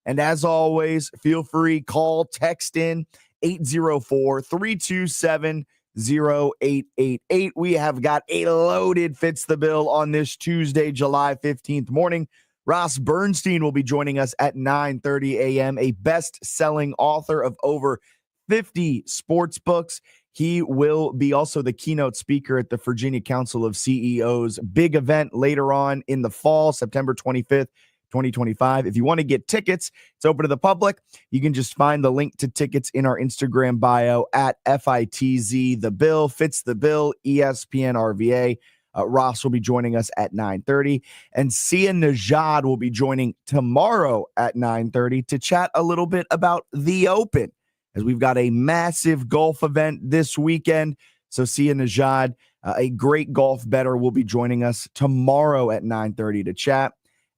And as always, feel free, call, text in 804-327-0888. We have got a loaded Fitz the Bill on this Tuesday, July 15th morning. Ross Bernstein will be joining us at 9:30 a.m., a best-selling author of over 50 sports books. He will be also the keynote speaker at the Virginia Council of CEOs big event later on in the fall, September 25th, 2025. If you want to get tickets, it's open to the public. You can just find the link to tickets in our Instagram bio at FITZ The Bill, Fitz the Bill, ESPN RVA. Ross will be joining us at 9:30, and Sia Nejad will be joining tomorrow at 9:30 to chat a little bit about the Open, as we've got a massive golf event this weekend. So Sia Nejad, a great golf bettor, will be joining us tomorrow at 9:30 to chat.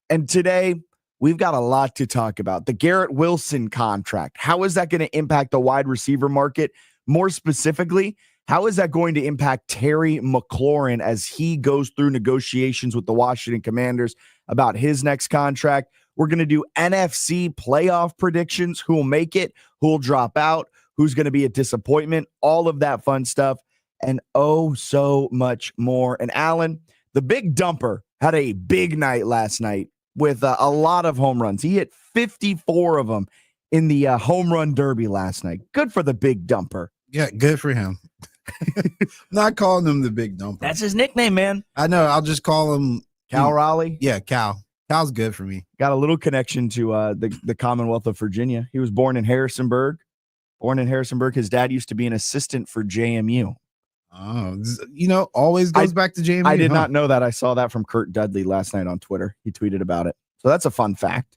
And today, we've got a lot to talk about. The Garrett Wilson contract. How is that going to impact the wide receiver market? More specifically, how is that going to impact Terry McLaurin as he goes through negotiations with the Washington Commanders about his next contract? We're going to do NFC playoff predictions. Who will make it? Who will drop out? Who's going to be a disappointment? All of that fun stuff and oh so much more. And Alan, the big dumper, had a big night last night with a lot of home runs. He hit 54 of them in the home run derby last night. Good for the big dumper. Yeah, good for him. Not calling him the big dumper. That's his nickname, man. I know. I'll just call him Cal Raleigh. Yeah, Cal. Cal's good for me. Got a little connection to the Commonwealth of Virginia. He was born in Harrisonburg. His dad used to be an assistant for JMU. Oh, always goes back to JMU. I did not know that. I saw that from Kurt Dudley last night on Twitter. He tweeted about it. So that's a fun fact.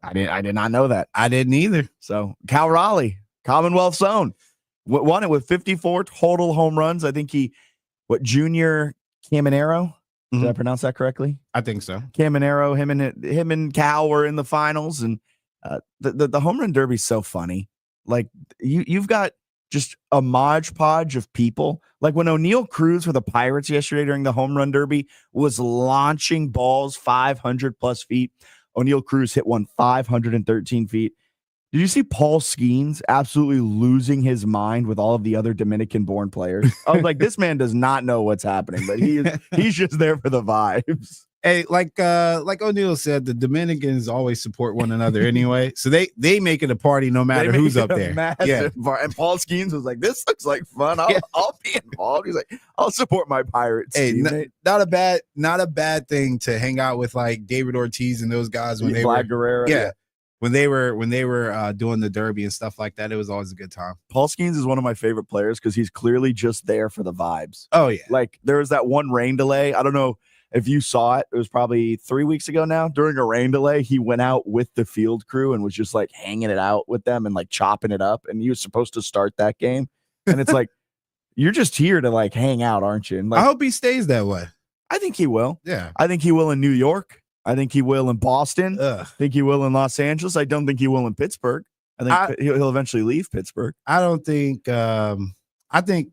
I did not know that. I didn't either. So Cal Raleigh, Commonwealth's own, won it with 54 total home runs. I think Junior Caminero? Did I pronounce that correctly? I think so. Caminero, him and Cal were in the finals, and the home run derby is so funny. Like you've got just a modge podge of people. Like when O'Neal Cruz for the Pirates yesterday during the home run derby was launching balls 500 plus feet. O'Neal Cruz hit one 513 feet. Did you see Paul Skeens absolutely losing his mind with all of the other Dominican-born players? I was like, this man does not know what's happening, but he's just there for the vibes. Hey, like O'Neal said, the Dominicans always support one another anyway, so they make it a party no matter who's up there. Yeah, and Paul Skeens was like, "This looks like fun. I'll be involved." He's like, "I'll support my Pirates." Hey, not a bad thing to hang out with like David Ortiz and those guys when they were Guerrero. Yeah. When they were doing the derby and stuff like that, it was always a good time. Paul Skeens is one of my favorite players because he's clearly just there for the vibes. Oh yeah, like there was that one rain delay. I don't know if you saw it. It was probably 3 weeks ago now. During a rain delay, he went out with the field crew and was just like hanging it out with them and like chopping it up. And he was supposed to start that game. And it's like, you're just here to like hang out, aren't you? And like, I hope he stays that way. I think he will. Yeah. I think he will in New York. I think he will in Boston. I think he will in Los Angeles. I don't think he will in Pittsburgh. I think he'll eventually leave Pittsburgh. I don't think I think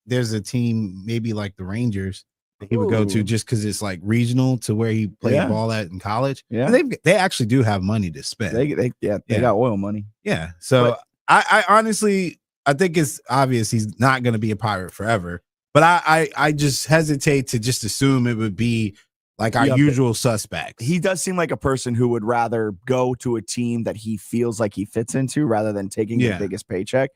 there's a team maybe like the Rangers that he would go to just because it's like regional to where he played ball at in college. Yeah. They actually do have money to spend. They got oil money. Yeah. So I honestly, I think it's obvious he's not going to be a Pirate forever. But I just hesitate to just assume it would be like our usual suspects. He does seem like a person who would rather go to a team that he feels like he fits into rather than taking the biggest paycheck.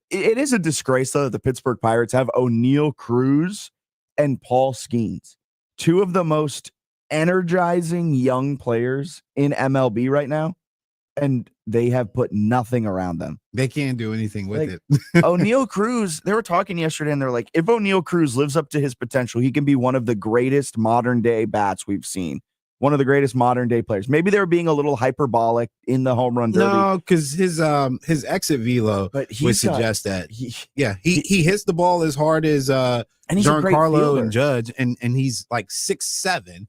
It is a disgrace, though, that the Pittsburgh Pirates have O'Neal Cruz and Paul Skeens, two of the most energizing young players in MLB right now, and they have put nothing around them. They can't do anything with it. O'Neal Cruz, they were talking yesterday, and they're like, if O'Neal Cruz lives up to his potential, he can be one of the greatest modern-day bats we've seen. One of the greatest modern-day players. Maybe they were being a little hyperbolic in the home run derby. No, because his exit velo would suggest that. He hits the ball as hard as Giancarlo and Judge, and he's like 6'7".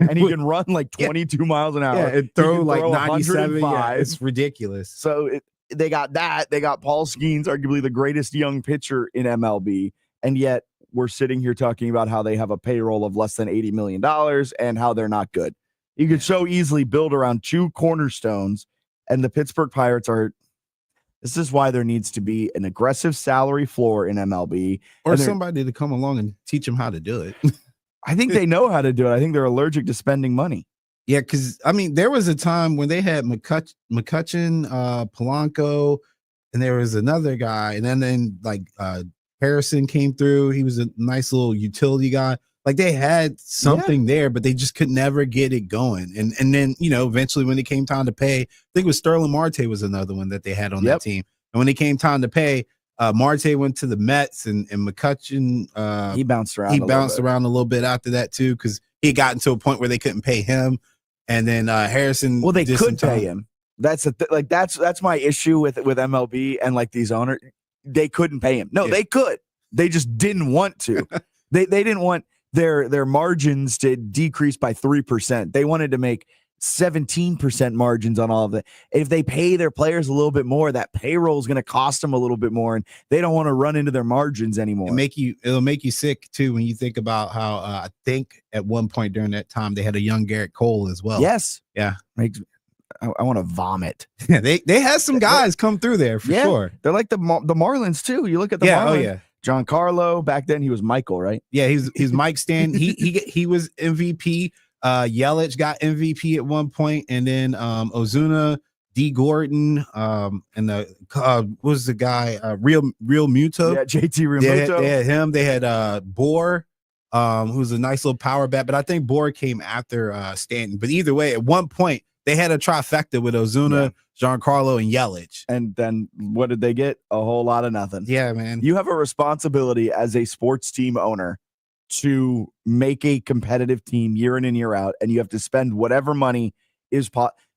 And he can run like 22 miles an hour. Yeah, and throw like 97. Yeah, it's ridiculous. So they got that. They got Paul Skeens, arguably the greatest young pitcher in MLB. And yet we're sitting here talking about how they have a payroll of less than $80 million and how they're not good. You could so easily build around two cornerstones And the Pittsburgh Pirates are. This is why there needs to be an aggressive salary floor in MLB. Or somebody to come along and teach them how to do it. I think they know how to do it. I think they're allergic to spending money. Yeah, because, I mean, there was a time when they had McCutchen, Polanco, and there was another guy. And then Harrison came through. He was a nice little utility guy. Like, they had something there, but they just could never get it going. And then, eventually when it came time to pay, I think it was Sterling Marte was another one that they had on that team. And when it came time to pay, Marte went to the Mets and McCutchen. He bounced around. He bounced around a little bit after that too, because he had gotten to a point where they couldn't pay him. And then Harrison. Well, they could pay him. That's that's my issue with MLB and like these owners. They couldn't pay him. No, they could. They just didn't want to. They didn't want their margins to decrease by 3%. They wanted to make 17% margins on all of that. If they pay their players a little bit more, that payroll is going to cost them a little bit more, and they don't want to run into their margins anymore. It'll make you sick too when you think about how I think at one point during that time they had a young Garrett Cole as well. Yes, yeah. I want to vomit. Yeah, they had some guys come through there for sure. They're like the Marlins too. You look at the Marlins. Oh yeah. Giancarlo, back then he was Michael, right? Yeah, he's Mike Stan. He was MVP. Yelich got MVP at one point, and then Ozuna, D. Gordon, and the what was the guy? Real Muto. Yeah, JT Real Muto. They had him. They had Bohr, who was a nice little power bat, but I think Bohr came after Stanton. But either way, at one point they had a trifecta with Ozuna, Giancarlo, and Yelich. And then what did they get? A whole lot of nothing. Yeah, man. You have a responsibility as a sports team owner to make a competitive team year in and year out, and you have to spend whatever money is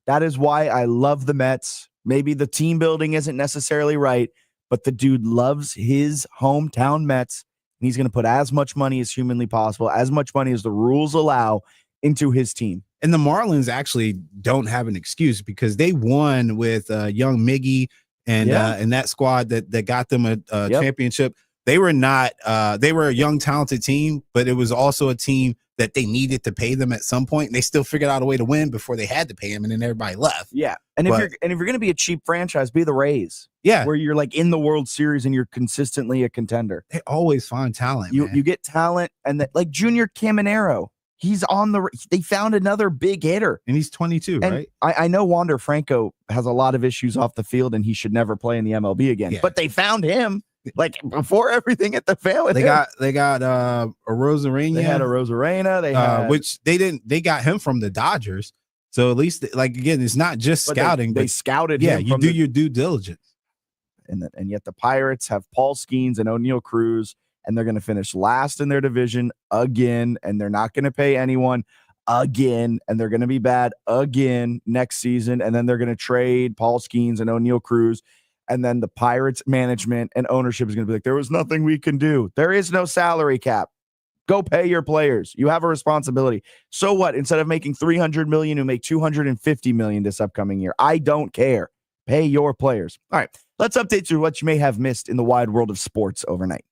that is why I love the Mets. Maybe the team building isn't necessarily right, but the dude loves his hometown Mets, and he's going to put as much money as humanly possible, as much money as the rules allow, into his team. And the Marlins actually don't have an excuse because they won with young Miggy and that squad that got them a championship. They were not they were a young, talented team, but it was also a team that they needed to pay them at some point. And they still figured out a way to win before they had to pay him, and then everybody left. Yeah. And if you're going to be a cheap franchise, be the Rays. Yeah. Where you're like in the World Series and you're consistently a contender. They always find talent. You get talent, and that, like Junior Caminero. He's they found another big hitter. And he's 22, and right? I know Wander Franco has a lot of issues off the field and he should never play in the MLB again. Yeah. But they found him like before everything at the fail. They got a Rosarena. They had a Rosarena. They had which they got him from the Dodgers. So at least again, it's not just scouting. They scouted him. Yeah, you do your due diligence. And yet the Pirates have Paul Skeens and O'Neal Cruz. And they're going to finish last in their division again, and they're not going to pay anyone again, and they're going to be bad again next season, and then they're going to trade Paul Skeens and O'Neal Cruz, and then the Pirates management and ownership is going to be like, there was nothing we can do. There is no salary cap. Go pay your players. You have a responsibility. So what? Instead of making $300 million, you make $250 million this upcoming year. I don't care. Pay your players. All right, let's update you what you may have missed in the wide world of sports overnight.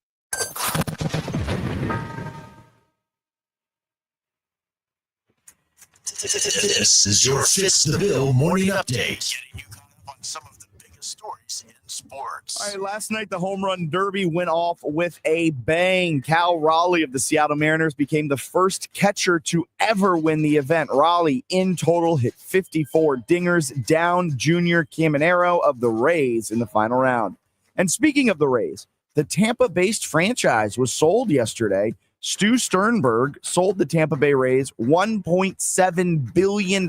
This is your Fitz The Bill morning update. Getting you caught up on some of the biggest stories in sports. All right, last night the home run derby went off with a bang. Cal Raleigh of the Seattle Mariners became the first catcher to ever win the event. Raleigh in total hit 54 dingers down Junior Caminero of the Rays in the final round. And speaking of the Rays, the Tampa-based franchise was sold yesterday. Stu Sternberg sold the Tampa Bay Rays $1.7 billion.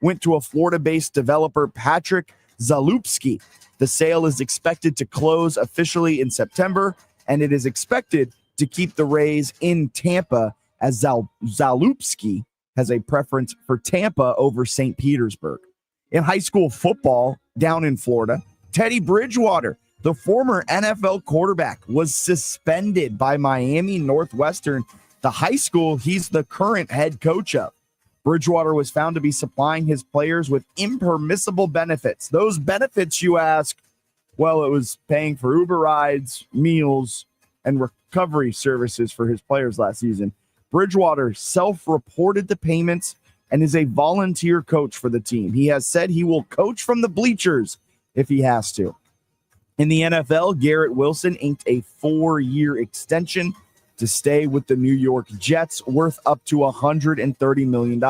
Went to a Florida-based developer, Patrick Zalupski. The sale is expected to close officially in September, and it is expected to keep the Rays in Tampa, as Zalupski has a preference for Tampa over St. Petersburg. In high school football down in Florida, Teddy Bridgewater, the former NFL quarterback, was suspended by Miami Northwestern, the high school he's the current head coach of. Bridgewater was found to be supplying his players with impermissible benefits. Those benefits, you ask, well, it was paying for Uber rides, meals, and recovery services for his players last season. Bridgewater self-reported the payments and is a volunteer coach for the team. He has said he will coach from the bleachers if he has to. In the NFL, Garrett Wilson inked a 4-year extension to stay with the New York Jets, worth up to $130 million,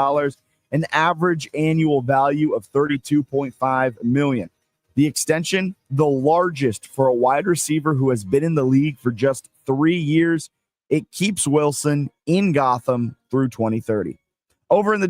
an average annual value of $32.5 million. The extension, the largest for a wide receiver who has been in the league for just 3 years. It keeps Wilson in Gotham through 2030. Over in the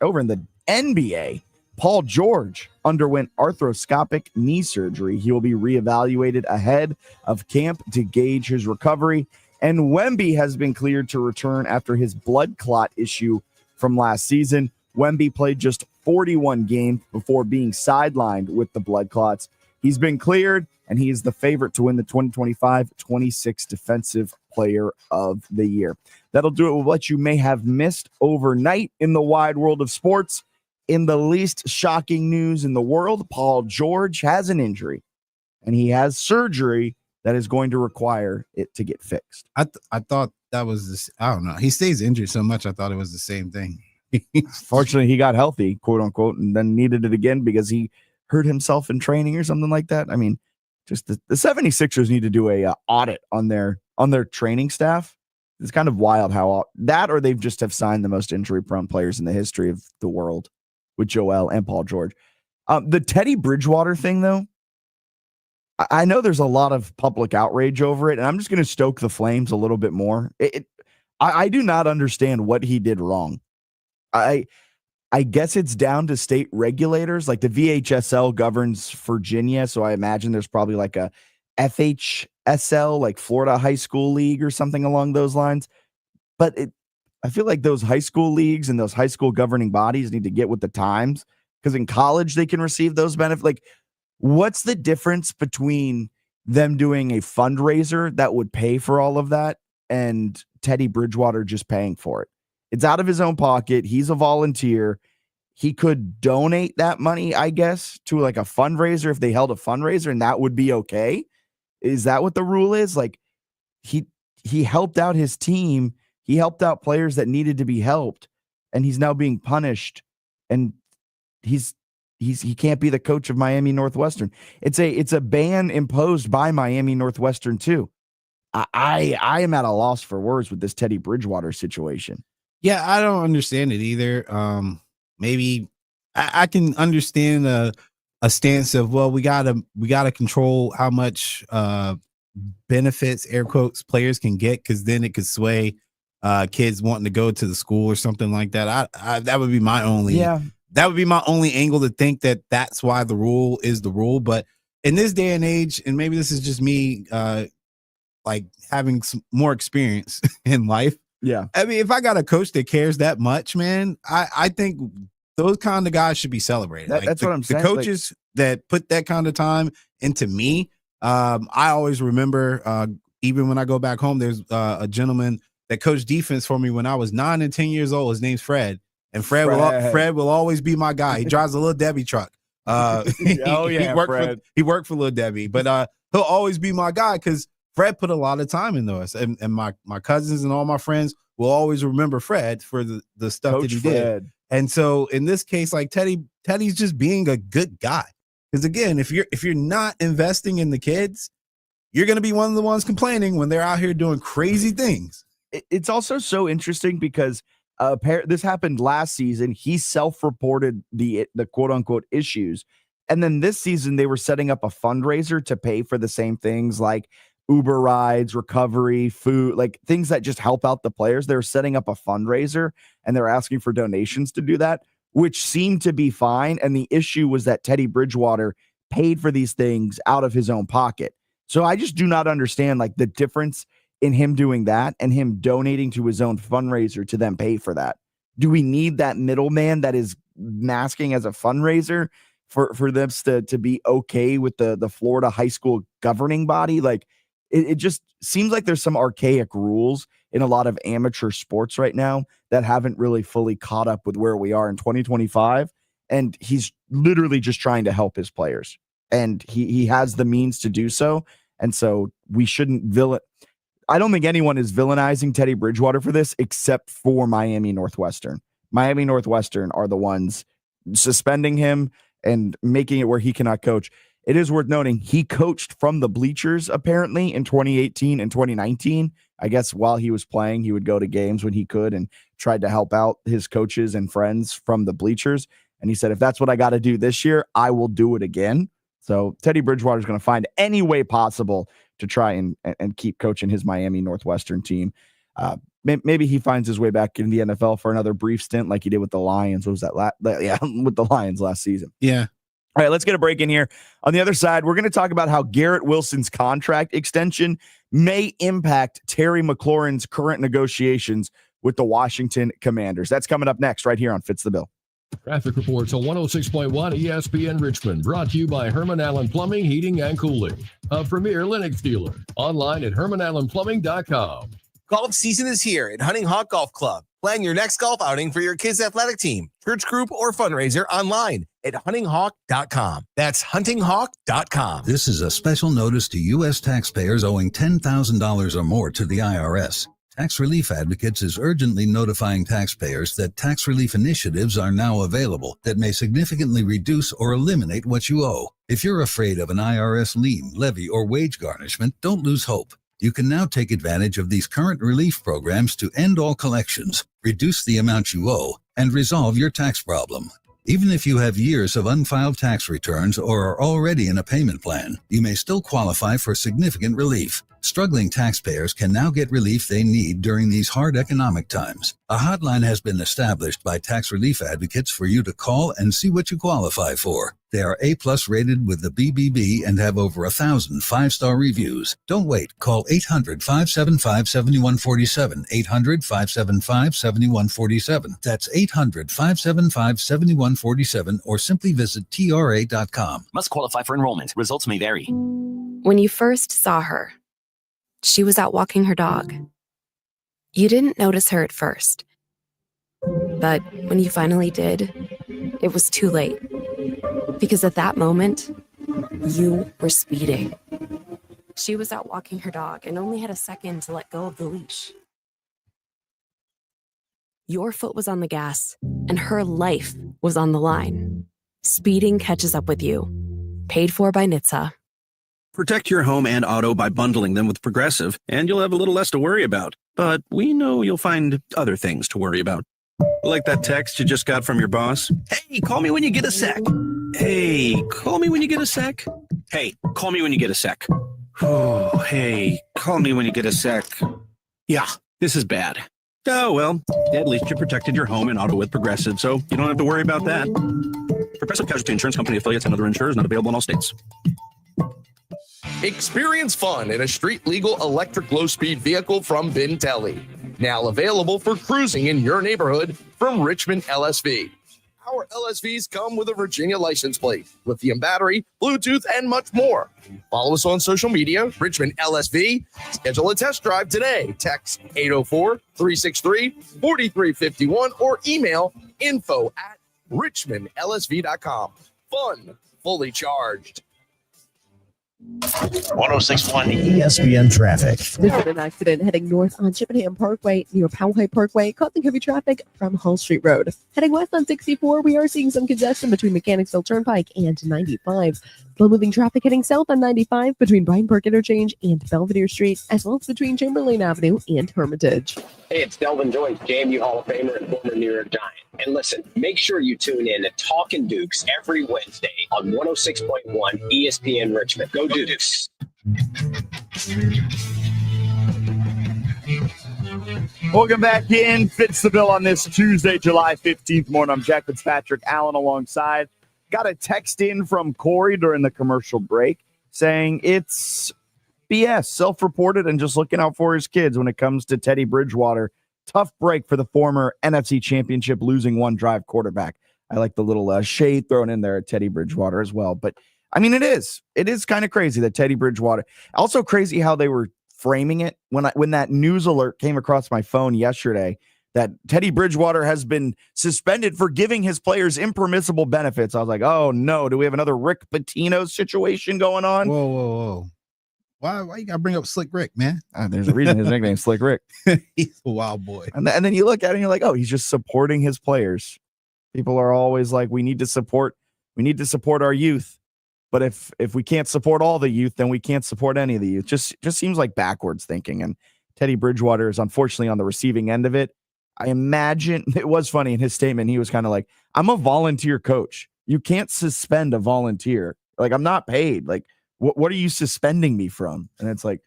over in the NBA, Paul George underwent arthroscopic knee surgery. He will be reevaluated ahead of camp to gauge his recovery. And Wemby has been cleared to return after his blood clot issue from last season. Wemby played just 41 games before being sidelined with the blood clots. He's been cleared, and he is the favorite to win the 2025-26 Defensive Player of the Year. That'll do it with what you may have missed overnight in the wide world of sports. In the least shocking news in the world, Paul George has an injury, and he has surgery that is going to require it to get fixed. I thought that was this. I don't know. He stays injured so much. I thought it was the same thing. Fortunately, he got healthy, quote unquote, and then needed it again because he hurt himself in training or something like that. I mean, just the 76ers need to do a audit on their training staff. It's kind of wild how that, or they've just have signed the most injury prone players in the history of the world with Joel and Paul George. The Teddy Bridgewater thing, though, I know there's a lot of public outrage over it, and I'm just going to stoke the flames a little bit more. I do not understand what he did wrong. I guess it's down to state regulators. Like the VHSL governs Virginia, so I imagine there's probably like a FHSL, like Florida High School League or something along those lines. But I feel like those high school leagues and those high school governing bodies need to get with the times, because in college they can receive those benefits. Like, what's the difference between them doing a fundraiser that would pay for all of that and Teddy Bridgewater just paying for it? It's out of his own pocket. He's a volunteer. He could donate that money, I guess, to like a fundraiser if they held a fundraiser, and that would be okay. Is that what the rule is? Like, he helped out his team. He helped out players that needed to be helped, and he's now being punished, and he can't be the coach of Miami Northwestern. It's a ban imposed by Miami Northwestern too. I am at a loss for words with this Teddy Bridgewater situation. Yeah, I don't understand it either. Maybe I can understand a stance of, well, we gotta control how much benefits, air quotes, players can get, because then it could sway kids wanting to go to the school or something like that. That would be my only angle to think that that's why the rule is the rule. But in this day and age, and maybe this is just me like having some more experience in life. Yeah. I mean, if I got a coach that cares that much, man, I think those kind of guys should be celebrated. That's what I'm saying. The coaches that put that kind of time into me, I always remember, even when I go back home, there's a gentleman that coached defense for me when I was 9 and 10 years old. His name's Fred. And Fred will always be my guy. He drives a Little Debbie truck. He worked for Little Debbie, but he'll always be my guy because Fred put a lot of time into us, and my cousins and all my friends will always remember Fred for the stuff Coach that he Fred. did. And so in this case, like Teddy's just being a good guy. Because again, if you're not investing in the kids, you're going to be one of the ones complaining when they're out here doing crazy things. It's also so interesting because this happened last season. He self-reported the quote unquote issues. And then this season they were setting up a fundraiser to pay for the same things like Uber rides, recovery, food, like things that just help out the players. They're setting up a fundraiser and they're asking for donations to do that, which seemed to be fine. And the issue was that Teddy Bridgewater paid for these things out of his own pocket. So I just do not understand like the difference in him doing that and him donating to his own fundraiser to then pay for that. Do we need that middleman that is masking as a fundraiser for them to be okay with the Florida high school governing body? Like, it just seems like there's some archaic rules in a lot of amateur sports right now that haven't really fully caught up with where we are in 2025. And he's literally just trying to help his players. And he has the means to do so. And so we shouldn't I don't think anyone is villainizing Teddy Bridgewater for this except for Miami Northwestern. Miami Northwestern are the ones suspending him and making it where he cannot coach. It is worth noting he coached from the bleachers apparently in 2018 and 2019. I guess while he was playing, he would go to games when he could and tried to help out his coaches and friends from the bleachers. And he said, if that's what I got to do this year, I will do it again. So Teddy Bridgewater is going to find any way possible to try and keep coaching his Miami Northwestern team. Maybe he finds his way back in the NFL for another brief stint like he did with the Lions. What was that? With the Lions last season. Yeah. All right, let's get a break in here. On the other side, we're going to talk about how Garrett Wilson's contract extension may impact Terry McLaurin's current negotiations with the Washington Commanders. That's coming up next right here on Fitz the Bill. Traffic reports on 106.1 ESPN Richmond, brought to you by Herman Allen Plumbing, Heating, and Cooling, a premier Linux dealer. Online at hermanallenplumbing.com. Golf season is here at Hunting Hawk Golf Club. Plan your next golf outing for your kids' athletic team, church group, or fundraiser online at huntinghawk.com. That's huntinghawk.com. This is a special notice to U.S. taxpayers owing $10,000 or more to the IRS. Tax Relief Advocates is urgently notifying taxpayers that tax relief initiatives are now available that may significantly reduce or eliminate what you owe. If you're afraid of an IRS lien, levy, or wage garnishment, don't lose hope. You can now take advantage of these current relief programs to end all collections, reduce the amount you owe, and resolve your tax problem. Even if you have years of unfiled tax returns or are already in a payment plan, you may still qualify for significant relief. Struggling taxpayers can now get relief they need during these hard economic times. A hotline has been established by Tax Relief Advocates for you to call and see what you qualify for. They are A+ rated with the BBB and have over 1,000 5-star reviews. Don't wait. Call 800-575-7147. 800-575-7147. That's 800-575-7147 or simply visit TRA.com. Must qualify for enrollment. Results may vary. When you first saw her, she was out walking her dog. You didn't notice her at first. But when you finally did, it was too late. Because at that moment, you were speeding. She was out walking her dog and only had a second to let go of the leash. Your foot was on the gas, and her life was on the line. Speeding catches up with you. Paid for by NHTSA. Protect your home and auto by bundling them with Progressive, and you'll have a little less to worry about. But we know you'll find other things to worry about. Like that text you just got from your boss. Hey, call me when you get a sec. Hey, call me when you get a sec. Hey, call me when you get a sec. Oh, hey, call me when you get a sec. Yeah, this is bad. Oh, well, at least you protected your home and auto with Progressive, so you don't have to worry about that. Progressive Casualty Insurance Company affiliates and other insurers not available in all states. Experience fun in a street-legal electric low-speed vehicle from Bintelli. Now available for cruising in your neighborhood from Richmond LSV. Our LSVs come with a Virginia license plate, lithium battery, Bluetooth, and much more. Follow us on social media, Richmond LSV. Schedule a test drive today. Text 804-363-4351 or email info@richmondlsv.com. Fun, fully charged. 1061 ESPN traffic. There's been an accident heading north on Chippenham Parkway near Powhite Parkway, causing heavy traffic from Hull Street Road. Heading west on 64, we are seeing some congestion between Mechanicsville Turnpike and 95. Slow-moving traffic heading south on 95 between Bryan Park Interchange and Belvedere Street, as well as between Chamberlain Avenue and Hermitage. Hey, it's Delvin Joyce, JMU Hall of Famer and former New York Giant. And listen, make sure you tune in to Talkin' Dukes every Wednesday on 106.1 ESPN Richmond. Go Dukes. Welcome back in. Fitz the Bill on this Tuesday, July 15th morning. I'm Jack Fitzpatrick Allen alongside. Got a text in from Corey during the commercial break saying it's BS, self-reported, and just looking out for his kids when it comes to Teddy Bridgewater. Tough break for the former NFC Championship losing one drive quarterback. I like the little shade thrown in there at Teddy Bridgewater as well. But I mean, it is kind of crazy that Teddy Bridgewater, also crazy how they were framing it when that news alert came across my phone yesterday that Teddy Bridgewater has been suspended for giving his players impermissible benefits. I was like, oh no, do we have another Rick Pitino situation going on? Whoa. Why you gotta bring up Slick Rick, man? There's a reason his nickname's Slick Rick. He's a wild boy. And then you look at it and you're like, oh, he's just supporting his players. People are always like, we need to support our youth. But if we can't support all the youth, then we can't support any of the youth. Just seems like backwards thinking. And Teddy Bridgewater is unfortunately on the receiving end of it. I imagine it was funny in his statement. He was kind of like, I'm a volunteer coach. You can't suspend a volunteer. Like, I'm not paid. Like, what are you suspending me from? And it's like,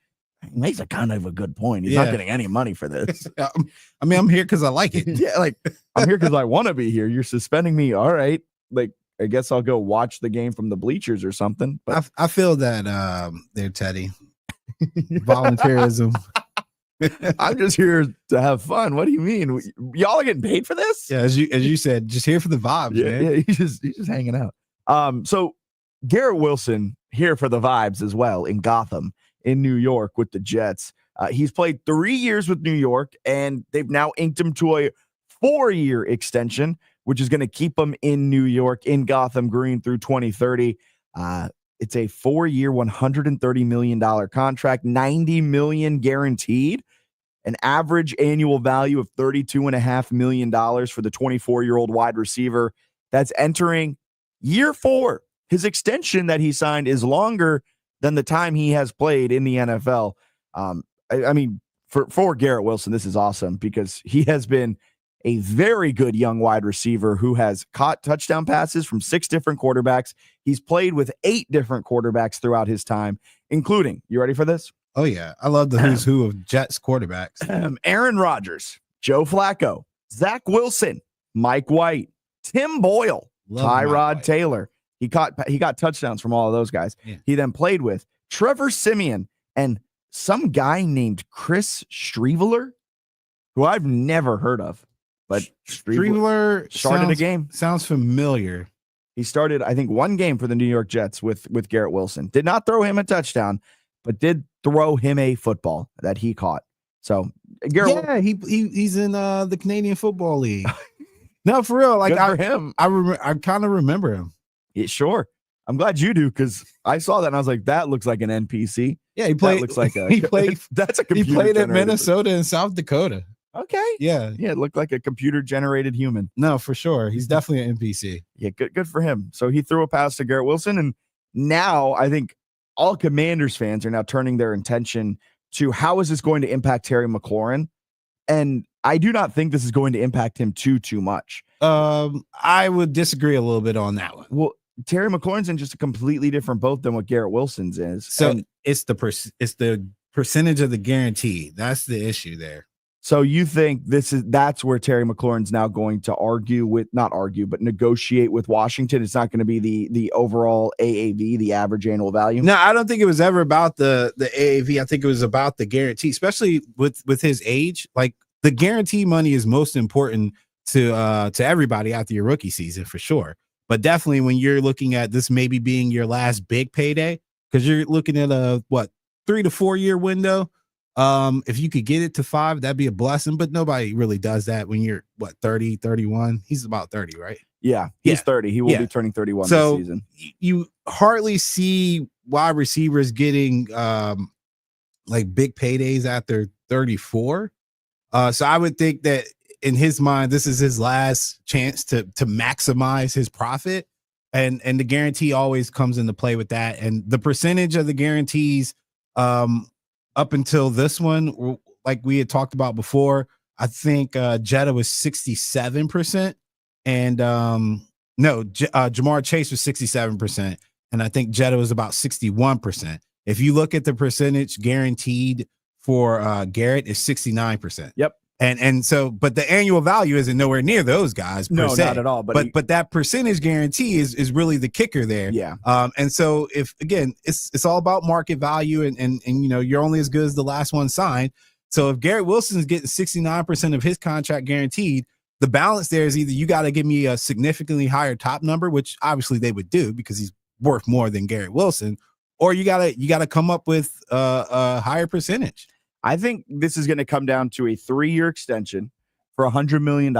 he makes a kind of a good point. He's not getting any money for this. I mean, I'm here because I like it. Yeah, like, I'm here because I want to be here. You're suspending me. All right. Like, I guess I'll go watch the game from the bleachers or something. But I feel that there, Teddy. Volunteerism. I'm just here to have fun. What do you mean? Y'all are getting paid for this? Yeah, as you said, just here for the vibes, man. Yeah, he's just hanging out. So Garrett Wilson here for the vibes as well in Gotham, in New York with the Jets. He's played 3 years with New York, and they've now inked him to a 4-year extension, which is going to keep him in New York, in Gotham Green through 2030. It's a 4-year, $130 million contract, $90 million guaranteed, an average annual value of $32.5 million for the 24-year-old wide receiver that's entering year 4. His extension that he signed is longer than the time he has played in the NFL. I mean, for Garrett Wilson, this is awesome because he has been a very good young wide receiver who has caught touchdown passes from 6 different quarterbacks. He's played with 8 different quarterbacks throughout his time, including, you ready for this? Oh, yeah. I love the who's who of Jets quarterbacks. Aaron Rodgers, Joe Flacco, Zach Wilson, Mike White, Tim Boyle, Tyrod Taylor. He got touchdowns from all of those guys. Yeah. He then played with Trevor Siemian and some guy named Chris Streveler, who I've never heard of. But Streveler started a game. Sounds familiar. He started, I think, 1 game for the New York Jets with Garrett Wilson. Did not throw him a touchdown, but did throw him a football that he caught. So Garrett, he's in the Canadian Football League. No, for real. Like, for him. I kind of remember him. Yeah, sure. I'm glad you do because I saw that and I was like, that looks like an NPC. Yeah, he played. That looks like that's a computer. He played at Minnesota and South Dakota. Okay. Yeah. Yeah, it looked like a computer generated human. No, for sure. He's definitely an NPC. Yeah, good for him. So he threw a pass to Garrett Wilson, and now I think all Commanders fans are now turning their attention to how is this going to impact Terry McLaurin? And I do not think this is going to impact him too much. I would disagree a little bit on that one. Well, Terry McLaurin's in just a completely different boat than what Garrett Wilson's is. So it's the percentage of the guarantee. That's the issue there. So you think that's where Terry McLaurin's now going to negotiate with Washington? It's not going to be the overall AAV, the average annual value. No, I don't think it was ever about the AAV. I think it was about the guarantee, especially with his age. Like, the guarantee money is most important to everybody after your rookie season for sure. But definitely when you're looking at this maybe being your last big payday, because you're looking at a 3 to 4 year window. If you could get it to 5, that'd be a blessing, but nobody really does that when you're 30, 31. He's about 30, right? Yeah, he's 30. He will be turning 31 this season. You hardly see wide receivers getting big paydays after 34. So I would think that in his mind, this is his last chance to maximize his profit. And the guarantee always comes into play with that. And the percentage of the guarantees up until this one, like we had talked about before, I think Jetta was 67%. And Jamar Chase was 67%. And I think Jetta was about 61%. If you look at the percentage guaranteed for Garrett, is 69%. Yep. And so, but the annual value isn't nowhere near those guys. Per se. Not at all. But that percentage guarantee is really the kicker there. Yeah. And so if again, it's all about market value and you're only as good as the last one signed. So if Garrett Wilson's getting 69% of his contract guaranteed, the balance there is either you got to give me a significantly higher top number, which obviously they would do because he's worth more than Garrett Wilson, or you gotta come up with a higher percentage. I think this is going to come down to a 3-year extension for $100 million,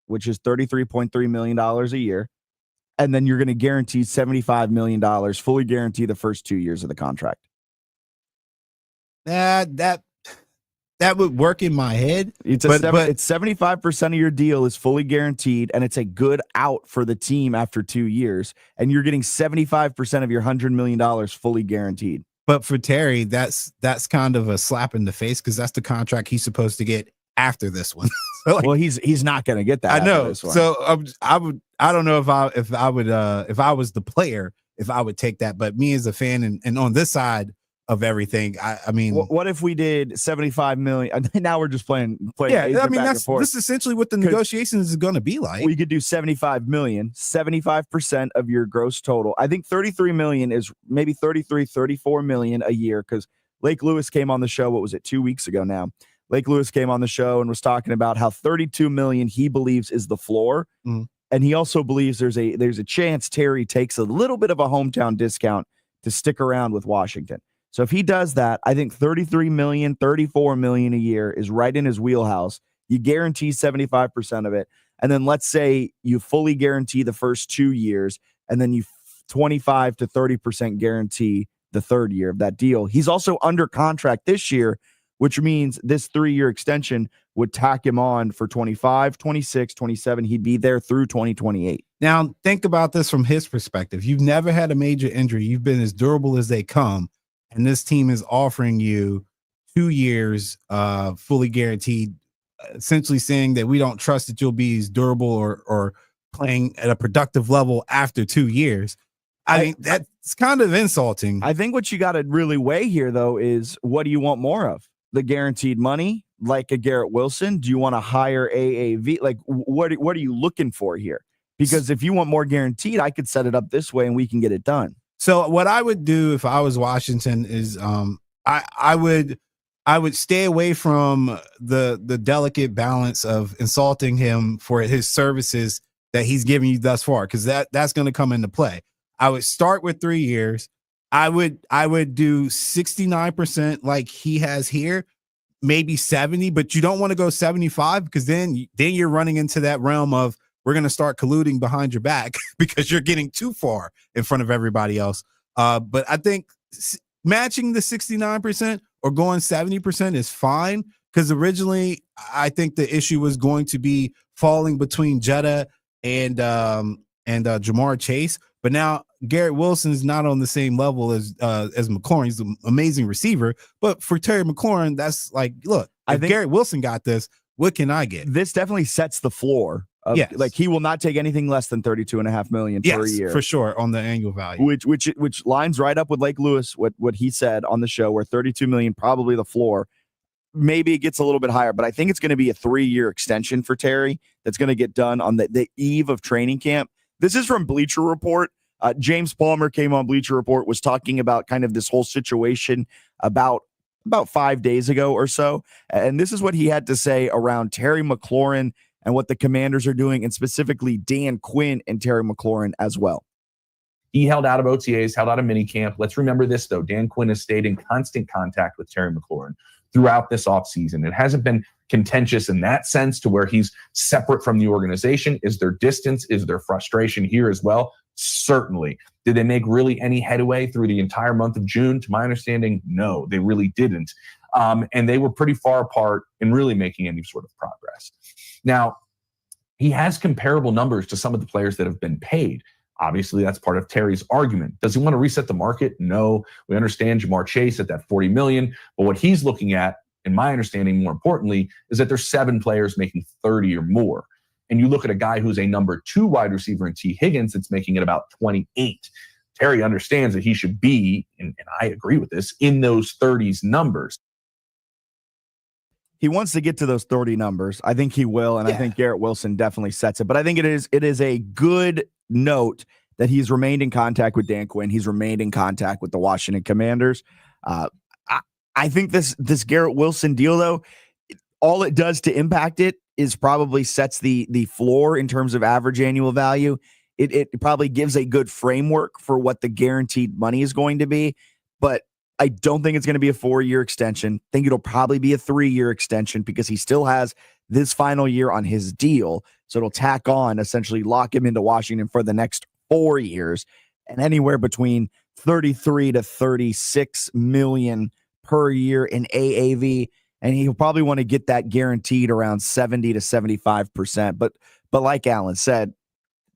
which is $33.3 million a year. And then you're going to guarantee $75 million, fully guarantee the first 2 years of the contract. That would work in my head. It's 75% of your deal is fully guaranteed, and it's a good out for the team after 2 years. And you're getting 75% of your $100 million fully guaranteed. But for Terry, that's kind of a slap in the face because that's the contract he's supposed to get after this one. So well, he's not going to get that. I know. So I don't know if I was the player, if I would take that. But me as a fan and on this side of everything, I mean, what if we did 75 million? Now we're just playing. Yeah, I mean this is essentially what the negotiations is going to be like. We could do 75 million, 75% of your gross total. I think 33 million is maybe 34 million a year because Lake Lewis came on the show. What was it, 2 weeks ago now? Lake Lewis came on the show and was talking about how 32 million he believes is the floor. And he also believes there's a chance Terry takes a little bit of a hometown discount to stick around with Washington. So if he does that, I think 33 million, 34 million a year is right in his wheelhouse. You guarantee 75% of it. And then let's say you fully guarantee the first 2 years, and then you 25 to 30% guarantee the third year of that deal. He's also under contract this year, which means this 3-year extension would tack him on for 25, 26, 27. He'd be there through 2028. Now, think about this from his perspective. You've never had a major injury. You've been as durable as they come. And this team is offering you 2 years fully guaranteed, essentially saying that we don't trust that you'll be as durable or playing at a productive level after 2 years. I mean, that's kind of insulting. I think what you got to really weigh here, though, is what do you want more of? The guaranteed money, like a Garrett Wilson? Do you want a higher AAV? Like, what are you looking for here? Because if you want more guaranteed, I could set it up this way and we can get it done. So what I would do if I was Washington is I would stay away from the delicate balance of insulting him for his services that he's giving you thus far, because that's going to come into play. I would start with 3 years. I would do 69% like he has here, maybe 70, but you don't want to go 75 because then you're running into that realm of we're going to start colluding behind your back because you're getting too far in front of everybody else. But I think matching the 69% or going 70% is fine because originally I think the issue was going to be falling between Jetta and Jamar Chase. But now Garrett Wilson's not on the same level as McLaurin. He's an amazing receiver. But for Terry McLaurin, that's like, look, if Garrett Wilson got this, what can I get? This definitely sets the floor. Yes. Like he will not take anything less than 32.5 million per year for sure on the annual value, which lines right up with Lake Lewis, what he said on the show, where 32 million probably the floor. Maybe it gets a little bit higher, but I think it's going to be a 3-year extension for Terry that's going to get done on the eve of training camp. This is from Bleacher Report. James Palmer came on Bleacher Report, was talking about kind of this whole situation about 5 days ago or so, and this is what he had to say around Terry McLaurin and what the Commanders are doing, and specifically Dan Quinn and Terry McLaurin as well. He held out of OTAs, held out of minicamp. Let's remember this, though. Dan Quinn has stayed in constant contact with Terry McLaurin throughout this offseason. It hasn't been contentious in that sense to where he's separate from the organization. Is there distance? Is there frustration here as well? Certainly. Did they make really any headway through the entire month of June? To my understanding, no, they really didn't. And they were pretty far apart in really making any sort of progress. Now, he has comparable numbers to some of the players that have been paid. Obviously, that's part of Terry's argument. Does he want to reset the market? No. We understand Jamar Chase at that $40 million. But what he's looking at, in my understanding, more importantly, is that there's 7 players making 30 or more. And you look at a guy who's a number 2 wide receiver in T. Higgins that's making it about 28. Terry understands that he should be, and I agree with this, in those 30s numbers. He wants to get to those 30 numbers. I think he will, and I think Garrett Wilson definitely sets it. But I think it is a good note that he's remained in contact with Dan Quinn. He's remained in contact with the Washington Commanders. I think this Garrett Wilson deal, though, all it does to impact it is probably sets the floor in terms of average annual value. It probably gives a good framework for what the guaranteed money is going to be, but I don't think it's going to be a 4-year extension. I think it'll probably be a 3-year extension because he still has this final year on his deal. So it'll tack on, essentially lock him into Washington for the next 4 years, and anywhere between 33 to 36 million per year in AAV, and he'll probably want to get that guaranteed around 70 to 75%. But like Alan said,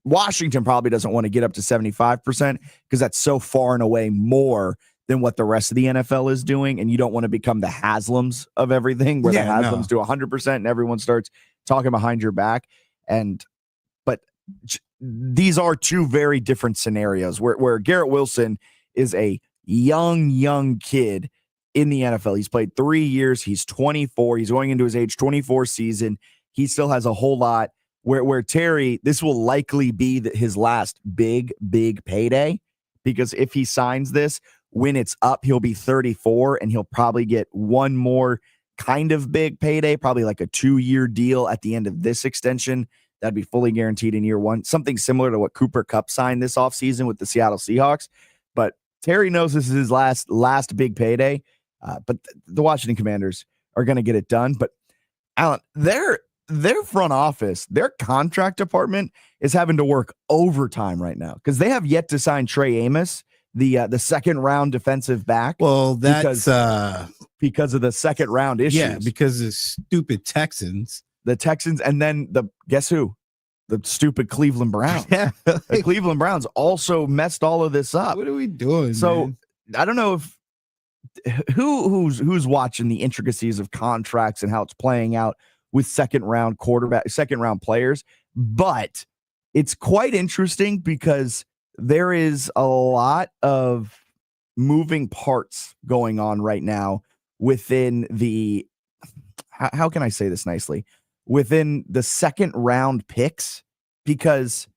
Washington probably doesn't want to get up to 75% because that's so far and away more than what the rest of the NFL is doing. And you don't want to become the Haslams of everything where the Haslams do 100% and everyone starts talking behind your back. But these are two very different scenarios where Garrett Wilson is a young kid in the NFL. He's played 3 years. He's 24. He's going into his age 24 season. He still has a whole lot. Where Terry, this will likely be his last big payday, because if he signs this, when it's up, he'll be 34 and he'll probably get one more kind of big payday, probably like a 2-year deal at the end of this extension. That'd be fully guaranteed in year one. Something similar to what Cooper Kupp signed this offseason with the Seattle Seahawks. But Terry knows this is his last big payday. But the Washington Commanders are going to get it done. But Alan, their front office, their contract department is having to work overtime right now because they have yet to sign Trey Amos, the second round defensive back. Well, that's because of the second round issues. Yeah, because of stupid Texans. The Texans, and then guess who? The stupid Cleveland Browns. Yeah. The Cleveland Browns also messed all of this up. What are we doing? So man? I don't know if who's watching the intricacies of contracts and how it's playing out with second round players, but it's quite interesting because there is a lot of moving parts going on right now within the, how can I say this nicely? Within the second round picks, because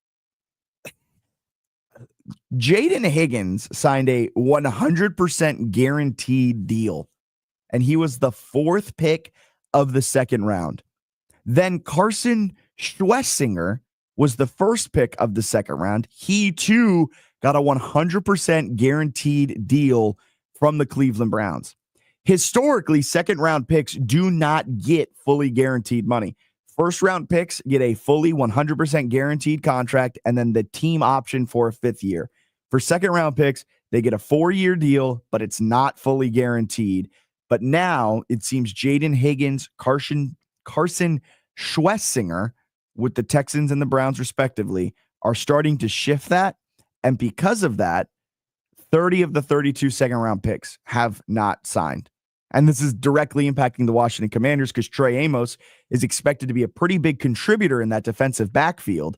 Jaden Higgins signed a 100% guaranteed deal, and he was the 4th pick of the second round. Then Carson Schwessinger was the 1st pick of the second round. He too got a 100% guaranteed deal from the Cleveland Browns. Historically, second round picks do not get fully guaranteed money. First round picks get a fully 100% guaranteed contract and then the team option for a 5th year. For second round picks, they get a 4-year deal, but it's not fully guaranteed. But now it seems Jaden Higgins, Carson Schwessinger with the Texans and the Browns respectively are starting to shift that. And because of that, 30 of the 32 second round picks have not signed. And this is directly impacting the Washington Commanders because Trey Amos is expected to be a pretty big contributor in that defensive backfield.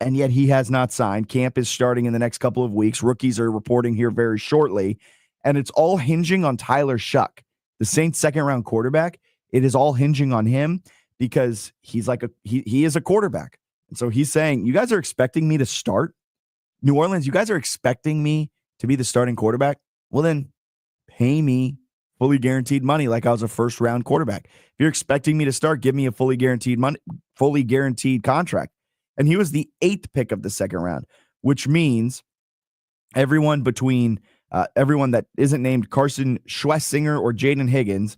And yet he has not signed. Camp is starting in the next couple of weeks. Rookies are reporting here very shortly. And it's all hinging on Tyler Shuck, the Saints second round quarterback. It is all hinging on him because he's like he is a quarterback. And so he's saying, you guys are expecting me to start? New Orleans, you guys are expecting me to be the starting quarterback? Well, then pay me fully guaranteed money like I was a first round quarterback. If you're expecting me to start, give me a fully guaranteed contract. And he was the 8th pick of the second round, which means everyone that isn't named Carson Schwessinger or Jaden Higgins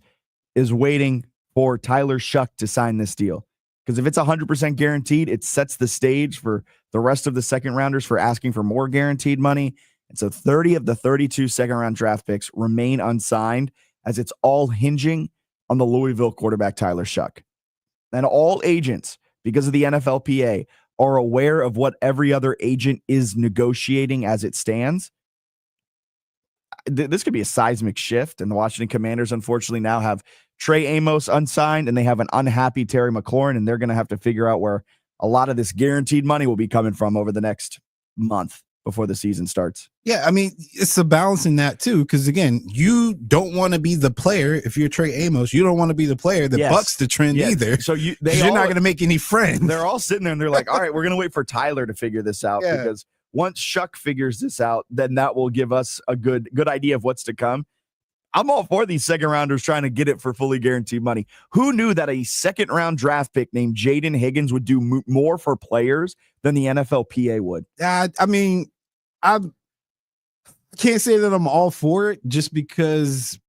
is waiting for Tyler Shuck to sign this deal. Because if it's 100% guaranteed, it sets the stage for the rest of the second rounders for asking for more guaranteed money. And so 30 of the 32 second round draft picks remain unsigned, as it's all hinging on the Louisville quarterback, Tyler Shuck. And all agents, because of the NFLPA, are aware of what every other agent is negotiating as it stands. This could be a seismic shift, and the Washington Commanders, unfortunately, now have Trey Amos unsigned, and they have an unhappy Terry McLaurin, and they're going to have to figure out where a lot of this guaranteed money will be coming from over the next month before the season starts. Yeah, I mean, it's a balance in that too, because again, you don't want to be the player if you're Trey Amos. You don't want to be the player that bucks the trend either. So you're not going to make any friends. They're all sitting there and they're like, all right, we're going to wait for Tyler to figure this out, because once Shuck figures this out, then that will give us a good idea of what's to come. I'm all for these second rounders trying to get it for fully guaranteed money. Who knew that a second round draft pick named Jaden Higgins would do more for players than the NFLPA would? I mean, I can't say that I'm all for it, just because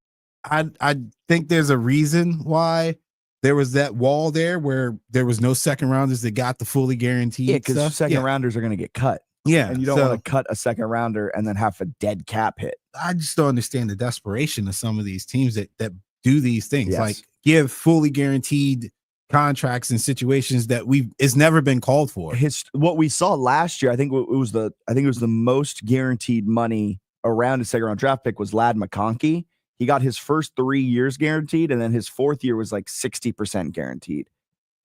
I think there's a reason why there was that wall there where there was no second rounders that got the fully guaranteed. Yeah, because second rounders are going to get cut. Yeah. And you don't want to cut a second rounder and then have a dead cap hit. I just don't understand the desperation of some of these teams that do these things. Yes. Like give fully guaranteed contracts in situations that it's never been called for. What we saw last year, I think it was the most guaranteed money around a second round draft pick was Ladd McConkey. He got his first 3 years guaranteed, and then his fourth year was like 60% guaranteed.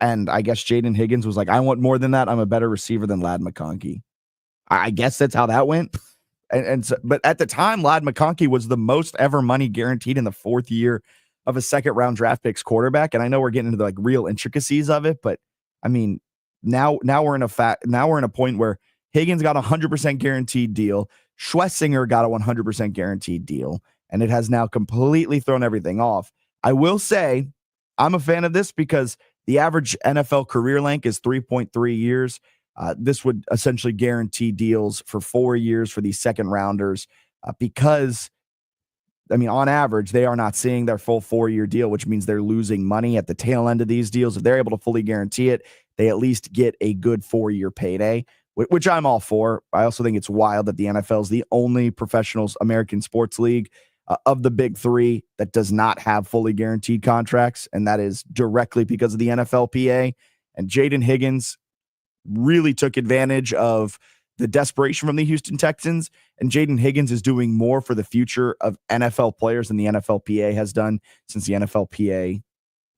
And I guess Jaden Higgins was like, I want more than that. I'm a better receiver than Ladd McConkey. I guess that's how that went. But at the time, Ladd McConkey was the most ever money guaranteed in the fourth year of a second round draft pick's quarterback. And I know we're getting into the like real intricacies of it, but I mean, now we're in a point where Higgins got a 100% guaranteed deal. Schlesinger got a 100% guaranteed deal, and it has now completely thrown everything off. I will say I'm a fan of this because the average NFL career length is 3.3 years. This would essentially guarantee deals for 4 years for these second rounders because, I mean, on average, they are not seeing their full 4-year deal, which means they're losing money at the tail end of these deals. If they're able to fully guarantee it, they at least get a good 4-year payday, which I'm all for. I also think it's wild that the NFL is the only professional American sports league of the big three that does not have fully guaranteed contracts, and that is directly because of the NFLPA. And Jaden Higgins really took advantage of the desperation from the Houston Texans, and Jaden Higgins is doing more for the future of NFL players than the NFLPA has done since the NFLPA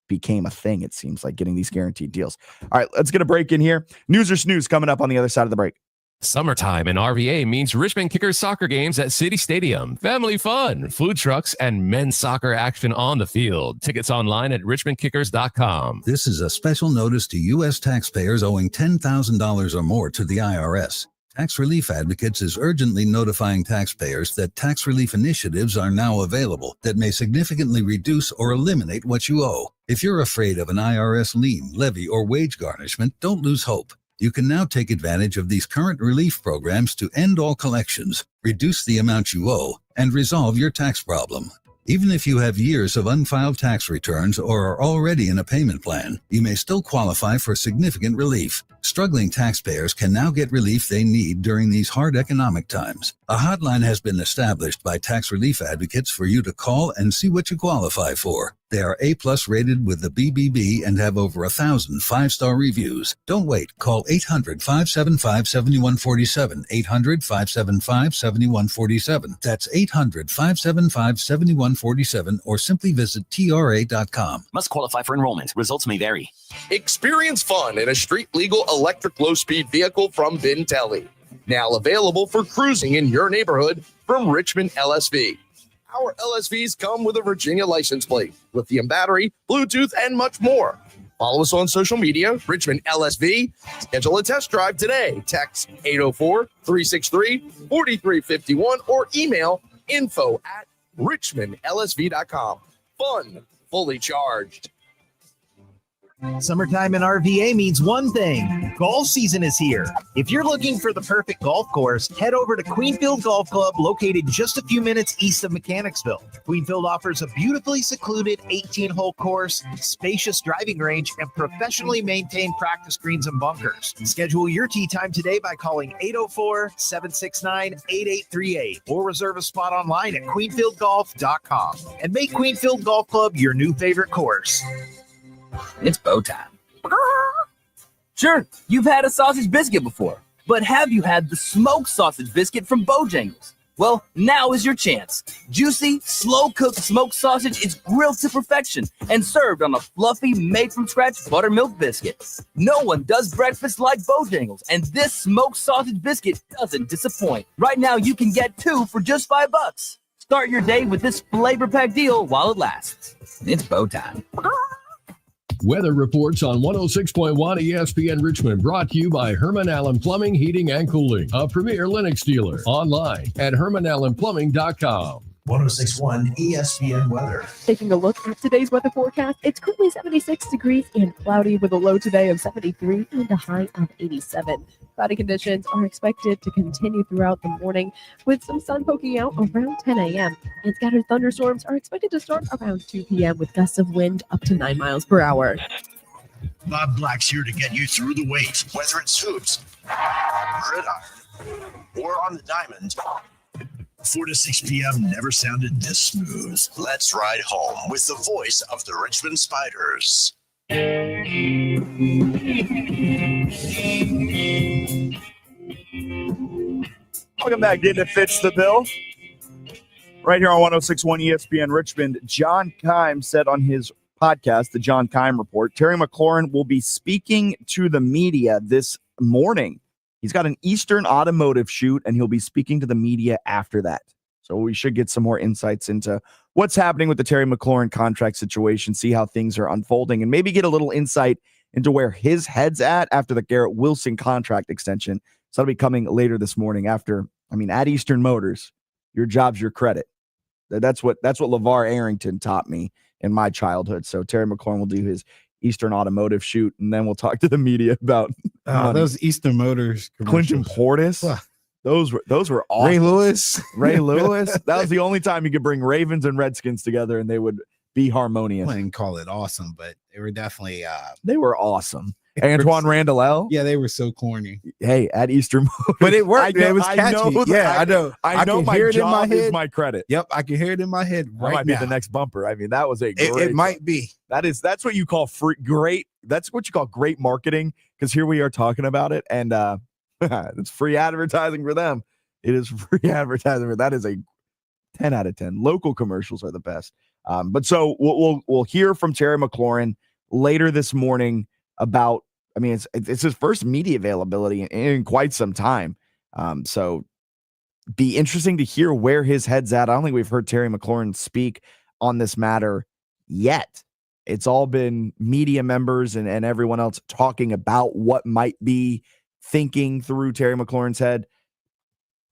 became a thing, it seems like, getting these guaranteed deals. All right, let's get a break in here. News or snooze coming up on the other side of the break. Summertime in RVA means Richmond Kickers soccer games at City Stadium, family fun, food trucks, and men's soccer action on the field. Tickets online at richmondkickers.com. This is a special notice to U.S. taxpayers owing $10,000 or more to the IRS. Tax Relief Advocates is urgently notifying taxpayers that tax relief initiatives are now available that may significantly reduce or eliminate what you owe. If you're afraid of an IRS lien, levy, or wage garnishment, don't lose hope. You can now take advantage of these current relief programs to end all collections, reduce the amount you owe, and resolve your tax problem. Even if you have years of unfiled tax returns or are already in a payment plan, you may still qualify for significant relief. Struggling taxpayers can now get relief they need during these hard economic times. A hotline has been established by Tax Relief Advocates for you to call and see what you qualify for. They are A+ rated with the BBB and have over 1,000 5-star reviews. Don't wait. Call 800-575-7147. 800-575-7147. That's 800-575-7147, or simply visit TRA.com. Must qualify for enrollment. Results may vary. Experience fun in a street legal electric low-speed vehicle from Bintelli. Now available for cruising in your neighborhood from Richmond LSV. Our LSVs come with a Virginia license plate, lithium battery, Bluetooth, and much more. Follow us on social media, Richmond LSV. Schedule a test drive today. Text 804-363-4351 or email info@richmondlsv.com. Fun, fully charged. Summertime in RVA means one thing. Golf season is here. If you're looking for the perfect golf course, head over to Queenfield Golf Club, located just a few minutes east of Mechanicsville. Queenfield offers a beautifully secluded 18-hole course, spacious driving range, and professionally maintained practice greens and bunkers. Schedule your tee time today by calling 804-769-8838 or reserve a spot online at queenfieldgolf.com and make Queenfield Golf Club your new favorite course. It's bow time. Sure, you've had a sausage biscuit before, but have you had the smoked sausage biscuit from Bojangles? Well, now is your chance. Juicy, slow-cooked smoked sausage is grilled to perfection and served on a fluffy, made-from-scratch buttermilk biscuit. No one does breakfast like Bojangles, and this smoked sausage biscuit doesn't disappoint. Right now, you can get 2 for just $5. Start your day with this flavor-packed deal while it lasts. It's bow time. Weather reports on 106.1 ESPN Richmond, brought to you by Herman Allen Plumbing, Heating, and Cooling, a premier Lennox dealer. Online at hermanallenplumbing.com. 106.1 ESPN weather. Taking a look at today's weather forecast, it's currently 76 degrees and cloudy with a low today of 73 and a high of 87. Cloudy conditions are expected to continue throughout the morning with some sun poking out around 10 a.m. and scattered thunderstorms are expected to start around 2 p.m. with gusts of wind up to 9 miles per hour. Bob Black's here to get you through the wait, whether it's hoops, gridiron, or on the diamond. 4 to 6 p.m. never sounded this smooth. Let's ride home with the voice of the Richmond Spiders. Welcome back into Fitz the Bill. Right here on 106.1 ESPN Richmond. John Keim said on his podcast, the John Keim Report, Terry McLaurin will be speaking to the media this morning. He's got an Eastern automotive shoot, and he'll be speaking to the media after that. So we should get some more insights into what's happening with the Terry McLaurin contract situation, see how things are unfolding, and maybe get a little insight into where his head's at after the Garrett Wilson contract extension. So that'll be coming later this morning at Eastern Motors, your job's your credit. That's what LeVar Arrington taught me in my childhood. So Terry McLaurin will do his Eastern automotive shoot, and then we'll talk to the media about those Eastern Motors Clinton Portis. Those were awesome. Ray Lewis. That was the only time you could bring Ravens and Redskins together and they would be harmonious. I wouldn't call it awesome, but they were definitely they were awesome. Antoine Randall. Yeah, they were so corny. Hey, at Eastern Motors. But it worked. It was catchy. I know. I know my job is my credit. Yep, I can hear it in my head right that might now. be the next bumper. I mean, that was a great. It might be. That's what you call great. That's what you call great marketing, because here we are talking about it, and it's free advertising for them. It is free advertising. That is a 10 out of 10. Local commercials are the best. But so we'll hear from Terry McLaurin later this morning about, it's his first media availability in quite some time. So be interesting to hear where his head's at. I don't think we've heard Terry McLaurin speak on this matter yet. It's all been media members and everyone else talking about what might be thinking through Terry McLaurin's head.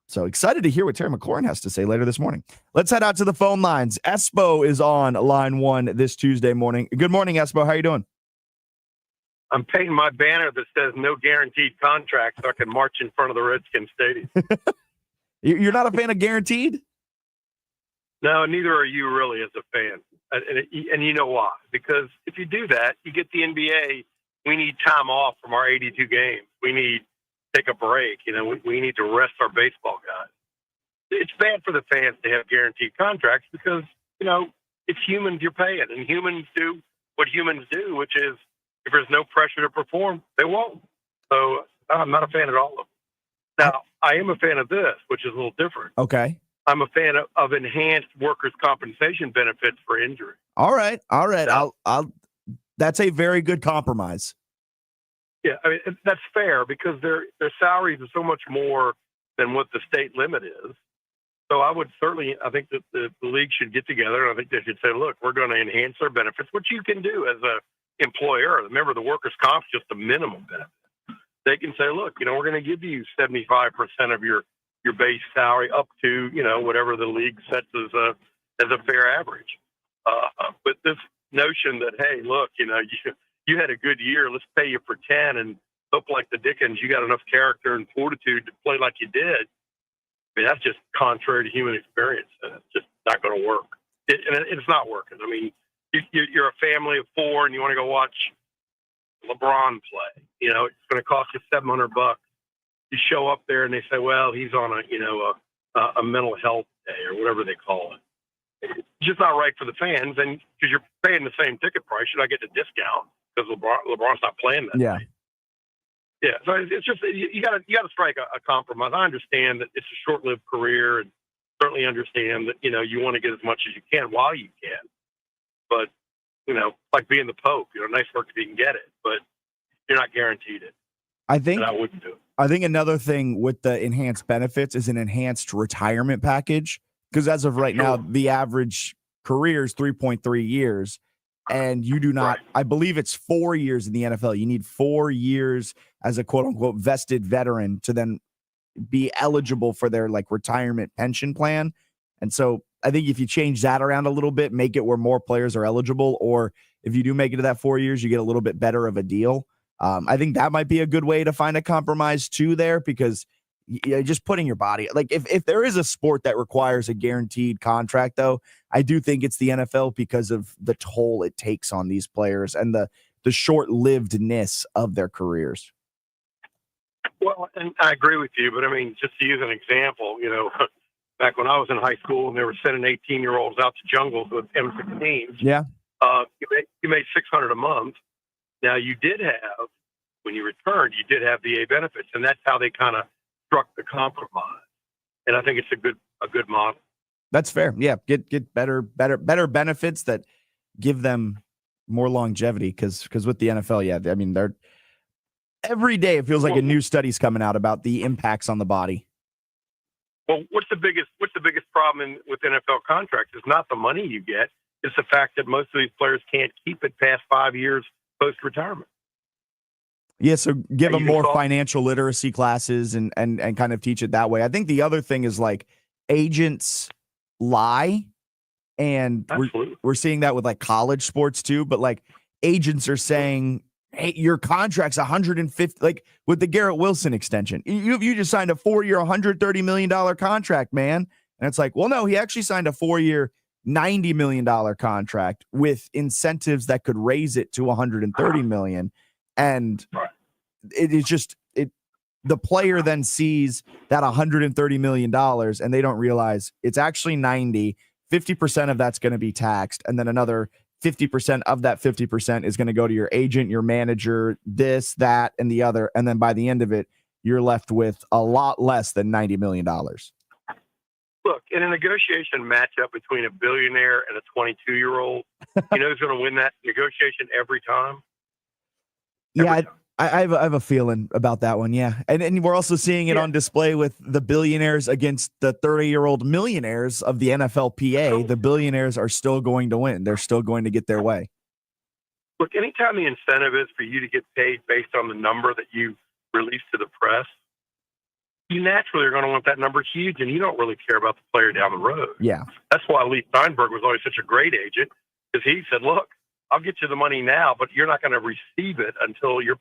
So excited to hear what Terry McLaurin has to say later this morning. Let's head out to the phone lines. Espo is on line one this Tuesday morning. Good morning, Espo. How you doing? I'm painting my banner that says no guaranteed contract so I can march in front of the Redskins Stadium. You're not a fan of guaranteed? No, neither are you really as a fan. And you know why? Because if you do that, you get the NBA. We need time off from our 82 games. We need take a break. We need to rest our baseball guys. It's bad for the fans to have guaranteed contracts because, it's humans you're paying, and humans do what humans do, which is if there's no pressure to perform, they won't. So I'm not a fan at all of it. Now, I am a fan of this, which is a little different. Okay. I'm a fan of enhanced workers' compensation benefits for injury. All right. I'll that's a very good compromise. Yeah, that's fair because their salaries are so much more than what the state limit is. So I think that the league should get together, and I think they should say, look, we're going to enhance our benefits, which you can do as a employer. Remember, the workers' comp is just a minimum benefit. They can say, look, we're going to give you 75% of your base salary up to, whatever the league sets as a fair average. But this notion that, hey, look, you had a good year, let's pay you for 10 and hope like the Dickens you got enough character and fortitude to play like you did. That's just contrary to human experience. And it's just not going to work. It's not working. You're a family of four and you want to go watch LeBron play. It's going to cost you $700. You show up there and they say, well, he's on a mental health day or whatever they call it. It's just not right for the fans. And because you're paying the same ticket price, should I get a discount because LeBron's not playing that day? Yeah. So it's just, you got to strike a compromise. I understand that it's a short-lived career and certainly understand that, you want to get as much as you can while you can. But, like being the Pope, nice work if you can get it, but you're not guaranteed it. I think I wouldn't do it. I think another thing with the enhanced benefits is an enhanced retirement package. Because as of right now, the average career is 3.3 years. And you do not, I believe it's 4 years in the NFL. You need 4 years as a quote unquote vested veteran to then be eligible for their retirement pension plan. And so I think if you change that around a little bit, make it where more players are eligible, or if you do make it to that 4 years, you get a little bit better of a deal. I think that might be a good way to find a compromise too there, because just putting your body, if there is a sport that requires a guaranteed contract, though, I do think it's the NFL because of the toll it takes on these players and the short-livedness of their careers. Well, and I agree with you, but I mean, just to use an example, back when I was in high school and they were sending 18-year-olds out to jungles with M16s, Yeah. You made $600 a month. Now you did have, when you returned, you did have VA benefits, and that's how they kind of struck the compromise. And I think it's a good model. That's fair. Yeah, get better benefits that give them more longevity. Because with the NFL, yeah, I mean, they're every day it feels like a new study's coming out about the impacts on the body. Well, what's the biggest problem with NFL contracts? It's not the money you get; it's the fact that most of these players can't keep it past 5 years post retirement. Yeah, so give them more financial literacy classes and kind of teach it that way. I think the other thing is like agents lie, and we're seeing that with like college sports too. But like agents are saying, "Hey, your contract's 150." Like with the Garrett Wilson extension, you just signed a 4-year, $130 million contract, man. And it's like, well, no, he actually signed a 4-year, $90 million contract with incentives that could raise it to $130 million. And it is just the player then sees that $130 million and they don't realize it's actually 90. 50% of that's going to be taxed. And then another 50% of that 50% is going to go to your agent, your manager, this, that, and the other. And then by the end of it, you're left with a lot less than $90 million. Look, in a negotiation matchup between a billionaire and a 22-year-old, you know who's going to win that negotiation every time? Yeah, I have a feeling about that one. Yeah. And we're also seeing it on display with the billionaires against the 30-year-old millionaires of the NFLPA. The billionaires are still going to win. They're still going to get their way. Look, anytime the incentive is for you to get paid based on the number that you release to the press, you naturally are going to want that number huge, and you don't really care about the player down the road. Yeah. That's why Lee Steinberg was always such a great agent, because he said, look, I'll get you the money now, but you're not going to receive it until you're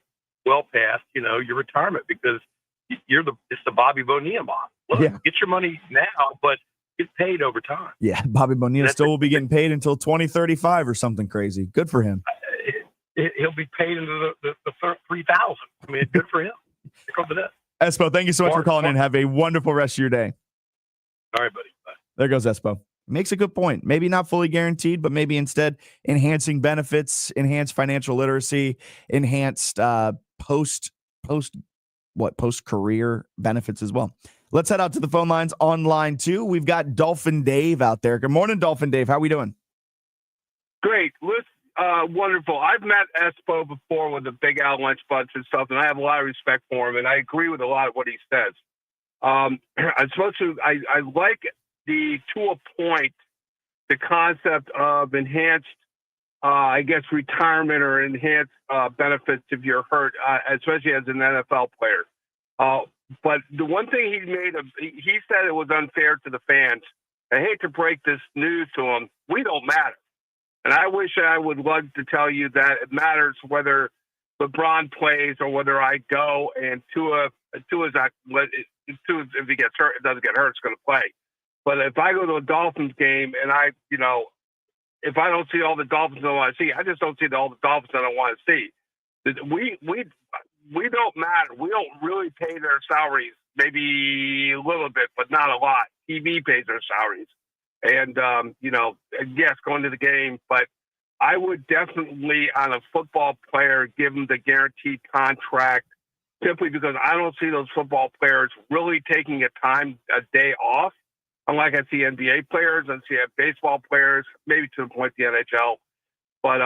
well past, your retirement, because it's the Bobby Bonilla model. Look, get your money now, but get paid over time. Yeah, Bobby Bonilla still will be getting paid until 2035 or something crazy. Good for him. He'll be paid into the 3,000. I mean, good for him. Here comes that. Espo, thank you so much for calling in. Have a wonderful rest of your day. All right, buddy. Bye. There goes Espo. Makes a good point. Maybe not fully guaranteed, but maybe instead enhancing benefits, enhanced financial literacy, enhanced post career benefits as well. Let's head out to the phone lines on line 2. We've got Dolphin Dave out there. Good morning, Dolphin Dave. How are we doing? Great. Wonderful. I've met Espo before with the Big Al lunchbutts and stuff, and I have a lot of respect for him, and I agree with a lot of what he says. I like to a point, the concept of enhanced, retirement or enhanced benefits if you're hurt, especially as an NFL player. But the one thing he said it was unfair to the fans. I hate to break this news to him. We don't matter. And I wish I would love to tell you that it matters whether LeBron plays or whether I go and Tua's not, if he gets hurt, doesn't get hurt, it's going to play. But if I go to a Dolphins game and if I don't see all the Dolphins I want to see, I just don't see all the Dolphins that I want to see. We don't matter. We don't really pay their salaries, maybe a little bit, but not a lot. TV pays their salaries. And, yes, going to the game, but I would definitely, on a football player, give them the guaranteed contract simply because I don't see those football players really taking a day off. Unlike I see NBA players, I see baseball players, maybe to the point the NHL. But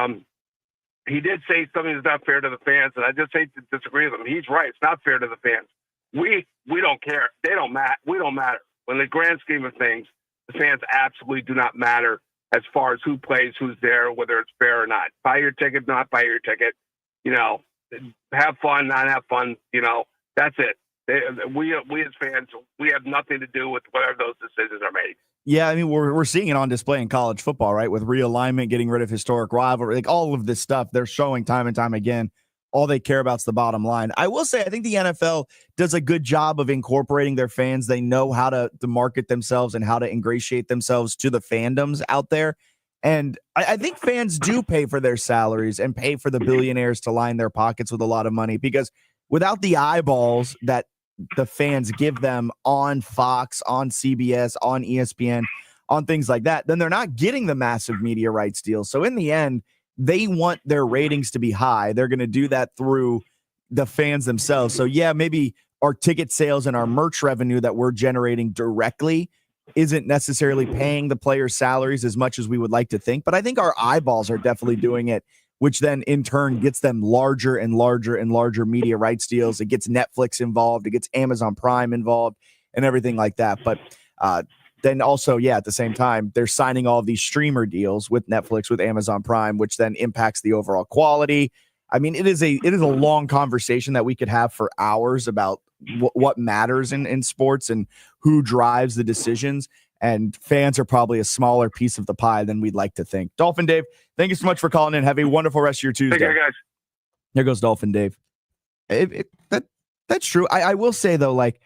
he did say something that's not fair to the fans, and I just hate to disagree with him. He's right. It's not fair to the fans. We don't care. They don't matter. We don't matter. In the grand scheme of things, the fans absolutely do not matter as far as who plays, who's there, whether it's fair or not. Buy your ticket, not buy your ticket. Have fun, not have fun. That's it. We as fans, we have nothing to do with whatever those decisions are made. Yeah, I mean, we're seeing it on display in college football, right? With realignment, getting rid of historic rivalry, like all of this stuff, they're showing time and time again. All they care about is the bottom line. I will say, I think the NFL does a good job of incorporating their fans. They know how to market themselves and how to ingratiate themselves to the fandoms out there. And I think fans do pay for their salaries and pay for the billionaires to line their pockets with a lot of money, because without the eyeballs that the fans give them on Fox, on CBS, on ESPN, on things like that, then they're not getting the massive media rights deals. So in the end, they want their ratings to be high. They're going to do that through the fans themselves. So yeah, maybe our ticket sales and our merch revenue that we're generating directly isn't necessarily paying the players' salaries as much as we would like to think. But I think our eyeballs are definitely doing it, which then in turn gets them larger and larger and larger media rights deals. It gets Netflix involved. It gets Amazon Prime involved and everything like that. But then also, yeah, at the same time, they're signing all of these streamer deals with Netflix, with Amazon Prime, which then impacts the overall quality. I mean, it is a long conversation that we could have for hours about what matters in sports and who drives the decisions. And fans are probably a smaller piece of the pie than we'd like to think. Dolphin Dave, thank you so much for calling in. Have a wonderful rest of your Tuesday. Take care, guys. There goes Dolphin Dave. That's true. I will say though, like,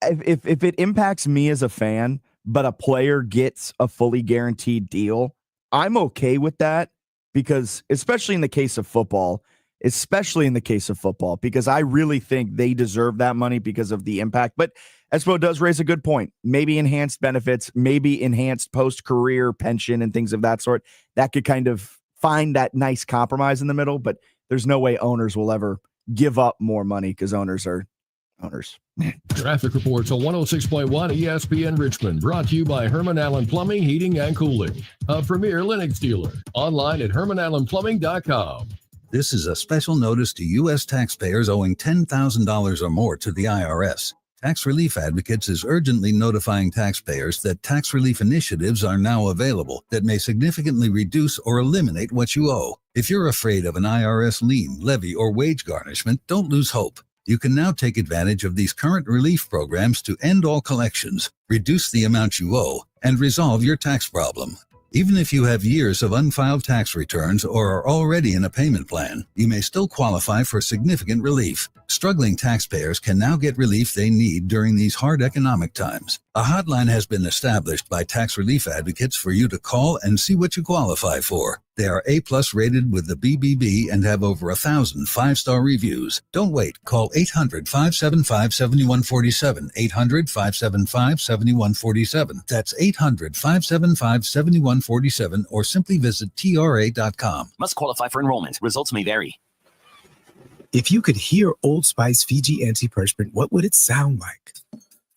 if it impacts me as a fan, but a player gets a fully guaranteed deal, I'm okay with that, because especially in the case of football, because I really think they deserve that money because of the impact. But Espo does raise a good point. Maybe enhanced benefits, maybe enhanced post-career pension and things of that sort. That could kind of find that nice compromise in the middle, but there's no way owners will ever give up more money because owners are owners. Traffic reports on 106.1 ESPN Richmond, brought to you by Herman Allen Plumbing, Heating, and Cooling, a premier Lennox dealer. Online at HermanAllenPlumbing.com. This is a special notice to U.S. taxpayers owing $10,000 or more to the IRS. Tax Relief Advocates is urgently notifying taxpayers that tax relief initiatives are now available that may significantly reduce or eliminate what you owe. If you're afraid of an IRS lien, levy, or wage garnishment, don't lose hope. You can now take advantage of these current relief programs to end all collections, reduce the amount you owe, and resolve your tax problem. Even if you have years of unfiled tax returns or are already in a payment plan, you may still qualify for significant relief. Struggling taxpayers can now get relief they need during these hard economic times. A hotline has been established by Tax Relief Advocates for you to call and see what you qualify for. They are A+ rated with the BBB and have over 1,000 5-star reviews. Don't wait. Call 800-575-7147. 800-575-7147. That's 800-575-7147, or simply visit TRA.com. Must qualify for enrollment. Results may vary. If you could hear Old Spice Fiji Antiperspirant, what would it sound like?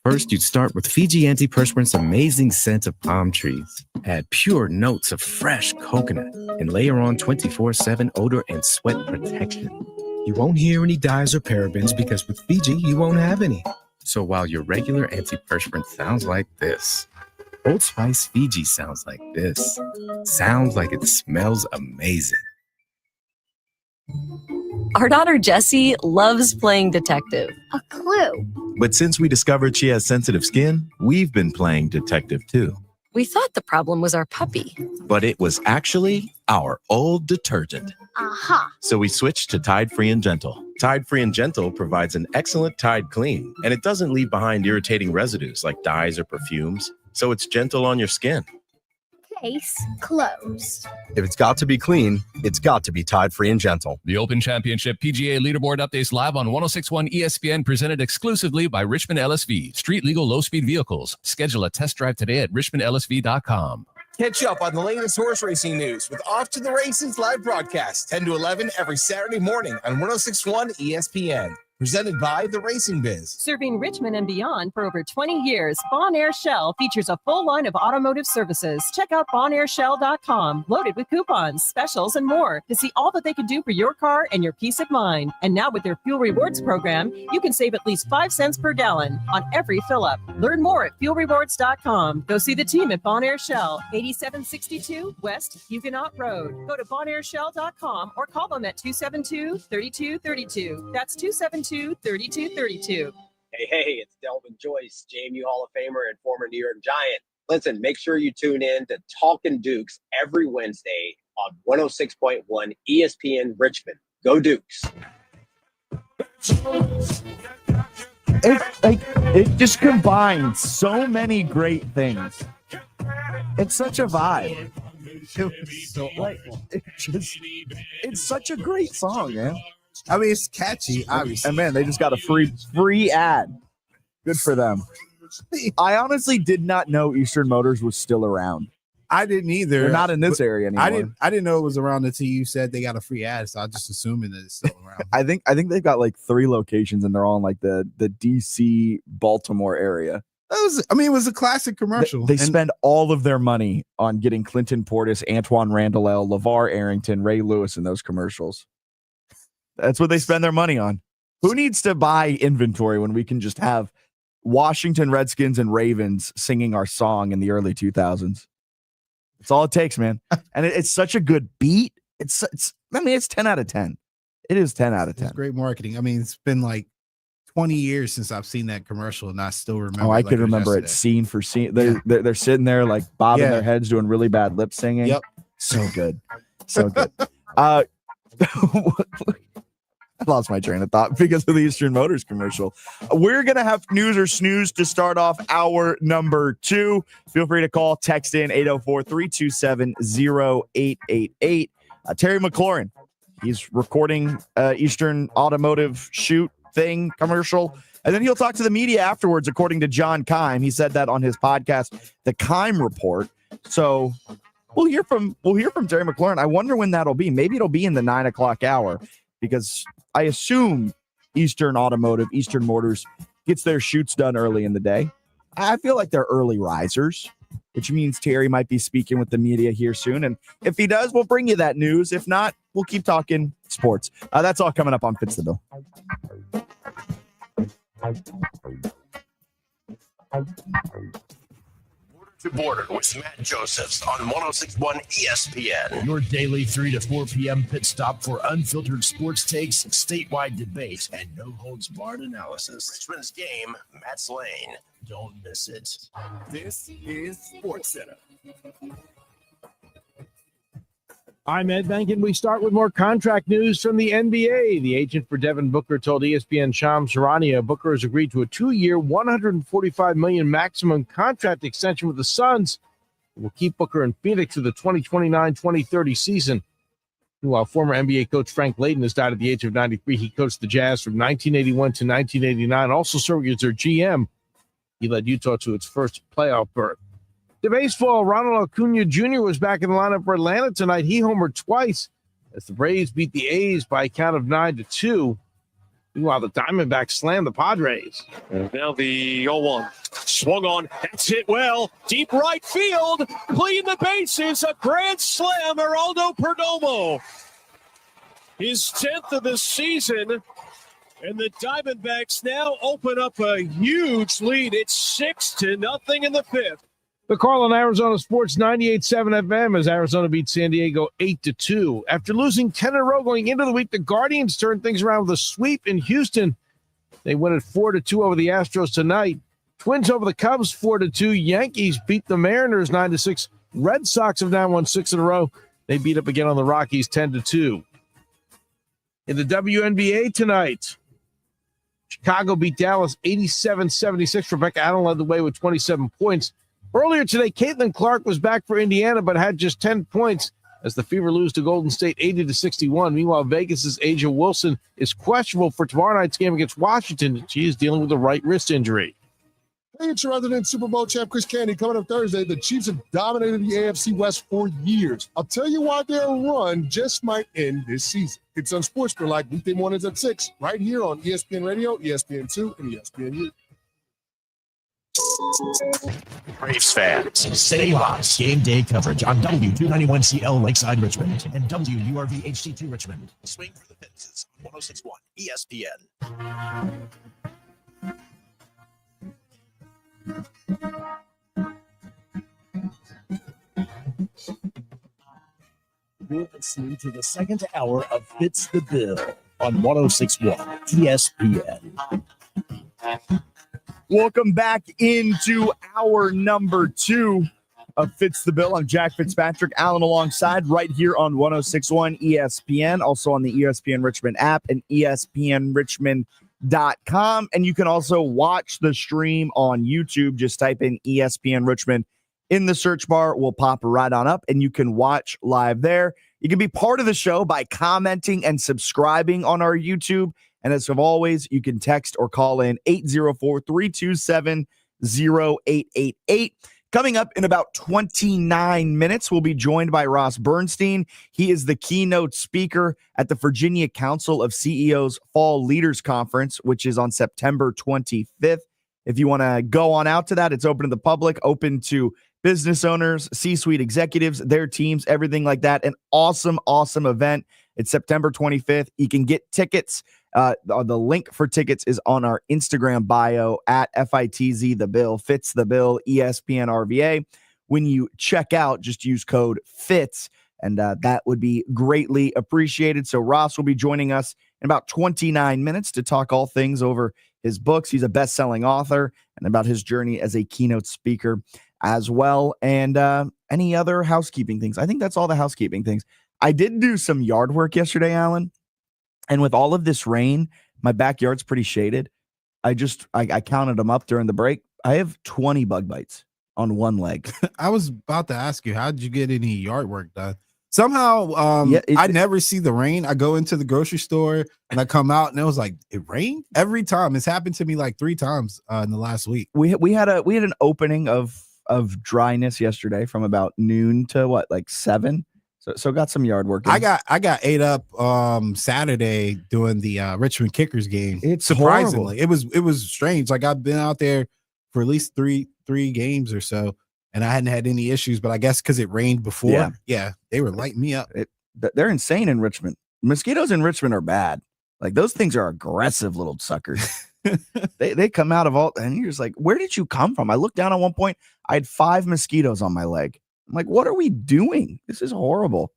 First, you'd start with Fiji Antiperspirant's amazing scent of palm trees. Add pure notes of fresh coconut and layer on 24/7 odor and sweat protection. You won't hear any dyes or parabens because with Fiji, you won't have any. So while your regular antiperspirant sounds like this, Old Spice Fiji sounds like this. Sounds like it smells amazing. Our daughter Jessie loves playing detective. A clue. But since we discovered she has sensitive skin, we've been playing detective too. We thought the problem was our puppy. But it was actually our old detergent. Aha. So we switched to Tide Free and Gentle. Tide Free and Gentle provides an excellent Tide clean, and it doesn't leave behind irritating residues like dyes or perfumes. So it's gentle on your skin. Case closed. If it's got to be clean, it's got to be Tide Free and Gentle. The Open Championship PGA Leaderboard updates live on 106.1 ESPN, presented exclusively by Richmond LSV. Street legal low-speed vehicles. Schedule a test drive today at richmondlsv.com. Catch up on the latest horse racing news with Off to the Races live broadcast, 10 to 11 every Saturday morning on 106.1 ESPN. Presented by The Racing Biz. Serving Richmond and beyond for over 20 years, Bon Air Shell features a full line of automotive services. Check out bonairshell.com, loaded with coupons, specials, and more to see all that they can do for your car and your peace of mind. And now with their Fuel Rewards program, you can save at least 5 cents per gallon on every fill-up. Learn more at fuelrewards.com. Go see the team at Bon Air Shell, 8762 West Huguenot Road. Go to bonairshell.com or call them at 272-3232. That's 272-3232. Hey, it's Delvin Joyce, JMU Hall of Famer and former New York Giant. Listen, make sure you tune in to Talkin' Dukes every Wednesday on 106.1 ESPN Richmond. Go Dukes. It just combines so many great things. It's such a vibe. It's such a great song, man. I mean, it's catchy, obviously. And man, they just got a free ad. Good for them. I honestly did not know Eastern Motors was still around. I didn't either. They're not in this area anymore. I didn't know it was around until you said they got a free ad, so I was just assuming that it's still around. I think they've got like 3 locations, and they're all in like the DC Baltimore area. It was a classic commercial. They spend all of their money on getting Clinton Portis, Antoine Randall, LeVar Arrington, Ray Lewis in those commercials. That's what they spend their money on. Who needs to buy inventory when we can just have Washington Redskins and Ravens singing our song in the early 2000s? That's all it takes, man. And it's such a good beat. It's 10 out of 10. It is 10 out of 10. It's great marketing. I mean, it's been like 20 years since I've seen that commercial, and I still remember. Oh, I could remember it scene for scene. They're sitting there like bobbing their heads, doing really bad lip singing. Yep. So good. So good. I lost my train of thought because of the Eastern Motors commercial. We're going to have news or snooze to start off hour number 2. Feel free to call, text in 804-327-0888. Terry McLaurin, he's recording Eastern Automotive shoot thing commercial. And then he'll talk to the media afterwards, according to John Keim. He said that on his podcast, The Keim Report. So we'll hear from Terry McLaurin. I wonder when that'll be. Maybe it'll be in the 9 o'clock hour, because I assume Eastern Automotive, Eastern Motors gets their shoots done early in the day. I feel like they're early risers, which means Terry might be speaking with the media here soon. And if he does, we'll bring you that news. If not, we'll keep talking sports. That's all coming up on Fitz the Bill. To Border with Matt Josephs on 106.1 ESPN. Your daily 3 to 4 p.m. pit stop for unfiltered sports takes, statewide debate, and no-holds-barred analysis. Richmond's game, Matt's Lane. Don't miss it. This is Sports Center. I'm Ed Bankin. We start with more contract news from the NBA. The agent for Devin Booker told ESPN Shams Charania Booker has agreed to a 2-year, $145 million maximum contract extension with the Suns. It will keep Booker in Phoenix through the 2029-2030 season. Meanwhile, former NBA coach Frank Layden has died at the age of 93. He coached the Jazz from 1981 to 1989, also serving as their GM. He led Utah to its first playoff berth. To baseball, Ronald Acuna Jr. was back in the lineup for Atlanta tonight. He homered twice as the Braves beat the A's by a count of 9-2. Meanwhile, the Diamondbacks slammed the Padres. And now the 0-1. Swung on. That's hit well. Deep right field. Clean the bases. A grand slam. Geraldo Perdomo. His 10th of the season. And the Diamondbacks now open up a huge lead. It's 6-0 in the 5th. The call on Arizona Sports 98.7 FM as Arizona beats San Diego 8-2. After losing 10 in a row going into the week, the Guardians turned things around with a sweep in Houston. They win it 4-2 over the Astros tonight. Twins over the Cubs 4-2. Yankees beat the Mariners 9-6. Red Sox have now won 6 in a row. They beat up again on the Rockies 10-2. In the WNBA tonight, Chicago beat Dallas 87-76. Rebecca Allen led the way with 27 points. Earlier today, Caitlin Clark was back for Indiana, but had just 10 points as the Fever lose to Golden State 80-61. Meanwhile, Vegas's Asia Wilson is questionable for tomorrow night's game against Washington. She is dealing with a right wrist injury. Hey, it's your resident Super Bowl champ, Chris Candy. Coming up Thursday, the Chiefs have dominated the AFC West for years. I'll tell you why their run just might end this season. It's on Sportsmanlike weekday mornings at 6, right here on ESPN Radio, ESPN2, and ESPNU. Braves fans, stay locked. Game day coverage on W291CL Lakeside Richmond and WURV HD2 Richmond. Swing for the fences on 106.1 ESPN. You're listening to the second hour of Fitz the Bill on 106.1 ESPN. Welcome back into hour number 2 of Fitz the Bill. I'm Jack Fitzpatrick, Allen alongside right here on 106.1 ESPN, also on the ESPN Richmond app and ESPNRichmond.com. And you can also watch the stream on YouTube. Just type in ESPN Richmond in the search bar. We'll pop right on up and you can watch live there. You can be part of the show by commenting and subscribing on our YouTube. And as always, you can text or call in 804-327-0888. Coming up in about 29 minutes, we'll be joined by Ross Bernstein. He is the keynote speaker at the Virginia Council of CEOs Fall Leaders Conference, which is on September 25th. If you want to go on out to that, it's open to the public, open to business owners, C-suite executives, their teams, everything like that. An awesome, awesome event. It's September 25th. You can get tickets. The link for tickets is on our Instagram bio at FITZ The Bill, Fitz The Bill, ESPN RVA. When you check out, just use code FITZ, and that would be greatly appreciated. So Ross will be joining us in about 29 minutes to talk all things over his books. He's a best-selling author, and about his journey as a keynote speaker as well, and any other housekeeping things. I think that's all the housekeeping things. I did do some yard work yesterday, Alan. And with all of this rain, my backyard's pretty shaded. I counted them up during the break. I have 20 bug bites on one leg. I was about to ask you, how did you get any yard work done? Somehow, I never see the rain. I go into the grocery store and I come out and it was like, it rained every time. It's happened to me like 3 times in the last week. We had an opening of dryness yesterday from about noon to 7. So got some yard work in. I got ate up Saturday doing the Richmond Kickers game. It's surprisingly horrible. It was strange. Like I've been out there for at least three games or so, and I hadn't had any issues. But I guess because it rained before, yeah, they were lighting me up. They're insane in Richmond. Mosquitoes in Richmond are bad. Like those things are aggressive little suckers. they come out of all, and you're just like, where did you come from? I looked down at one point, I had 5 mosquitoes on my leg. I'm like, what are we doing? This is horrible.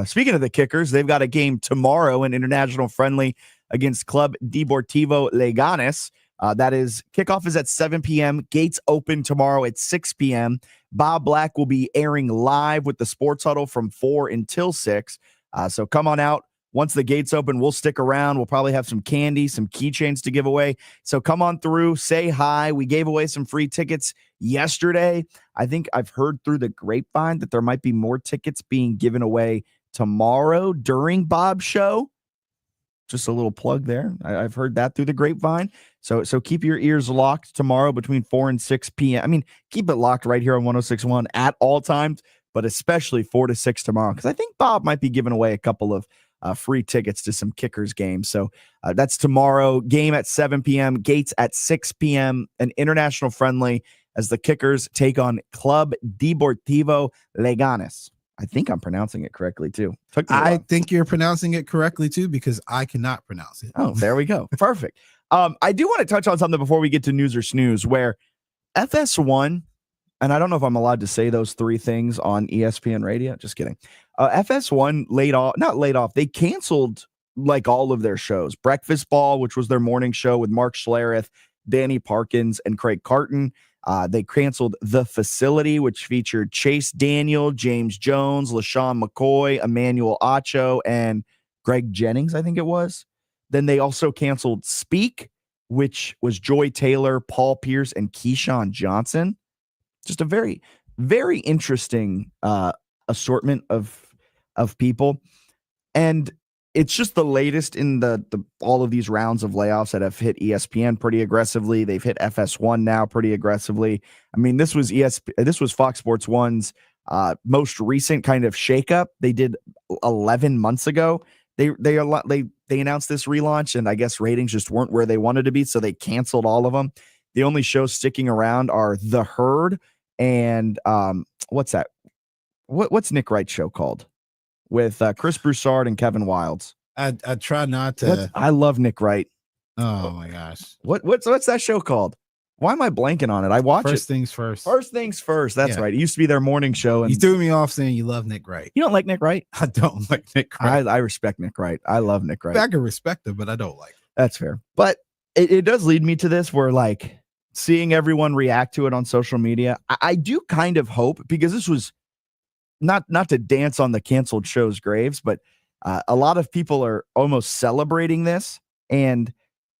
Speaking of the Kickers, they've got a game tomorrow, an international friendly against Club Deportivo Leganes. That is, kickoff is at 7 p.m. Gates open tomorrow at 6 p.m. Bob Black will be airing live with the Sports Huddle from 4 until 6. So come on out. Once the gates open, we'll stick around. We'll probably have some candy, some keychains to give away. So come on through, say hi. We gave away some free tickets yesterday. I think I've heard through the grapevine that there might be more tickets being given away tomorrow during Bob's show. Just a little plug there. I've heard that through the grapevine. So keep your ears locked tomorrow between 4 and 6 p.m. I mean, keep it locked right here on 106.1 at all times, but especially 4 to 6 tomorrow, because I think Bob might be giving away a couple of free tickets to some Kickers games. So that's tomorrow. Game at 7 p.m. Gates at 6 p.m. An international friendly as the Kickers take on Club Deportivo Leganes. I think I'm pronouncing it correctly too. I think you're pronouncing it correctly too, because I cannot pronounce it. Oh, there we go. Perfect. I do want to touch on something before we get to news or snooze, where FS1, and I don't know if I'm allowed to say those 3 things on ESPN radio. Just kidding. FS1 they canceled like all of their shows. Breakfast Ball, which was their morning show with Mark Schlereth, Danny Parkins, and Craig Carton. They canceled The Facility, which featured Chase Daniel, James Jones, LaShawn McCoy, Emmanuel Acho, and Greg Jennings, I think it was. Then they also canceled Speak, which was Joy Taylor, Paul Pierce, and Keyshawn Johnson. Just a very, very interesting assortment of people. And it's just the latest in the all of these rounds of layoffs that have hit ESPN pretty aggressively. They've hit FS1 now pretty aggressively. I mean, this was Fox Sports 1's most recent kind of shakeup. They did 11 months ago. They announced this relaunch, and I guess ratings just weren't where they wanted to be, so they canceled all of them. The only shows sticking around are The Herd and what's that? What's Nick Wright's show called? With Chris Broussard and Kevin Wildes. I try not to. I love Nick Wright. Oh my gosh. What's that show called? Why am I blanking on it? I watch First Things First. First Things First. That's right. It used to be their morning show. And you threw me off saying you love Nick Wright. You don't like Nick Wright? I don't like Nick Wright. I respect Nick Wright. I love Nick Wright. I can respect him, but I don't like him. That's fair. But it does lead me to this, where like seeing everyone react to it on social media, I do kind of hope, because this was not to dance on the canceled show's graves, but a lot of people are almost celebrating this, and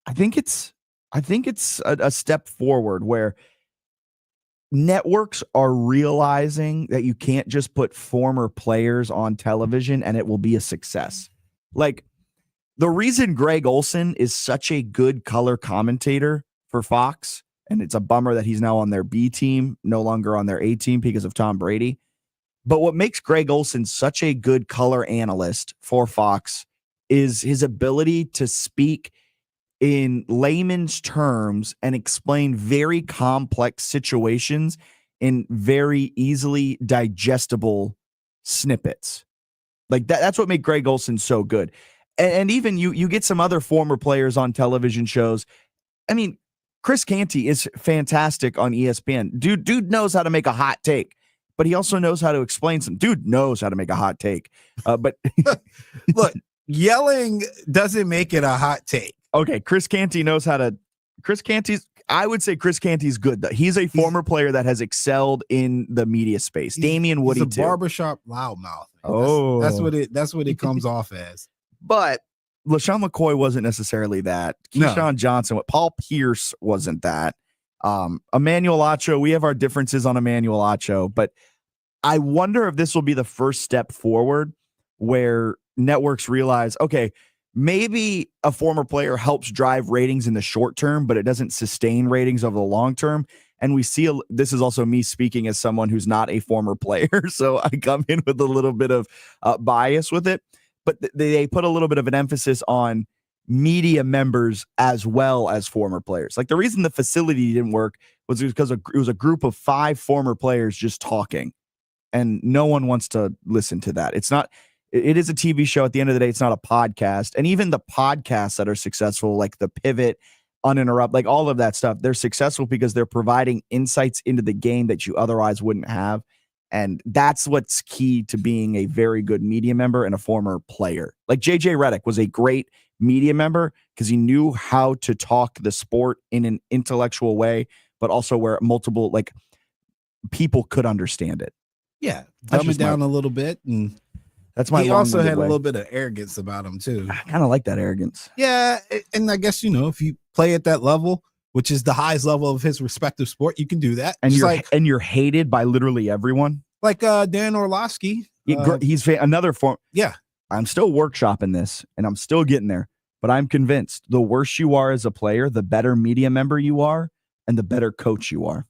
I think it's a step forward, where networks are realizing that you can't just put former players on television and it will be a success. Like, the reason Greg Olsen is such a good color commentator for Fox, and it's a bummer that he's now on their B team, no longer on their A team because of Tom Brady. But what makes Greg Olsen such a good color analyst for Fox is his ability to speak in layman's terms and explain very complex situations in very easily digestible snippets. Like that's what made Greg Olsen so good. And even you get some other former players on television shows. I mean, Chris Canty is fantastic on ESPN. Dude knows how to make a hot take, but he also knows how to explain some. Dude knows how to make a hot take. But look, yelling doesn't make it a hot take. Okay, Chris Canty knows how to. I would say Chris Canty's good. He's a former player that has excelled in the media space. Damian Woody, he's a too. Barbershop loudmouth. Oh, that's what it comes off as. But LaShawn McCoy wasn't necessarily that. Keyshawn Johnson, Paul Pierce wasn't that. Emmanuel Acho, we have our differences on Emmanuel Acho, but I wonder if this will be the first step forward where networks realize, okay, maybe a former player helps drive ratings in the short term, but it doesn't sustain ratings over the long term. And we see, this is also me speaking as someone who's not a former player, so I come in with a little bit of bias with it. But they put a little bit of an emphasis on media members as well as former players. Like the reason the facility didn't work was because it was a group of 5 former players just talking, and no one wants to listen to that. It is a TV show. At the end of the day, it's not a podcast. And even the podcasts that are successful, like The Pivot, Uninterrupted, like all of that stuff, they're successful because they're providing insights into the game that you otherwise wouldn't have. And that's what's key to being a very good media member and a former player. Like JJ Redick was a great media member because he knew how to talk the sport in an intellectual way, but also where multiple like people could understand it. Yeah, dumb it down a little bit, and that's my. He also had a little bit of arrogance about him too. I kind of like that arrogance. Yeah, and I guess if you play at that level, which is the highest level of his respective sport, you can do that. And you're hated by literally everyone. Like Dan Orlovsky. He's another form. Yeah. I'm still workshopping this and I'm still getting there, but I'm convinced the worse you are as a player, the better media member you are and the better coach you are.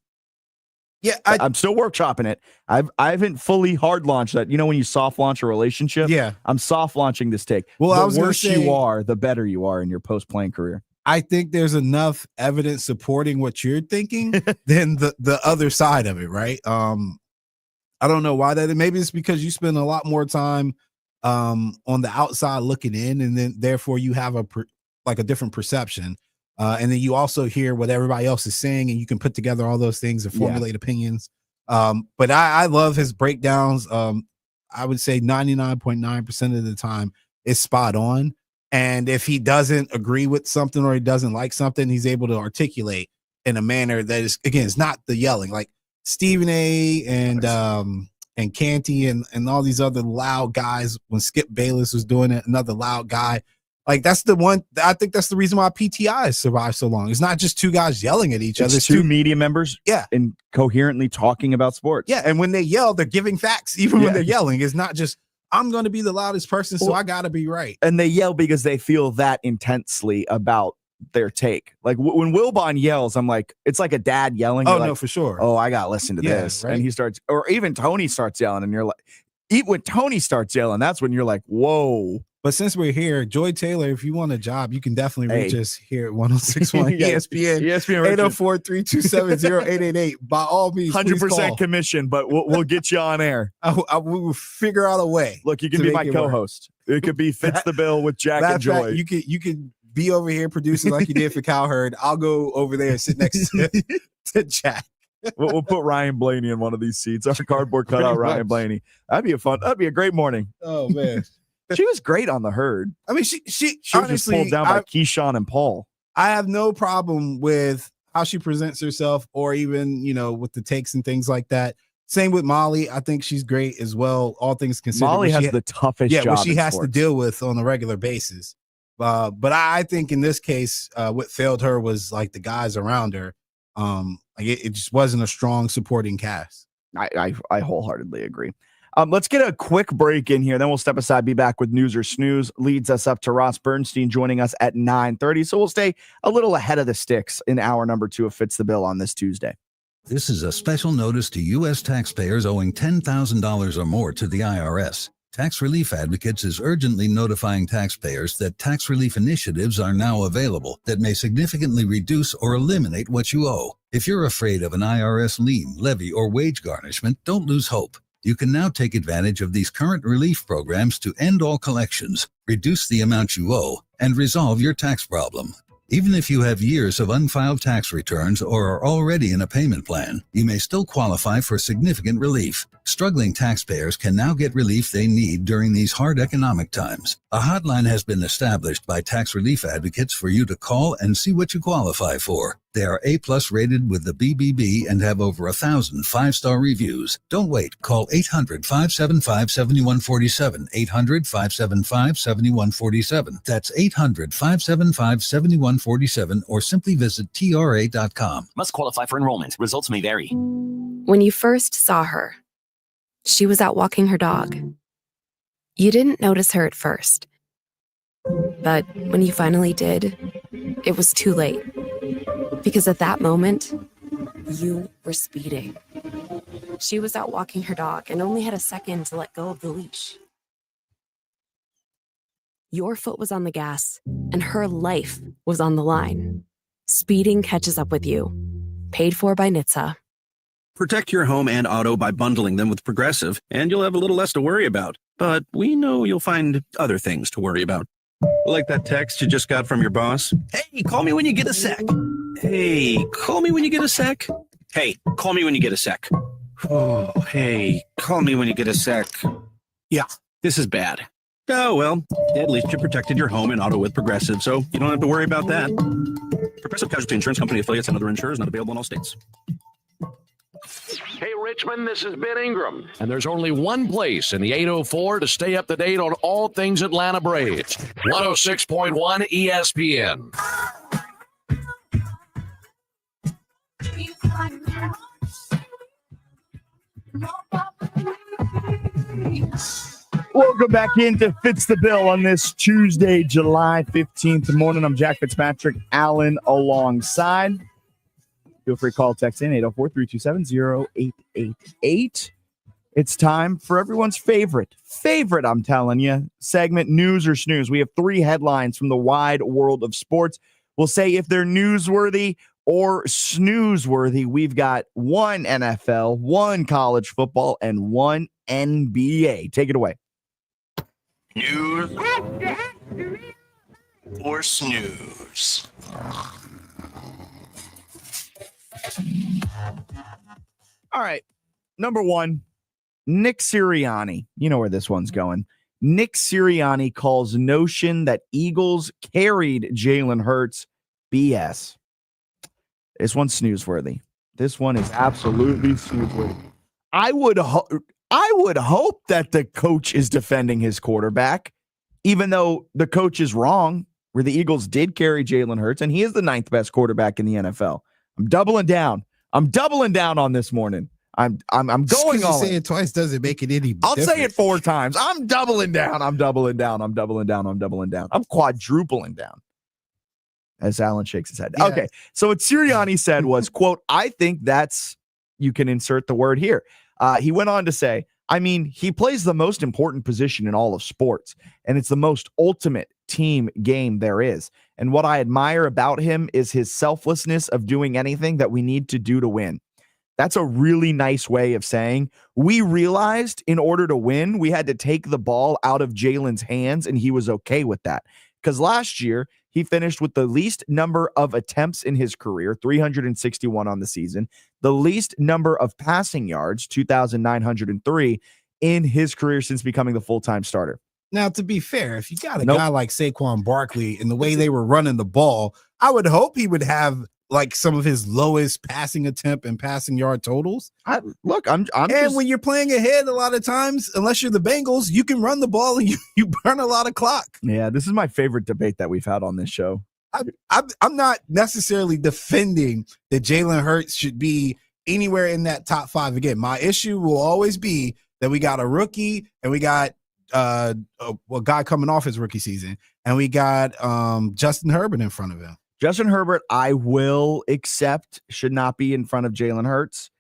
Yeah. I'm still workshopping it. I haven't fully hard launched that. When you soft launch a relationship? Yeah. I'm soft launching this take. Well, the worse you are, the better you are in your post-playing career. I think there's enough evidence supporting what you're thinking than the other side of it, right? I don't know why that. Maybe it's because you spend a lot more time on the outside looking in, and then therefore you have a different perception. And then you also hear what everybody else is saying, and you can put together all those things and formulate opinions. But I love his breakdowns. I would say 99.9% of the time is spot on. And if he doesn't agree with something or he doesn't like something, he's able to articulate in a manner that is, again, it's not the yelling. Like Stephen A. and Canty and all these other loud guys, when Skip Bayless was doing it, another loud guy. Like that's the one. I think that's the reason why PTI has survived so long. It's not just 2 guys yelling at each other. It's 2 media members, and coherently talking about sports. Yeah, and when they yell, they're giving facts. Even when they're yelling, it's not just I'm going to be the loudest person, so I got to be right. And they yell because they feel that intensely about their take. Like when Wilbon yells, I'm like, it's like a dad yelling. Oh, no, like, for sure. Oh, I got to listen to this. Right? And he starts, or even Tony starts yelling, and you're like, even when Tony starts yelling, that's when you're like, whoa. But since we're here, Joy Taylor, if you want a job, you can definitely reach us here at 106.1 ESPN 804-327-0888. By all means, 100% commission, but we'll get you on air. We will figure out a way. Look, you can be my co-host. It could be Fitz the Bill with Jack and Joy. You can be over here producing like you did for Cowherd. I'll go over there and sit next to Jack. We'll put Ryan Blaney in one of these seats. Our cardboard cutout Ryan Blaney. That'd be a great morning. Oh man. She was great on the herd. I mean, she was honestly, just pulled down by Keyshawn and Paul. I have no problem with how she presents herself, or even with the takes and things like that. Same with Molly. I think she's great as well. All things considered, Molly has the toughest job. What she has to deal with on a regular basis. But I think in this case, what failed her was like the guys around her. Like it just wasn't a strong supporting cast. I wholeheartedly agree. Let's get a quick break in here. Then we'll step aside, be back with news or snooze. Leads us up to Ross Bernstein joining us at 9:30. So we'll stay a little ahead of the sticks in hour number 2 of Fitz the Bill on this Tuesday. This is a special notice to U.S. taxpayers owing $10,000 or more to the IRS. Tax Relief Advocates is urgently notifying taxpayers that tax relief initiatives are now available that may significantly reduce or eliminate what you owe. If you're afraid of an IRS lien, levy, or wage garnishment, don't lose hope. You can now take advantage of these current relief programs to end all collections, reduce the amount you owe, and resolve your tax problem. Even if you have years of unfiled tax returns or are already in a payment plan, you may still qualify for significant relief. Struggling taxpayers can now get relief they need during these hard economic times. A hotline has been established by Tax Relief Advocates for you to call and see what you qualify for. They are A+ rated with the BBB and have over 1,000 5-star reviews. Don't wait. Call 800-575-7147. 800-575-7147. That's 800-575-7147 or simply visit TRA.com. Must qualify for enrollment. Results may vary. When you first saw her, she was out walking her dog. You didn't notice her at first. But when you finally did, it was too late. Because at that moment, you were speeding. She was out walking her dog and only had a second to let go of the leash. Your foot was on the gas, and her life was on the line. Speeding catches up with you. Paid for by NHTSA. Protect your home and auto by bundling them with Progressive, and you'll have a little less to worry about. But we know you'll find other things to worry about. Like that text you just got from your boss. Hey, call me when you get a sec. Hey, call me when you get a sec. Hey, call me when you get a sec. Oh, hey, call me when you get a sec. Yeah, this is bad. Oh, well, at least you protected your home and auto with Progressive, so you don't have to worry about that. Progressive Casualty Insurance Company affiliates and other insurers not available in all states. Hey, Richmond, this is Ben Ingram, and there's only one place in the 804 to stay up to date on all things Atlanta Braves. 106.1 ESPN. Welcome back into Fitz the Bill on this Tuesday, July 15th morning. I'm Jack Fitzpatrick, Allen alongside. Feel free to call, text in 804-327-0888. It's time for everyone's favorite, I'm telling you, segment, News or Snooze. We have 3 headlines from the wide world of sports. We'll say if they're newsworthy or snooze-worthy. We've got 1 NFL, 1 college football, and 1 NBA. Take it away. News or snooze. All right. Number 1, Nick Sirianni. You know where this one's going. Nick Sirianni calls notion that Eagles carried Jalen Hurts BS. This one's snoozeworthy. This one is absolutely snoozeworthy. I would hope that the coach is defending his quarterback, even though the coach is wrong, where the Eagles did carry Jalen Hurts, and he is the 9th best quarterback in the NFL. I'm doubling down on this morning. I'm going on. Say it twice doesn't make it any I'll different. say it 4 times. I'm doubling down. I'm quadrupling down. As Alan shakes his head. Yeah. Okay. So what Sirianni said was, quote, I think that's, you can insert the word here. He went on to say, I mean, he plays the most important position in all of sports, and it's the most ultimate team game there is. And what I admire about him is his selflessness of doing anything that we need to do to win. That's a really nice way of saying we realized in order to win, we had to take the ball out of Jalen's hands, and he was okay with that. Because last year, he finished with the least number of attempts in his career, 361 on the season, the least number of passing yards, 2,903 in his career since becoming the full-time starter. Now, to be fair, if you got a guy like Saquon Barkley and the way they were running the ball, I would hope he would have like some of his lowest passing attempt and passing yard totals. And when you're playing ahead, a lot of times, unless you're the Bengals, you can run the ball and you burn a lot of clock. Yeah, this is my favorite debate that we've had on this show. I'm not necessarily defending that Jalen Hurts should be anywhere in that top 5 again. My issue will always be that we got a rookie and we got a guy coming off his rookie season, and we got Justin Herbert in front of him. Justin Herbert, I will accept, should not be in front of Jalen Hurts.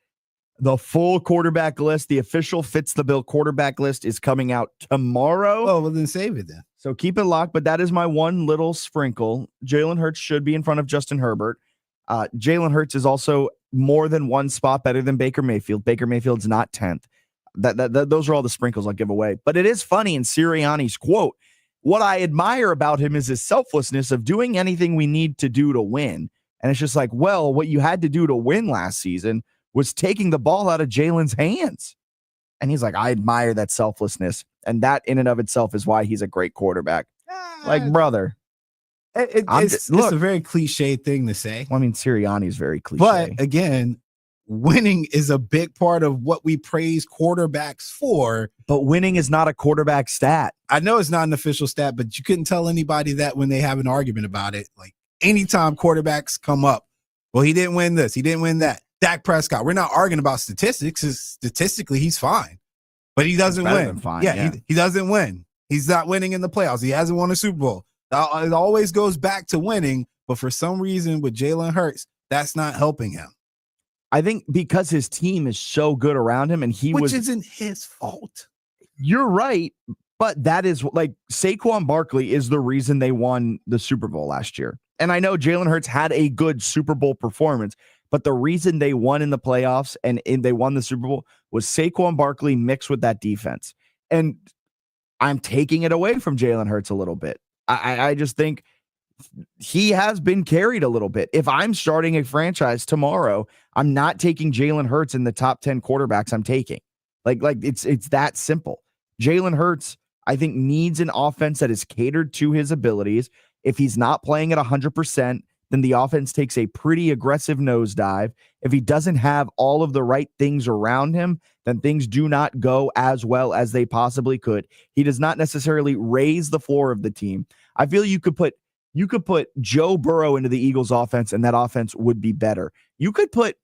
The full quarterback list, the official Fitz the Bill quarterback list, is coming out tomorrow. Oh, well, then save it then. So keep it locked, but that is my one little sprinkle. Jalen Hurts should be in front of Justin Herbert. Jalen Hurts is also more than one spot better than Baker Mayfield. Baker Mayfield's not 10th. Those are all the sprinkles I'll give away. But it is funny in Sirianni's quote, what I admire about him is his selflessness of doing anything we need to do to win. And it's just like, well, what you had to do to win last season was taking the ball out of Jalen's hands. And he's like, I admire that selflessness. And that in and of itself is why he's a great quarterback. Like, brother. It's a very cliche thing to say. Well, I mean, Sirianni's very cliche. But again, winning is a big part of what we praise quarterbacks for. But winning is not a quarterback stat. I know it's not an official stat, but you couldn't tell anybody that when they have an argument about it. Like, anytime quarterbacks come up, well, he didn't win this, he didn't win that. Dak Prescott, we're not arguing about statistics. Statistically, he's fine, but he doesn't win. Fine, yeah. He doesn't win. He's not winning in the playoffs. He hasn't won a Super Bowl. It always goes back to winning, but for some reason with Jalen Hurts, that's not helping him. I think because his team is so good around him, and which isn't his fault. You're right, but that is like Saquon Barkley is the reason they won the Super Bowl last year. And I know Jalen Hurts had a good Super Bowl performance, but the reason they won in the playoffs and they won the Super Bowl was Saquon Barkley mixed with that defense. And I'm taking it away from Jalen Hurts a little bit. I just think he has been carried a little bit. If I'm starting a franchise tomorrow, I'm not taking Jalen Hurts in the top 10 quarterbacks I'm taking. Like it's that simple. Jalen Hurts, I think, needs an offense that is catered to his abilities. If he's not playing at 100%, then the offense takes a pretty aggressive nosedive. If he doesn't have all of the right things around him, then things do not go as well as they possibly could. He does not necessarily raise the floor of the team. I feel you could put Joe Burrow into the Eagles offense and that offense would be better. You could put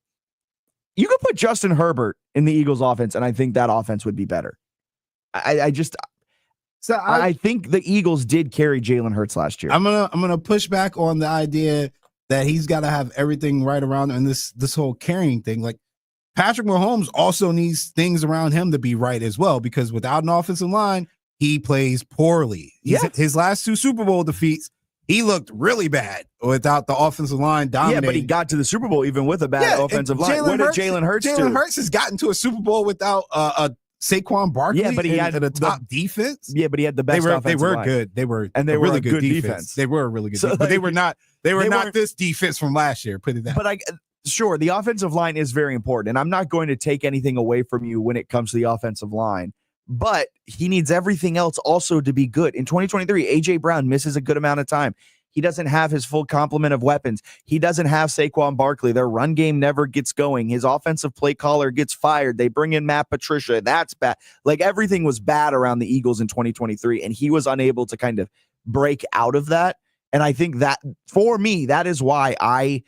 Justin Herbert in the Eagles offense and I think that offense would be better. I think the Eagles did carry Jalen Hurts last year. I'm gonna push back on the idea that he's got to have everything right around him and this whole carrying thing. Like, Patrick Mahomes also needs things around him to be right as well, because without an offensive line, he plays poorly. His last 2 Super Bowl defeats, he looked really bad without the offensive line dominating. Yeah, but he got to the Super Bowl even with a bad offensive line. What did Jalen Hurts do? Jalen Hurts has gotten to a Super Bowl without a Saquon Barkley. Yeah, but he had a top defense. Yeah, but he had the best offensive They were line. good. They were a really good defense. They were a really good defense. But they were not this defense from last year. Put it that way. But sure, the offensive line is very important, and I'm not going to take anything away from you when it comes to the offensive line. But he needs everything else also to be good. In 2023, A.J. Brown misses a good amount of time. He doesn't have his full complement of weapons. He doesn't have Saquon Barkley. Their run game never gets going. His offensive play caller gets fired. They bring in Matt Patricia. That's bad. Like, everything was bad around the Eagles in 2023, and he was unable to kind of break out of that. And I think that, for me, that is why I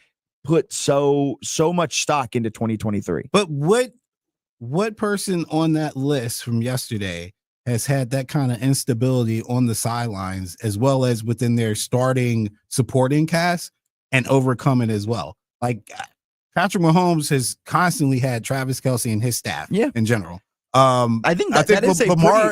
put so much stock into 2023. But what person on that list from yesterday has had that kind of instability on the sidelines as well as within their starting supporting cast and overcome it as well? Like, Patrick Mahomes has constantly had Travis Kelce and his staff in general. I think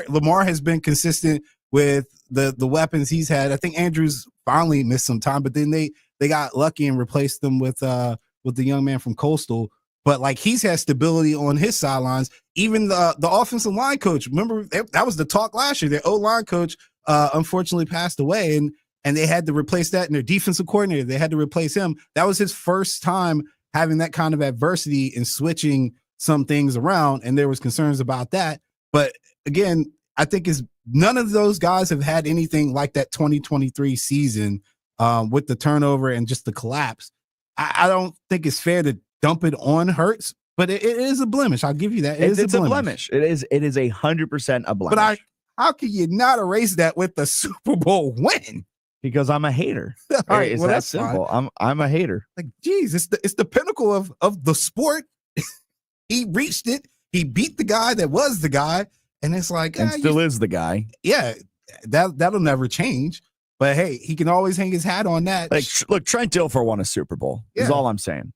Lamar has been consistent with the weapons he's had. I think Andrews finally missed some time, but then they got lucky and replaced them with the young man from Coastal. But like, he's had stability on his sidelines. Even the offensive line coach, remember that was the talk last year. Their O-line coach unfortunately passed away, and they had to replace that. And their defensive coordinator, they had to replace him. That was his first time having that kind of adversity and switching some things around, and there was concerns about that. But again, I think none of those guys have had anything like that 2023 season with the turnover and just the collapse. I don't think it's fair to dump it on Hurts, but it is a blemish. I'll give you that. It's a blemish. It is 100% a blemish. But how can you not erase that with the Super Bowl win? Because I'm a hater. All right, It's well, that that's simple. fine. I'm a hater. Like, geez, it's the pinnacle of the sport. He reached it. He beat the guy that was the guy, and it's like, And still is the guy. yeah, that'll never change. But hey, he can always hang his hat on that. Like, look, Trent Dilfer won a Super Bowl. Is all I'm saying.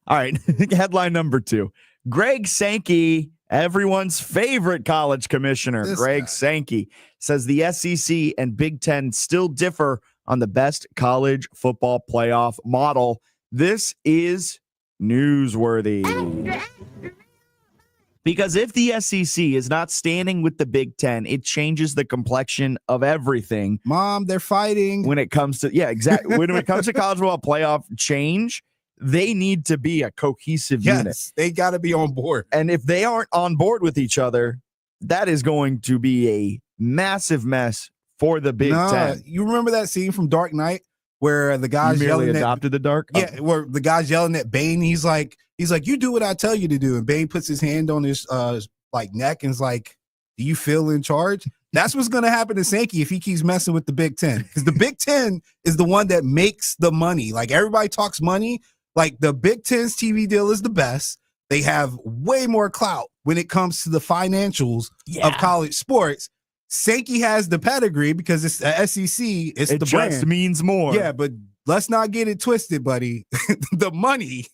All right, headline number 2. Greg Sankey, everyone's favorite college commissioner, Greg Sankey, says the SEC and Big Ten still differ on the best college football playoff model. This is newsworthy. Because if the SEC is not standing with the Big Ten, it changes the complexion of everything. Mom, they're fighting. When it comes to, exactly. When it comes to college football playoff change, they need to be a cohesive unit. They got to be on board. And if they aren't on board with each other, that is going to be a massive mess for the Big Ten. You remember that scene from Dark Knight where the guy's merely yelling adopted the dark? Yeah, where the guy's yelling at Bane. He's like, you do what I tell you to do. And Bane puts his hand on his neck and is like, do you feel in charge? That's what's going to happen to Sankey if he keeps messing with the Big Ten. Because the Big Ten is the one that makes the money. Like, everybody talks money. Like, the Big Ten's TV deal is the best. They have way more clout when it comes to the financials of college sports. Sankey has the pedigree because it's the SEC. It's the brand. Just means more. Yeah, but let's not get it twisted, buddy. The money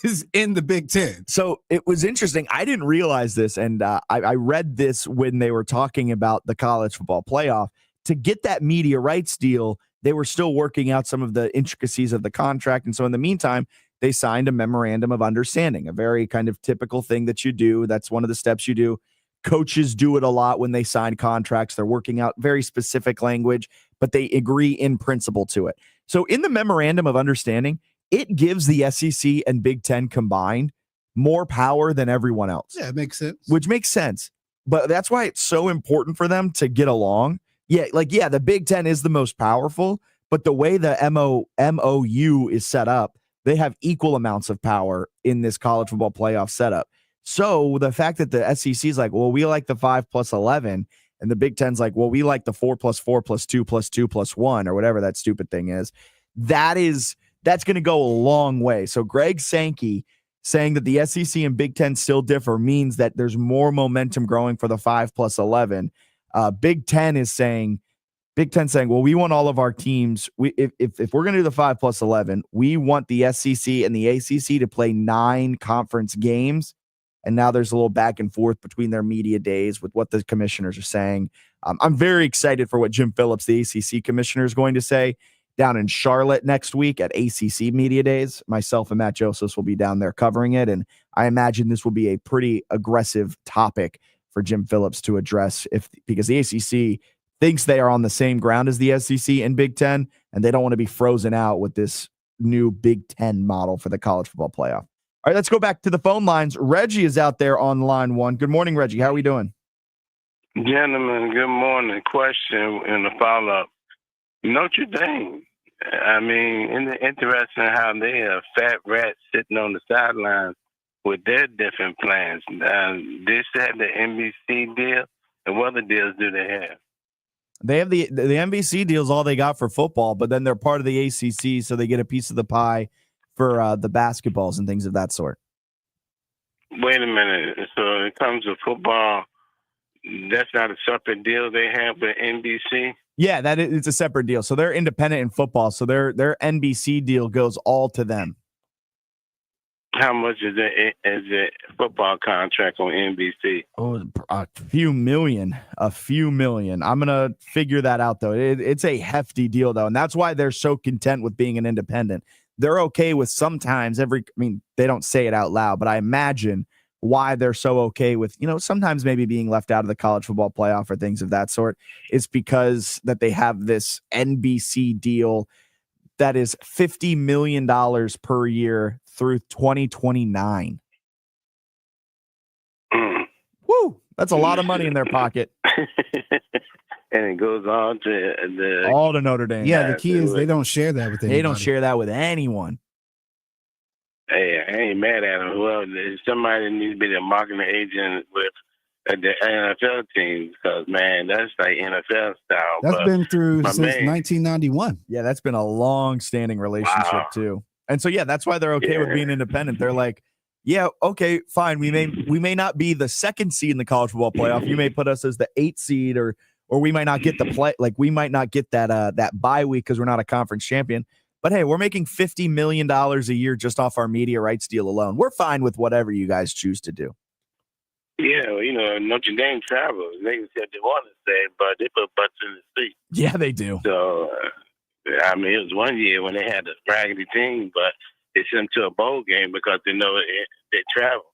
is in the Big Ten. So it was interesting. I didn't realize this, and I read this when they were talking about the college football playoff. To get that media rights deal, they were still working out some of the intricacies of the contract. And so in the meantime, they signed a memorandum of understanding, a very kind of typical thing that you do. That's one of the steps you do. Coaches do it a lot when they sign contracts. They're working out very specific language, but they agree in principle to it. So in the memorandum of understanding, it gives the SEC and Big Ten combined more power than everyone else. Yeah, it makes sense. Which makes sense. But that's why it's so important for them to get along. The Big Ten is the most powerful, but the way the MOU is set up, they have equal amounts of power in this college football playoff setup. So the fact that the SEC is like, well, we like the 5+11, and the Big Ten's like, well, we like the 4+4+2+2+1, or whatever that stupid thing is. That's going to go a long way. So Greg Sankey saying that the SEC and Big Ten still differ means that there's more momentum growing for the 5+11. Big Ten saying, well, we want all of our teams. If we're going to do the 5+11, we want the SEC and the ACC to play 9 conference games. And now there's a little back and forth between their media days with what the commissioners are saying. I'm very excited for what Jim Phillips, the ACC commissioner, is going to say down in Charlotte next week at ACC Media Days. Myself and Matt Josephs will be down there covering it. And I imagine this will be a pretty aggressive topic for Jim Phillips to address because the ACC thinks they are on the same ground as the SEC and Big Ten, and they don't want to be frozen out with this new Big Ten model for the college football playoff. All right, let's go back to the phone lines. Reggie is out there on line 1. Good morning, Reggie. How are we doing? Gentlemen, good morning. Question and a follow-up. Notre Dame, I mean, isn't it interesting how they are fat rats sitting on the sidelines with their different plans? They still have the NBC deal, and what other deals do they have? They have the NBC deal is all they got for football, but then they're part of the ACC, so they get a piece of the pie for the basketballs and things of that sort. Wait a minute. So when it comes to football, that's not a separate deal they have with NBC? Yeah, it's a separate deal. So they're independent in football, so their NBC deal goes all to them. How much is the football contract on NBC? Oh, a few million. I'm going to figure that out, though. It's a hefty deal, though, and that's why they're so content with being an independent. They're okay with sometimes they don't say it out loud, but I imagine why they're so okay with, sometimes maybe being left out of the college football playoff or things of that sort is because that they have this NBC deal that is $50 million per year through 2029. Woo! That's a lot of money in their pocket. And it goes on to all to Notre Dame. Yeah, the key is they don't share that with anybody. They don't share that with anyone. Hey, I ain't mad at them. Well, somebody needs to be the marketing agent with the NFL team because, man, that's like NFL style. That's been through my since man- 1991. Yeah, that's been a long-standing relationship Wow. too. And so yeah, that's why they're okay with Yeah. being independent. They're like, yeah, okay, fine. We may not be the second seed in the college football playoff. You may put us as the 8th seed, or we might not get the play. Like we might not get that bye week because we're not a conference champion. But hey, we're making $50 million a year just off our media rights deal alone. We're fine with whatever you guys choose to do. Yeah, well, you know, Notre Dame travels. Niggas said they want to say, but they put butts in the seat. Yeah, they do. So, I mean, it was one year when they had a raggedy team, but they sent them to a bowl game because they know they travel.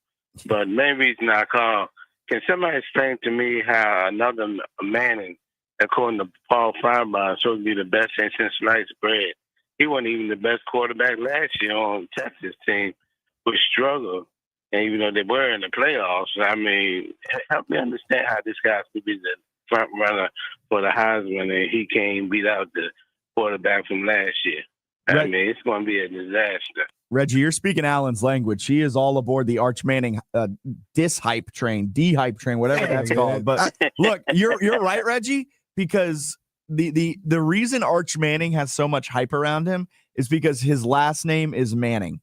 But main reason I call, can somebody explain to me how another Manning, according to Paul Feinberg, is supposed to be the best thing since sliced bread? He wasn't even the best quarterback last year on Texas team, which struggled. And even though they were in the playoffs, I mean, help me understand how this guy could be the front runner for the Heisman, and he can't beat out the quarterback from last year. I mean, it's going to be a disaster. Reggie, you're speaking Alan's language. He is all aboard the Arch Manning dis-hype train, D-hype train, whatever that's called. But look, you're right, Reggie, because the reason Arch Manning has so much hype around him is because his last name is Manning.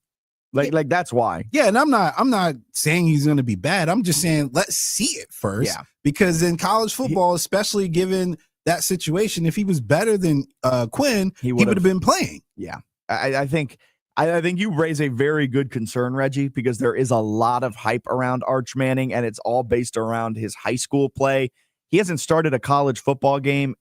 Like that's why. Yeah, and I'm not saying he's going to be bad. I'm just saying let's see it first. Yeah. Because in college football, especially given that situation, if he was better than Quinn, he would have been playing. Yeah. I think you raise a very good concern, Reggie, because there is a lot of hype around Arch Manning, and it's all based around his high school play. He hasn't started a college football game.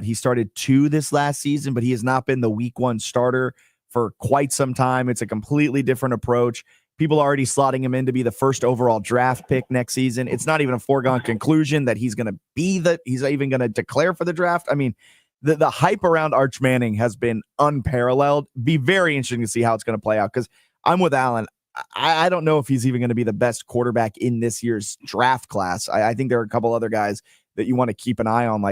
He started 2 this last season, but he has not been the week 1 starter for quite some time. It's a completely different approach. People are already slotting him in to be the first overall draft pick next season. It's not even a foregone conclusion that he's going to be he's even going to declare for the draft. I mean, the hype around Arch Manning has been unparalleled. Be very interesting to see how it's going to play out, because I'm with Alan. I don't know if he's even going to be the best quarterback in this year's draft class. I think there are a couple other guys that you want to keep an eye on.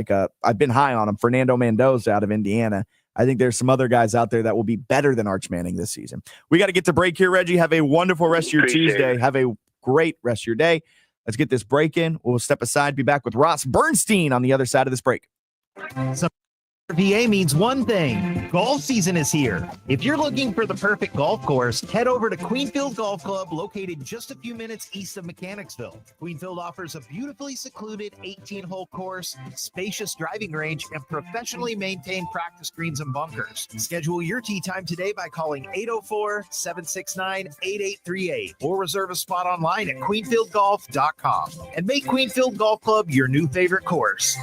I've been high on him, Fernando Mendoza out of Indiana. I think there's some other guys out there that will be better than Arch Manning this season. We got to get to break here, Reggie. Have a wonderful rest of your Tuesday. Have a great rest of your day. Let's get this break in. We'll step aside, be back with Ross Bernstein on the other side of this break. RVA means one thing. Golf season is here. If you're looking for the perfect golf course, head over to Queenfield Golf Club, located just a few minutes east of Mechanicsville. Queenfield offers a beautifully secluded 18-hole course, spacious driving range, and professionally maintained practice greens and bunkers. Schedule your tee time today by calling 804-769-8838 or reserve a spot online at queenfieldgolf.com and make Queenfield Golf Club your new favorite course.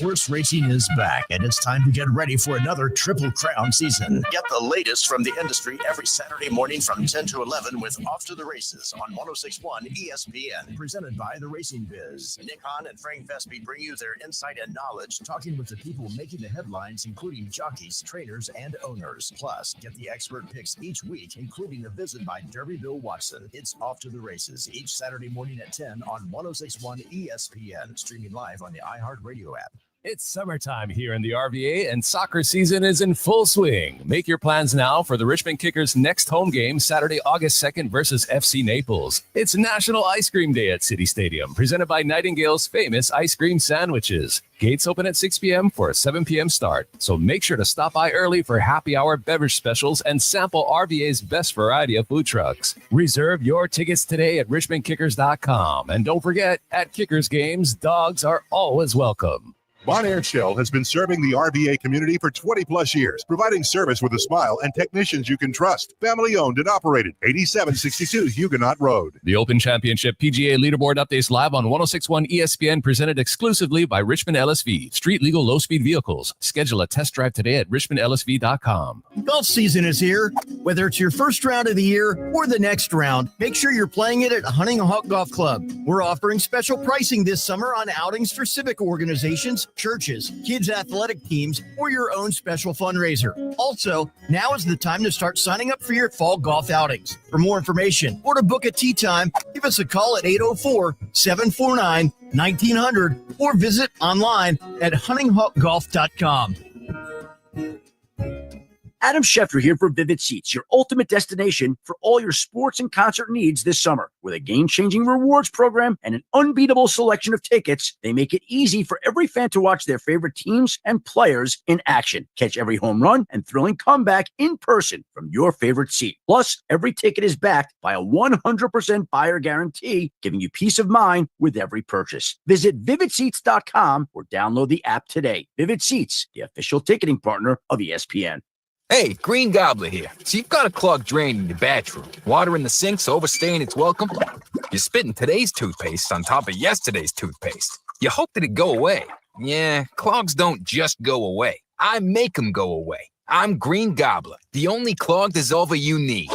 Horse racing is back, and it's time to get ready for another Triple Crown season. Get the latest from the industry every Saturday morning from 10 to 11 with Off to the Races on 106.1 ESPN. Presented by The Racing Biz. Nick Hahn and Frank Vespi bring you their insight and knowledge, talking with the people making the headlines, including jockeys, trainers, and owners. Plus, get the expert picks each week, including a visit by Derby Bill Watson. It's Off to the Races each Saturday morning at 10 on 106.1 ESPN. Streaming live on the iHeartRadio app. It's summertime here in the RVA, and soccer season is in full swing. Make your plans now for the Richmond Kickers' next home game, Saturday, August 2nd versus FC Naples. It's National Ice Cream Day at City Stadium, presented by Nightingale's famous ice cream sandwiches. Gates open at 6 p.m. for a 7 p.m. start, so make sure to stop by early for happy hour beverage specials and sample RVA's best variety of food trucks. Reserve your tickets today at richmondkickers.com. And don't forget, at Kickers games, dogs are always welcome. Bonaire Shell has been serving the RVA community for 20 plus years, providing service with a smile and technicians you can trust. Family owned and operated, 8762 Huguenot Road. The Open Championship PGA Leaderboard updates live on 106.1 ESPN, presented exclusively by Richmond LSV. Street legal low-speed vehicles. Schedule a test drive today at richmondlsv.com. Golf season is here. Whether it's your first round of the year or the next round, make sure you're playing it at Hunting Hawk Golf Club. We're offering special pricing this summer on outings for civic organizations, churches, kids' athletic teams, or your own special fundraiser. Also, now is the time to start signing up for your fall golf outings. For more information or to book a tee time, give us a call at 804-749-1900 or visit online at huntinghawkgolf.com. Adam Schefter here for Vivid Seats, your ultimate destination for all your sports and concert needs this summer. With a game-changing rewards program and an unbeatable selection of tickets, they make it easy for every fan to watch their favorite teams and players in action. Catch every home run and thrilling comeback in person from your favorite seat. Plus, every ticket is backed by a 100% buyer guarantee, giving you peace of mind with every purchase. Visit VividSeats.com or download the app today. Vivid Seats, the official ticketing partner of ESPN. Hey, Green Gobbler here. So you've got a clogged drain in your bathroom. Water in the sink's overstaying its welcome. You're spitting today's toothpaste on top of yesterday's toothpaste. You hope that it go away. Yeah, clogs don't just go away. I make them go away. I'm Green Gobbler, the only clog dissolver you need.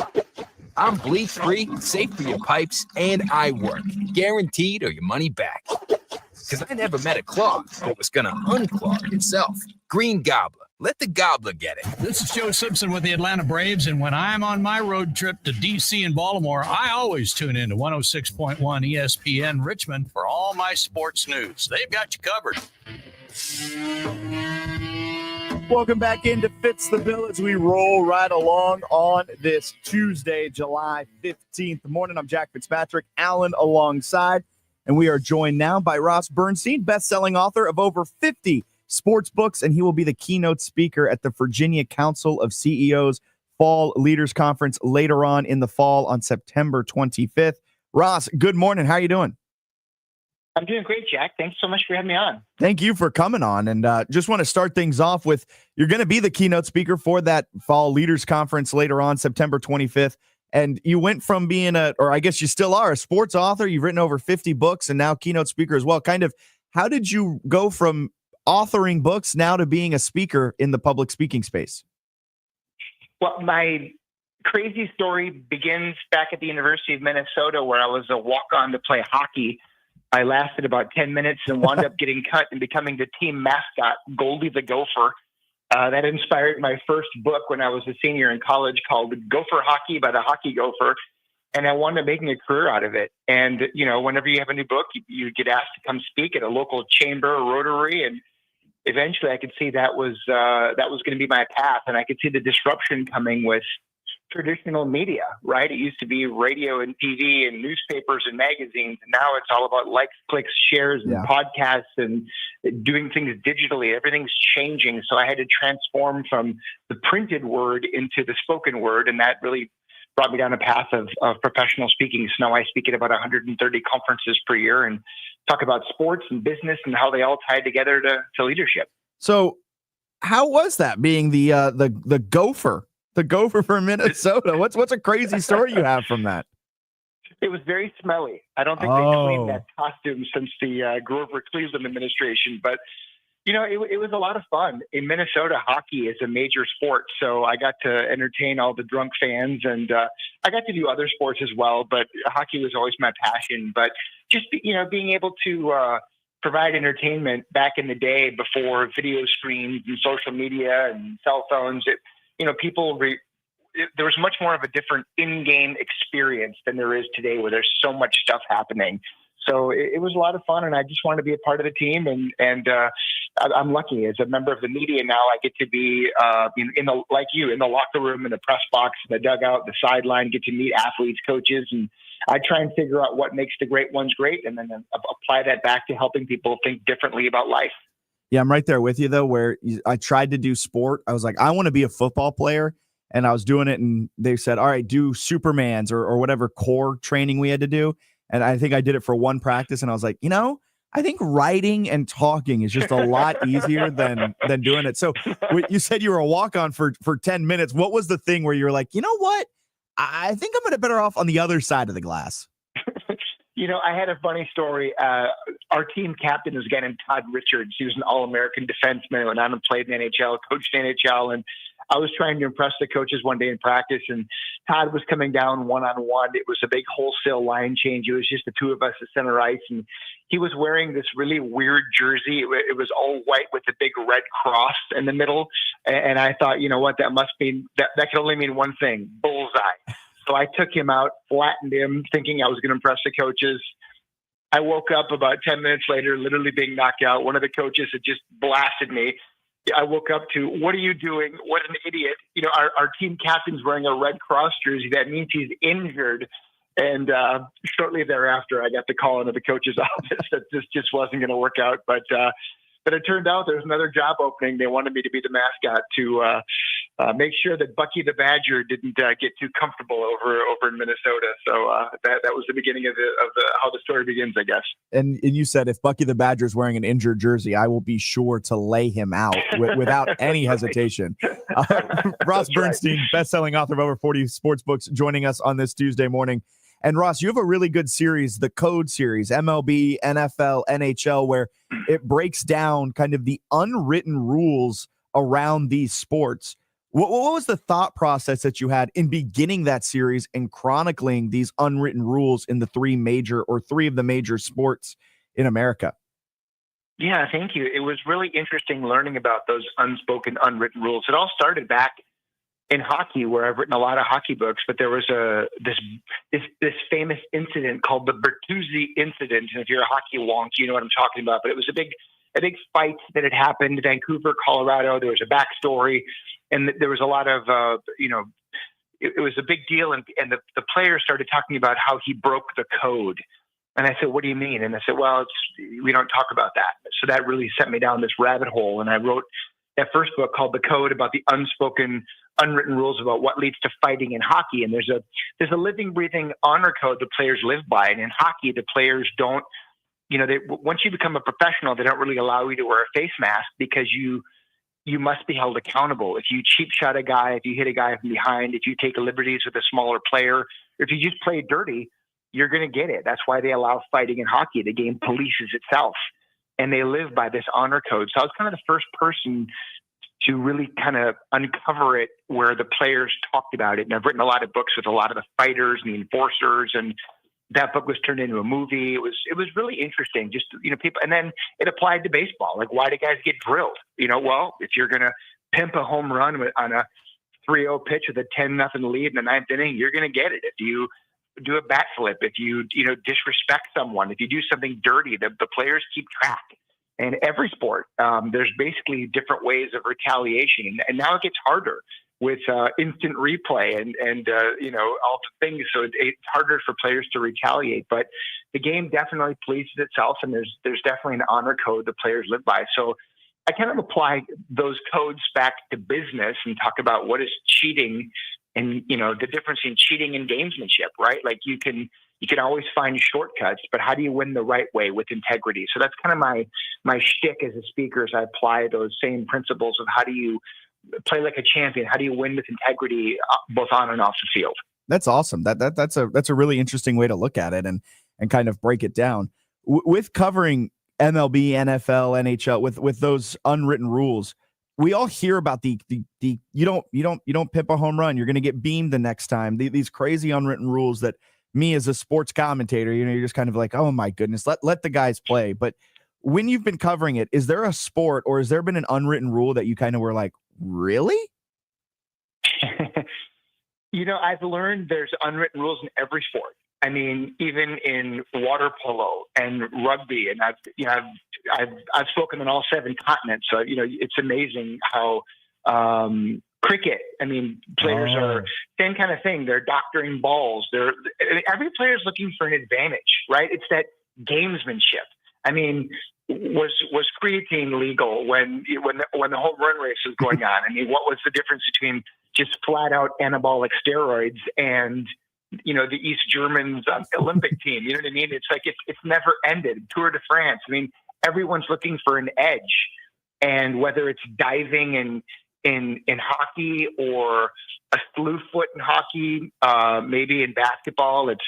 I'm bleach-free, safe for your pipes, and I work. Guaranteed or your money back. Because I never met a clog that was going to unclog itself. Green Gobbler. Let the gobbler get it. This is Joe Simpson with the Atlanta Braves, and when I'm on my road trip to D.C. and Baltimore, I always tune in to 106.1 ESPN Richmond for all my sports news. They've got you covered. Welcome back into Fitz the Bill as we roll right along on this Tuesday, July 15th morning. I'm Jack Fitzpatrick, Allen alongside, and we are joined now by Ross Bernstein, best-selling author of over 50 sports books, and he will be the keynote speaker at the Virginia Council of CEOs Fall Leaders Conference later on in the fall on September 25th. Ross, good morning. How are you doing? I'm doing great, Jack. Thanks so much for having me on. Thank you for coming on. And just want to start things off with, you're going to be the keynote speaker for that Fall Leaders Conference later on September 25th. And you went from being or I guess you still are, a sports author. You've written over 50 books and now keynote speaker as well. Kind of, how did you go from authoring books now to being a speaker in the public speaking space? Well, my crazy story begins back at the University of Minnesota, where I was a walk-on to play hockey. I lasted about 10 minutes and wound up getting cut and becoming the team mascot, Goldie the Gopher. That inspired my first book when I was a senior in college, called Gopher Hockey by the Hockey Gopher. And I wound up making a career out of it. And, you know, whenever you have a new book, you get asked to come speak at a local chamber or Rotary. And eventually I could see that was going to be my path. And I could see the disruption coming with traditional media, right? It used to be radio and TV and newspapers and magazines. And now it's all about likes, clicks, shares, and podcasts and doing things digitally. Everything's changing. So I had to transform from the printed word into the spoken word. And that really brought me down a path of professional speaking. So now I speak at about 130 conferences per year and talk about sports and business and how they all tie together to leadership. So how was that, being the gopher? The gopher from Minnesota. What's a crazy story you have from that? It was very smelly. I don't think they cleaned that costume since the Grover Cleveland administration, but you know, it was a lot of fun. In Minnesota, hockey is a major sport, so I got to entertain all the drunk fans, and I got to do other sports as well, but hockey was always my passion. But just, you know, being able to provide entertainment back in the day before video screens and social media and cell phones, you know, there was much more of a different in-game experience than there is today, where there's so much stuff happening. So it was a lot of fun, and I just wanted to be a part of the team. And I'm lucky as a member of the media now. I get to be in the locker room, in the press box, in the dugout, the sideline. Get to meet athletes, coaches, and I try and figure out what makes the great ones great, and then apply that back to helping people think differently about life. Yeah, I'm right there with you, though, where I tried to do sport. I was like, I want to be a football player. And I was doing it, and they said, all right, do Supermans or whatever core training we had to do. And I think I did it for one practice, and I was like, you know, I think writing and talking is just a lot easier than doing it. So you said you were a walk-on for 10 minutes. What was the thing where you're like, you know what? I think I'm going to better off on the other side of the glass. You know, I had a funny story. Our team captain was a guy named Todd Richards. He was an All-American defenseman, went on and played in the NHL, coached in the NHL, and I was trying to impress the coaches one day in practice, and Todd was coming down one-on-one. It was a big wholesale line change. It was just the two of us at center ice, and he was wearing this really weird jersey. It was all white with a big red cross in the middle, and I thought, you know what, that must mean that can only mean one thing: bullseye. So I took him out, flattened him, thinking I was going to impress the coaches. I woke up about 10 minutes later, literally being knocked out. One of the coaches had just blasted me. I woke up to, what are you doing? What an idiot. Our team captain's wearing a Red Cross jersey. That means he's injured. And shortly thereafter, I got the call into the coach's office that this just wasn't going to work out. But it turned out there's another job opening. They wanted me to be the mascot to make sure that Bucky the Badger didn't get too comfortable over in Minnesota. So that was the beginning of how the story begins, I guess. And you said if Bucky the Badger is wearing an injured jersey, I will be sure to lay him out without any hesitation. Ross Bernstein, best-selling author of over 40 sports books, joining us on this Tuesday morning. And Ross, you have a really good series, the Code series, MLB, NFL, NHL, where it breaks down kind of the unwritten rules around these sports. What was the thought process that you had in beginning that series and chronicling these unwritten rules in the three of the major sports in America? Yeah, thank you. It was really interesting learning about those unspoken, unwritten rules. It all started back in hockey, where I've written a lot of hockey books, but there was this famous incident called the Bertuzzi incident. And if you're a hockey wonk, you know what I'm talking about. But it was a big fight that had happened in Vancouver, Colorado. There was a backstory, and there was a lot of it was a big deal. And the players started talking about how he broke the code. And I said, "What do you mean?" And I said, "Well, we don't talk about that." So that really sent me down this rabbit hole, and I wrote that first book called The Code, about the unspoken, unwritten rules about what leads to fighting in hockey. And there's a living, breathing honor code the players live by. And in hockey, the players don't, once you become a professional, they don't really allow you to wear a face mask, because you must be held accountable. If you cheap shot a guy, if you hit a guy from behind, if you take liberties with a smaller player, or if you just play dirty, you're going to get it. That's why they allow fighting in hockey. The game polices itself, and they live by this honor code. So I was kind of the first person to really kind of uncover it, where the players talked about it. And I've written a lot of books with a lot of the fighters and the enforcers, and that book was turned into a movie. It was really interesting, just, people, and then it applied to baseball. Like, why do guys get drilled? Well, if you're going to pimp a home run on a 3-0 pitch with a 10-0 lead in the ninth inning, you're going to get it. If you do a bat flip, if you disrespect someone, if you do something dirty, the players keep track. And every sport, there's basically different ways of retaliation, and now it gets harder with instant replay and all the things. So it's harder for players to retaliate. But the game definitely polices itself, and there's definitely an honor code the players live by. So I kind of apply those codes back to business and talk about what is cheating, and the difference in cheating and gamesmanship, right? Like you can always find shortcuts, but how do you win the right way with integrity? So that's kind of my shtick as a speaker, is I apply those same principles of how do you play like a champion? How do you win with integrity, both on and off the field? That's awesome. That's a really interesting way to look at it and kind of break it down. With covering MLB, NFL, NHL, with those unwritten rules, we all hear about the you don't pimp a home run, you're going to get beamed the next time. These crazy unwritten rules that me as a sports commentator, you're just kind of like, oh my goodness, let the guys play. But when you've been covering it, is there a sport, or has there been an unwritten rule that you kind of were like, really? I've learned there's unwritten rules in every sport. I mean, even in water polo and rugby, and I've spoken on all 7 continents. So it's amazing how cricket. I mean, players are same kind of thing. They're doctoring balls. Every player is looking for an advantage, right? It's that gamesmanship. I mean, was creatine legal when the home run race was going on? I mean, what was the difference between just flat out anabolic steroids and the East Germans Olympic team? You know what I mean? It's like it's never ended. Tour de France. I mean, everyone's looking for an edge, and whether it's diving in hockey, or a slew foot in hockey, maybe in basketball, it's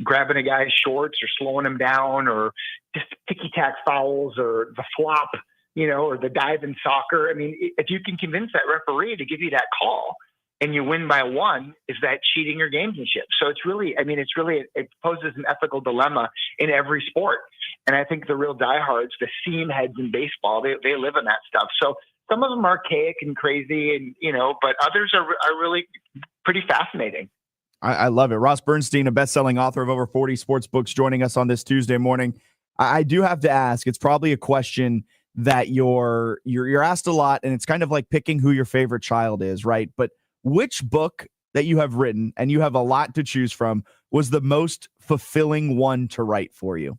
grabbing a guy's shorts or slowing him down, or just ticky-tack fouls, or the flop, or the dive in soccer. I mean, if you can convince that referee to give you that call and you win by 1, is that cheating or gamesmanship? So it's really, it poses an ethical dilemma in every sport. And I think the real diehards, the seam heads in baseball, they live in that stuff. So some of them are archaic and crazy, and but others are really pretty fascinating. I love it. Ross Bernstein, a best-selling author of over 40 sports books, joining us on this Tuesday morning. I do have to ask, it's probably a question that you're asked a lot, and it's kind of like picking who your favorite child is, right? But which book that you have written, and you have a lot to choose from, was the most fulfilling one to write for you?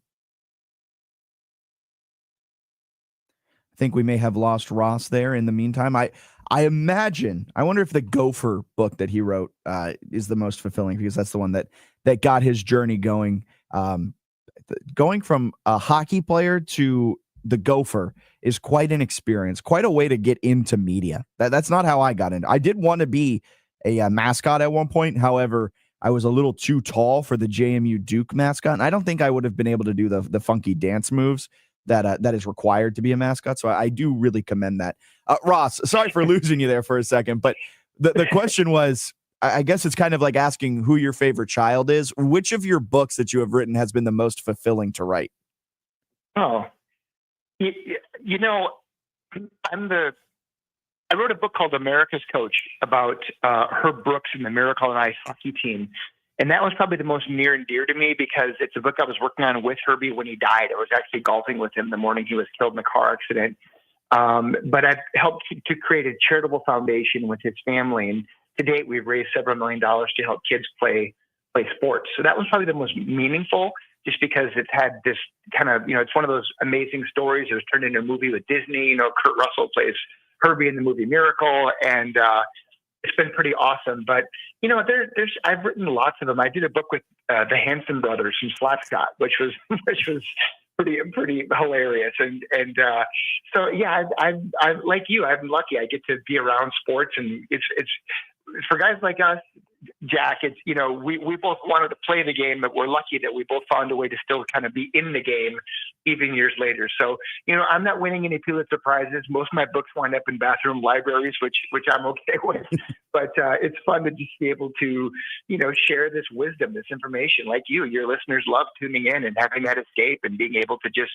I think we may have lost Ross there in the meantime. I imagine, I wonder if the Gopher book that he wrote is the most fulfilling, because that's the one that got his journey going. Going from a hockey player to the Gopher is quite an experience, quite a way to get into media. That's not how I got in. I did want to be a mascot at one point. However, I was a little too tall for the JMU Duke mascot, and I don't think I would have been able to do the funky dance moves that is required to be a mascot. So I do really commend that. Ross, sorry for losing you there for a second, but the question was, I guess it's kind of like asking who your favorite child is. Which of your books that you have written has been the most fulfilling to write? Oh, you know, I wrote a book called America's Coach about Herb Brooks and the Miracle on Ice hockey team. And that was probably the most near and dear to me, because it's a book I was working on with Herbie when he died. I was actually golfing with him the morning he was killed in a car accident. But I've helped to create a charitable foundation with his family. And to date, we've raised several $1 million to help kids play sports. So that was probably the most meaningful, just because it's had this kind of, it's one of those amazing stories. It was turned into a movie with Disney. Kurt Russell plays Herbie in the movie Miracle, and it's been pretty awesome. But I've written lots of them. I did a book with the Hanson brothers from Slapshot, which was pretty hilarious. And so yeah, I'm like you. I'm lucky. I get to be around sports, and it's for guys like us, Jack. It's we both wanted to play the game, but we're lucky that we both found a way to still kind of be in the game even years later. So I'm not winning any Pulitzer prizes. Most of my books wind up in bathroom libraries, which I'm okay with. But it's fun to just be able to share this wisdom, this information. Like your listeners love tuning in and having that escape and being able to just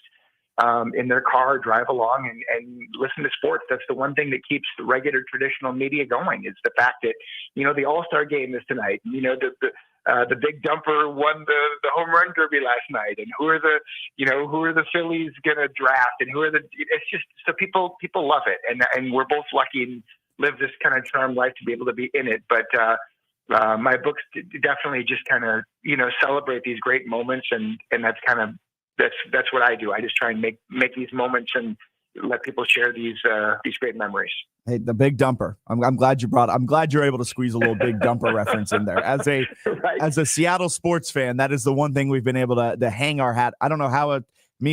in their car drive along and listen to sports. That's the one thing that keeps the regular traditional media going, is the fact that the All-Star game is tonight. The Big Dumper won the home run derby last night, and who are the Phillies gonna draft, and it's just so people love it, and we're both lucky and live this kind of charmed life to be able to be in it. But my books definitely just kind of celebrate these great moments, and that's kind of that's what I do. I just try and make these moments and let people share these great memories. Hey, the Big Dumper. I'm glad you brought. I'm glad you're able to squeeze a little Big Dumper reference in there. As a Seattle sports fan, that is the one thing we've been able to hang our hat. I don't know how a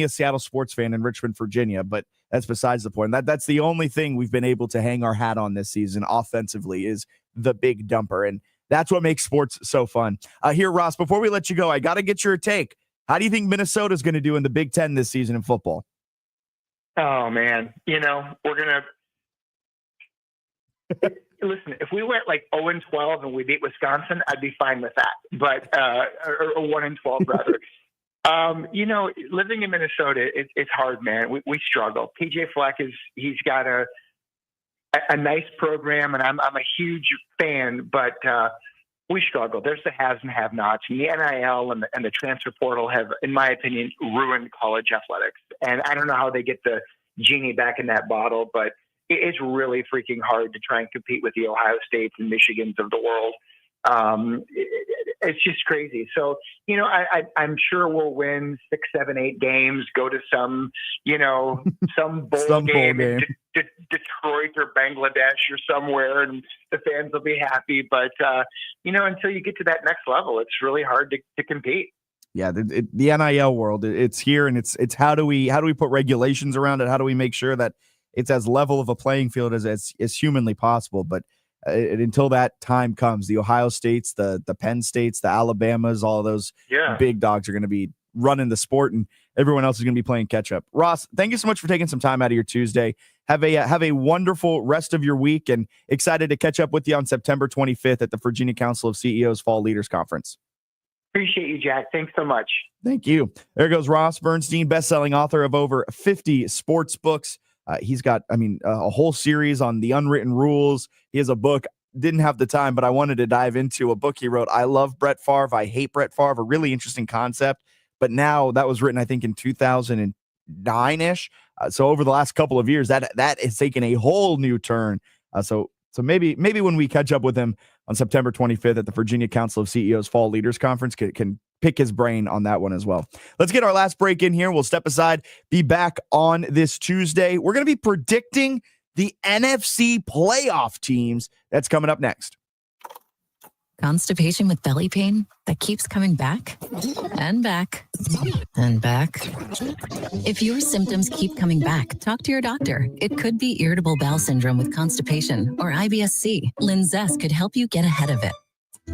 Seattle sports fan in Richmond, Virginia, but that's besides the point. That's the only thing we've been able to hang our hat on this season offensively, is the Big Dumper, and that's what makes sports so fun. Here, Ross, before we let you go, I got to get your take. How do you think Minnesota's going to do in the Big Ten this season in football? Oh man, we're gonna listen. If we went like 0-12 and we beat Wisconsin, I'd be fine with that. But or 1-12 rather. Living in Minnesota, it's hard, man. We struggle. PJ Fleck he's got a nice program, and I'm a huge fan, but we struggle. There's the haves and have-nots, and the NIL and the transfer portal have, in my opinion, ruined college athletics. And I don't know how they get the genie back in that bottle, but it's really freaking hard to try and compete with the Ohio States and Michigans of the world. It's just crazy. So, I'm sure we'll win 6, 7, 8 games, go to some bowl game in Detroit or Bangladesh or somewhere, and the fans will be happy. But, until you get to that next level, it's really hard to compete. Yeah, the NIL world, it's here, and it's how do we put regulations around it? How do we make sure that it's as level of a playing field as humanly possible? But until that time comes, the Ohio States, the Penn States, the Alabamas, all of those big dogs are going to be running the sport, and everyone else is going to be playing catch up. Ross, thank you so much for taking some time out of your Tuesday. Have a wonderful rest of your week, and excited to catch up with you on September 25th at the Virginia Council of CEOs Fall Leaders Conference. Appreciate you, Jack. Thanks so much. Thank you. There goes Ross Bernstein, best-selling author of over 50 sports books. He's got, a whole series on the unwritten rules. He has a book. Didn't have the time, but I wanted to dive into a book he wrote. I love Brett Favre. I hate Brett Favre. A really interesting concept. But now that was written, I think, in 2000 and 9-ish. So over the last couple of years, that has taken a whole new turn. So maybe when we catch up with him on September 25th at the Virginia Council of CEOs Fall Leaders Conference, can pick his brain on that one as well. Let's get our last break in here. We'll step aside, be back on this Tuesday. We're going to be predicting the NFC playoff teams. That's coming up next. Constipation with belly pain that keeps coming back and back and back. If your symptoms keep coming back, talk to your doctor. It could be irritable bowel syndrome with constipation or IBS-C. Linzess could help you get ahead of it.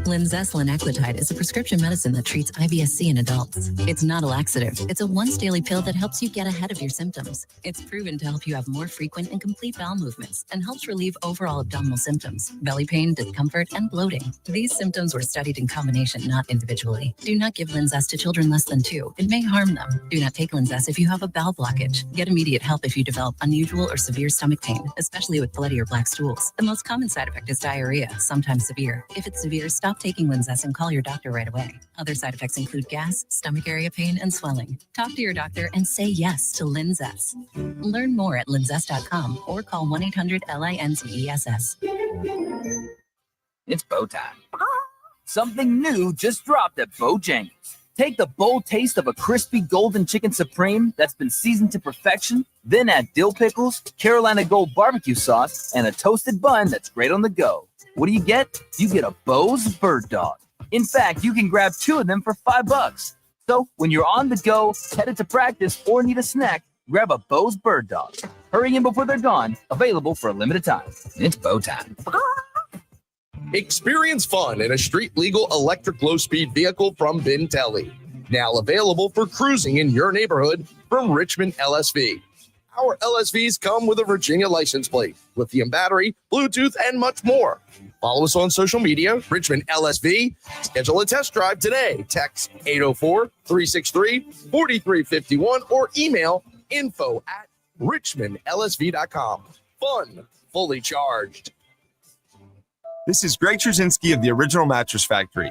Linzess linaclotide is a prescription medicine that treats IBS-C in adults. It's not a laxative. It's a once daily pill that helps you get ahead of your symptoms. It's proven to help you have more frequent and complete bowel movements and helps relieve overall abdominal symptoms, belly pain, discomfort, and bloating. These symptoms were studied in combination, not individually. Do not give Linzess to children less than 2. It may harm them. Do not take Linzess if you have a bowel blockage. Get immediate help if you develop unusual or severe stomach pain, especially with bloody or black stools. The most common side effect is diarrhea, sometimes severe. If it's severe, stop taking Linzess and call your doctor right away. Other side effects include gas, stomach area pain, and swelling. Talk to your doctor and say yes to Linzess. Learn more at linzess.com or call 1-800-LINZESS. It's bow time. Something new just dropped at Bojangles. Take the bold taste of a crispy golden chicken supreme that's been seasoned to perfection, then add dill pickles, Carolina Gold barbecue sauce, and a toasted bun that's great on the go. What do you get? You get a Bo's Bird Dog. In fact, you can grab 2 of them for $5. So when you're on the go, headed to practice, or need a snack, grab a Bo's Bird Dog. Hurry in before they're gone. Available for a limited time. It's bow time. Experience fun in a street-legal electric low-speed vehicle from Bintelli. Now available for cruising in your neighborhood from Richmond LSV. Our LSVs come with a Virginia license plate, lithium battery, Bluetooth, and much more. Follow us on social media, Richmond LSV. Schedule a test drive today. Text 804-363-4351 or email info@richmondlsv.com. Fun, fully charged. This is Greg Trzynski of the Original Mattress Factory.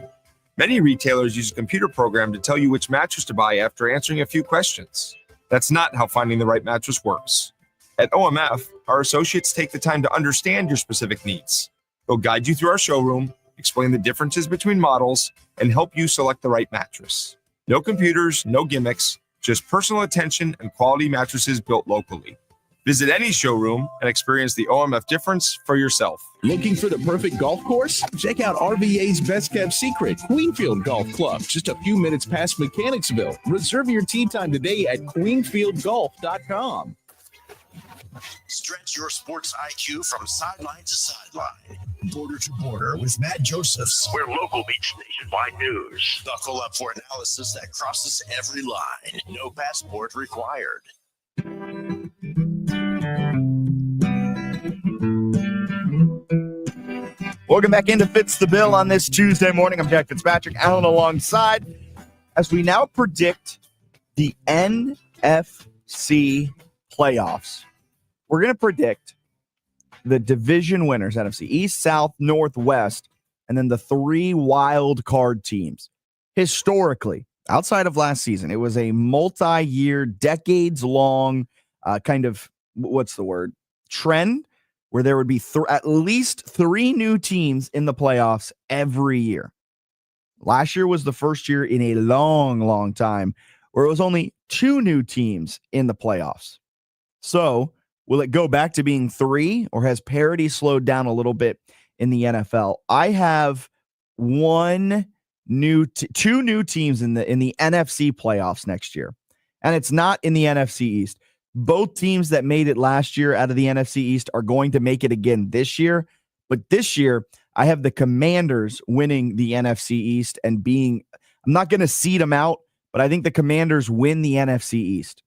Many retailers use a computer program to tell you which mattress to buy after answering a few questions. That's not how finding the right mattress works. At OMF, our associates take the time to understand your specific needs. They'll guide you through our showroom, explain the differences between models, and help you select the right mattress. No computers, no gimmicks, just personal attention and quality mattresses built locally. Visit any showroom and experience the OMF difference for yourself. Looking for the perfect golf course? Check out RVA's best kept secret, Queenfield Golf Club, just a few minutes past Mechanicsville. Reserve your tee time today at queenfieldgolf.com. Stretch your sports IQ from sideline to sideline. Border to border with Matt Josephs, where local meets nationwide news. Buckle up for analysis that crosses every line. No passport required. Welcome back into Fitz the Bill on this Tuesday morning. I'm Jack Fitzpatrick, Allen alongside, as we now predict the NFC playoffs. We're going to predict the division winners, NFC East, South, North, West, and then the 3 wild card teams. Historically, outside of last season, it was a multi-year, decades-long kind of, trend where there would be at least 3 new teams in the playoffs every year. Last year was the first year in a long, long time where it was only 2 new teams in the playoffs. So will it go back to being 3, or has parity slowed down a little bit in the NFL? I have 2 new teams in the NFC playoffs next year, and it's not in the NFC East. Both teams that made it last year out of the NFC East are going to make it again this year. But this year, I have the Commanders winning the NFC East and I'm not going to seed them out, but I think the Commanders win the NFC East.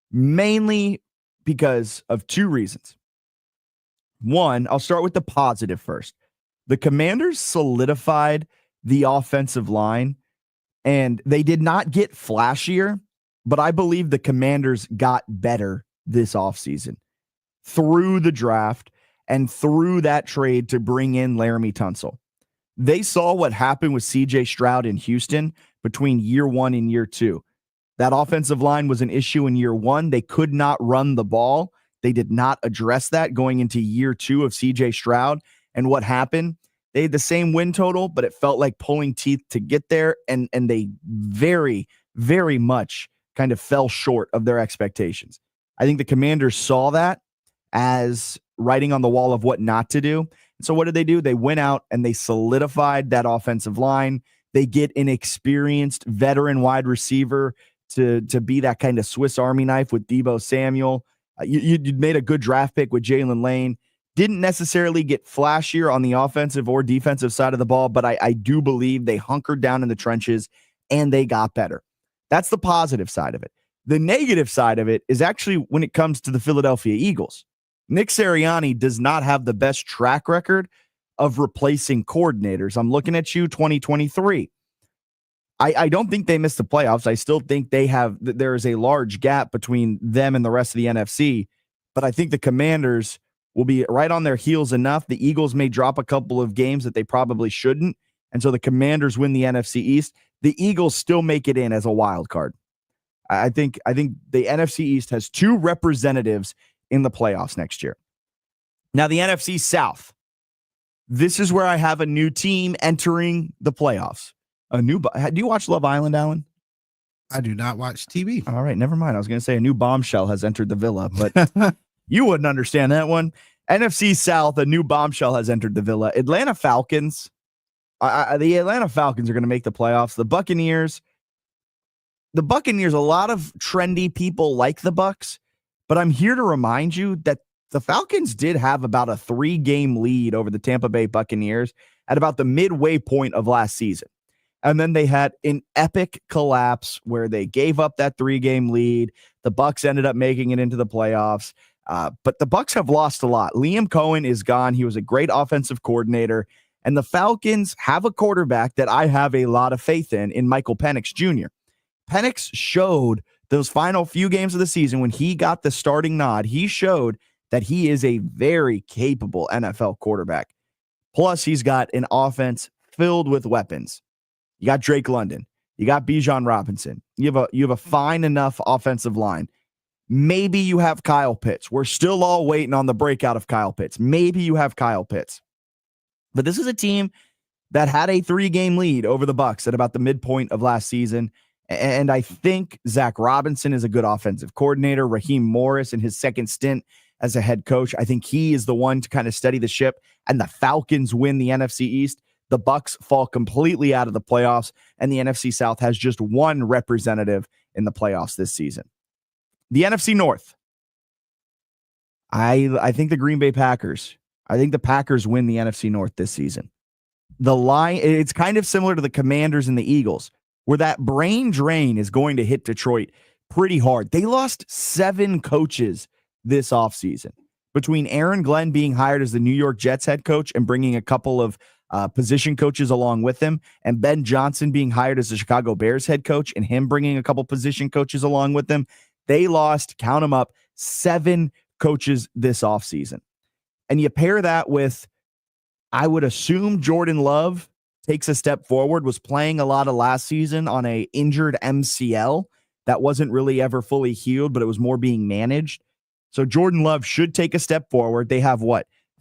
Mainly because of 2 reasons. One, I'll start with the positive first. The Commanders solidified the offensive line, and they did not get flashier, but I believe the Commanders got better this offseason through the draft and through that trade to bring in Laramie Tunsil. They saw what happened with C.J. Stroud in Houston between year 1 and year 2. That offensive line was an issue in year one. They could not run the ball. They did not address that going into year two of CJ Stroud. And what happened? They had the same win total, but it felt like pulling teeth to get there. And they very, very much kind of fell short of their expectations. I think the Commanders saw that as writing on the wall of what not to do. So what did they do? They went out and they solidified that offensive line. They get an experienced veteran wide receiver to be that kind of Swiss Army knife with Deebo Samuel. You made a good draft pick with Jalen Lane. Didn't necessarily get flashier on the offensive or defensive side of the ball, but I do believe they hunkered down in the trenches and they got better. That's the positive side of it. The negative side of it is actually when it comes to the Philadelphia Eagles. Nick Sirianni does not have the best track record of replacing coordinators. I'm looking at you, 2023. I don't think they missed the playoffs. I still think there is a large gap between them and the rest of the NFC, but I think the Commanders will be right on their heels enough. The Eagles may drop a couple of games that they probably shouldn't, and so the Commanders win the NFC East. The Eagles still make it in as a wild card. I think the NFC East has two representatives in the playoffs next year. Now, the NFC South. This is where I have a new team entering the playoffs. Do you watch Love Island, Alan? I do not watch TV. All right, never mind. I was going to say a new bombshell has entered the villa, but you wouldn't understand that one. NFC South, a new bombshell has entered the villa. Atlanta Falcons. The Atlanta Falcons are going to make the playoffs. The Buccaneers, a lot of trendy people like the Bucs, but I'm here to remind you that the Falcons did have about a 3-game lead over the Tampa Bay Buccaneers at about the midway point of last season. And then they had an epic collapse where they gave up that 3-game lead. The Bucs ended up making it into the playoffs. But the Bucs have lost a lot. Liam Cohen is gone. He was a great offensive coordinator. And the Falcons have a quarterback that I have a lot of faith in Michael Penix Jr. Penix showed those final few games of the season when he got the starting nod. He showed that he is a very capable NFL quarterback. Plus, he's got an offense filled with weapons. You got Drake London. You got Bijan Robinson. You have a fine enough offensive line. Maybe you have Kyle Pitts. We're still all waiting on the breakout of Kyle Pitts. Maybe you have Kyle Pitts. But this is a team that had a 3-game lead over the Bucs at about the midpoint of last season. And I think Zach Robinson is a good offensive coordinator. Raheem Morris in his second stint as a head coach, I think he is the one to kind of steady the ship. And the Falcons win the NFC East. The Bucs fall completely out of the playoffs, and the NFC South has just one representative in the playoffs this season. The NFC North. I think the Green Bay Packers. I think the Packers win the NFC North this season. The line, it's kind of similar to the Commanders and the Eagles, where that brain drain is going to hit Detroit pretty hard. They lost 7 coaches this offseason. Between Aaron Glenn being hired as the New York Jets head coach and bringing a couple of position coaches along with him, and Ben Johnson being hired as the Chicago Bears head coach and him bringing a couple position coaches along with them, they lost, count them up, 7 coaches this offseason. And you pair that with, I would assume Jordan Love takes a step forward, was playing a lot of last season on a injured MCL that wasn't really ever fully healed, but it was more being managed. So Jordan Love should take a step forward. They have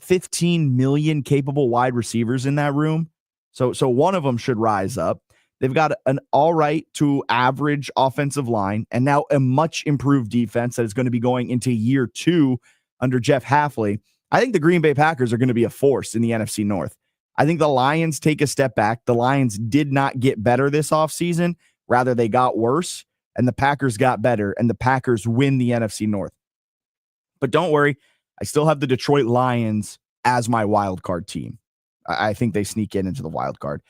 15 million capable wide receivers in that room. So one of them should rise up. They've got an all right to average offensive line and now a much improved defense that is going to be going into year 2 under Jeff Hafley. I think the Green Bay Packers are going to be a force in the NFC North. I think the Lions take a step back. The Lions did not get better this offseason. Rather, they got worse, and the Packers got better, and the Packers win the NFC North. But don't worry, I still have the Detroit Lions as my wild card team. I think they sneak into the wild card.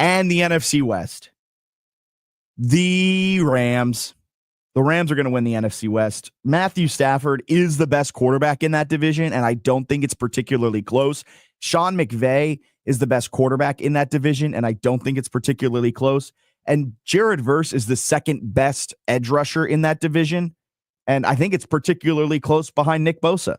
And the NFC West. The Rams. The Rams are going to win the NFC West. Matthew Stafford is the best quarterback in that division, and I don't think it's particularly close. Sean McVay is the best quarterback in that division, and I don't think it's particularly close. And Jared Verse is the second best edge rusher in that division, and I think it's particularly close behind Nick Bosa.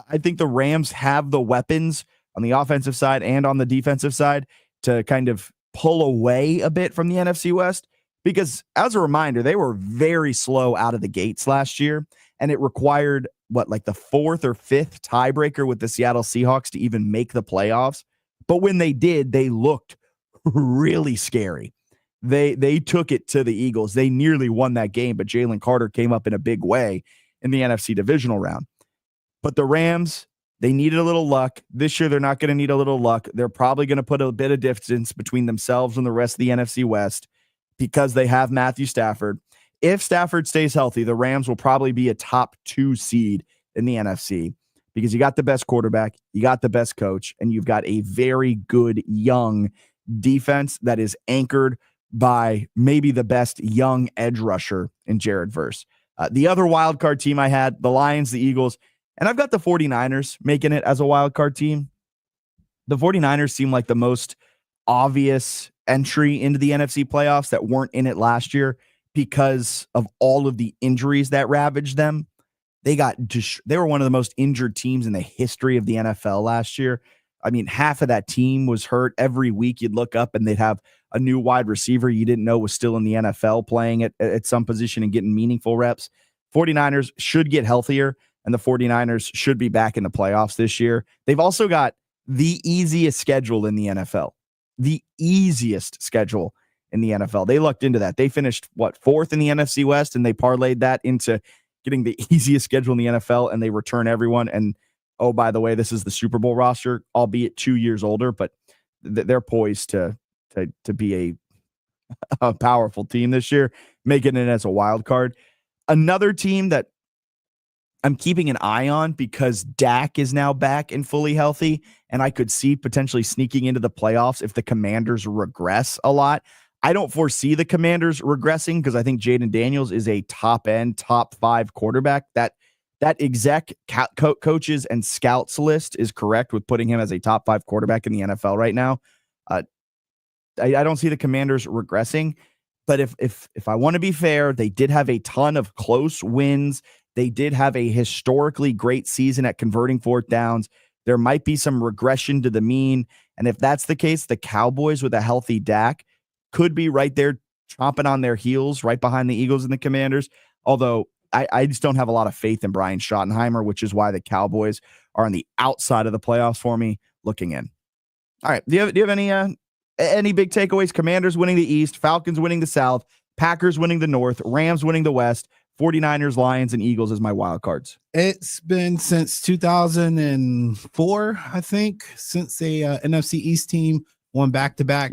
I think the Rams have the weapons on the offensive side and on the defensive side to kind of pull away a bit from the NFC West. Because as a reminder, they were very slow out of the gates last year, and it required like the 4th or 5th tiebreaker with the Seattle Seahawks to even make the playoffs. But when they did, they looked really scary. They took it to the Eagles. They nearly won that game, but Jalen Carter came up in a big way in the NFC divisional round. But the Rams, they needed a little luck. This year, they're not going to need a little luck. They're probably going to put a bit of distance between themselves and the rest of the NFC West because they have Matthew Stafford. If Stafford stays healthy, the Rams will probably be a top 2 seed in the NFC because you got the best quarterback, you got the best coach, and you've got a very good young defense that is anchored by maybe the best young edge rusher in Jared Verse. The other wild card team I had, the Lions, the Eagles, and I've got the 49ers making it as a wild card team. The 49ers seem like the most obvious entry into the NFC playoffs that weren't in it last year because of all of the injuries that ravaged them. They were one of the most injured teams in the history of the NFL last year. I mean, half of that team was hurt. Every week you'd look up and they'd have a new wide receiver you didn't know was still in the NFL playing at some position and getting meaningful reps. 49ers should get healthier, and the 49ers should be back in the playoffs this year. They've also got the easiest schedule in the NFL. The easiest schedule in the NFL. They looked into that. They finished, 4th in the NFC West, and they parlayed that into getting the easiest schedule in the NFL, and they return everyone. And, oh, by the way, this is the Super Bowl roster, albeit 2 years older, but they're poised to be a powerful team this year, making it as a wild card. Another team that I'm keeping an eye on because Dak is now back and fully healthy, and I could see potentially sneaking into the playoffs if the Commanders regress a lot. I don't foresee the Commanders regressing because I think Jaden Daniels is a top-end, top 5 quarterback. That exec coaches and scouts list is correct with putting him as a top 5 quarterback in the NFL right now. I don't see the Commanders regressing, but if I want to be fair, they did have a ton of close wins. They did have a historically great season at converting 4th downs. There might be some regression to the mean, and if that's the case, the Cowboys with a healthy Dak could be right there chomping on their heels right behind the Eagles and the Commanders, although I just don't have a lot of faith in Brian Schottenheimer, which is why the Cowboys are on the outside of the playoffs for me looking in. All right, do you have any big takeaways? Commanders winning the East, Falcons winning the South, Packers winning the North, Rams winning the West, 49ers, Lions, and Eagles as my wild cards. It's been since 2004, I think, since a NFC East team won back-to-back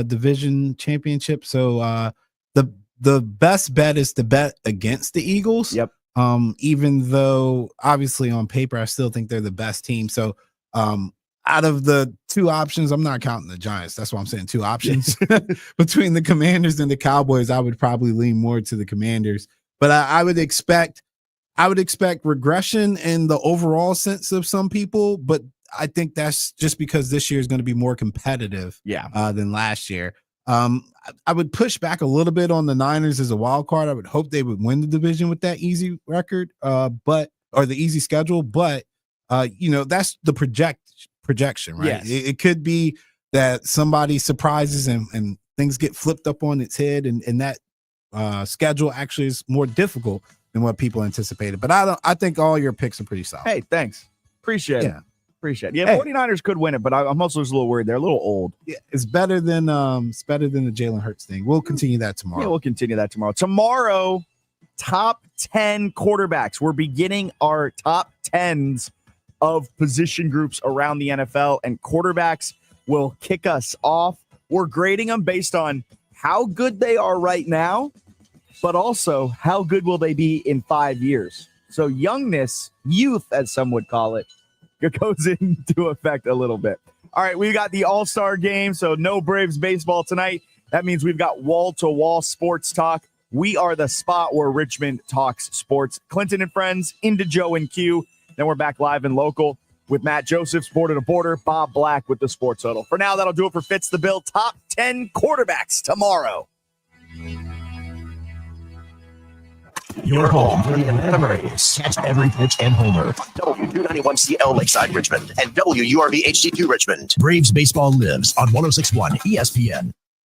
division championship. So the best bet is to bet against the Eagles. Yep. Even though obviously on paper I still think they're the best team. So out of the 2 options, I'm not counting the Giants. That's why I'm saying 2 options between the Commanders and the Cowboys. I would probably lean more to the Commanders, but I would expect regression in the overall sense of some people. But I think that's just because this year is going to be more competitive than last year. I would push back a little bit on the Niners as a wild card. I would hope they would win the division with that easy record, or the easy schedule. But that's the projection, right? Yes. It could be that somebody surprises and things get flipped up on its head, and that schedule actually is more difficult than what people anticipated. But I think all your picks are pretty solid. Hey, thanks. Appreciate it. Yeah, Hey. 49ers could win it, but I'm also just a little worried. They're a little old. Yeah, it's better than the Jalen Hurts thing. We'll continue that tomorrow. Yeah, we'll continue that tomorrow. Tomorrow, top 10 quarterbacks. We're beginning our top 10s of position groups around the NFL, and quarterbacks will kick us off. We're grading them based on how good they are right now, but also how good will they be in 5 years. So youth, as some would call it, goes into effect a little bit. All right, we got the All-Star game, so no Braves baseball tonight. That means we've got wall-to-wall sports talk. We are the spot where Richmond talks sports. Clinton and friends into Joe and Q. Then we're back live and local with Matt Joseph's Border to Border, Bob Black with the Sports Huddle. For now, that'll do it for Fitz the Bill. Top 10 quarterbacks tomorrow. Your home for the Atlanta Braves. Catch every pitch and homer. W291CL Lakeside Richmond and WURV HD2 Richmond. Braves baseball lives on 106.1 ESPN.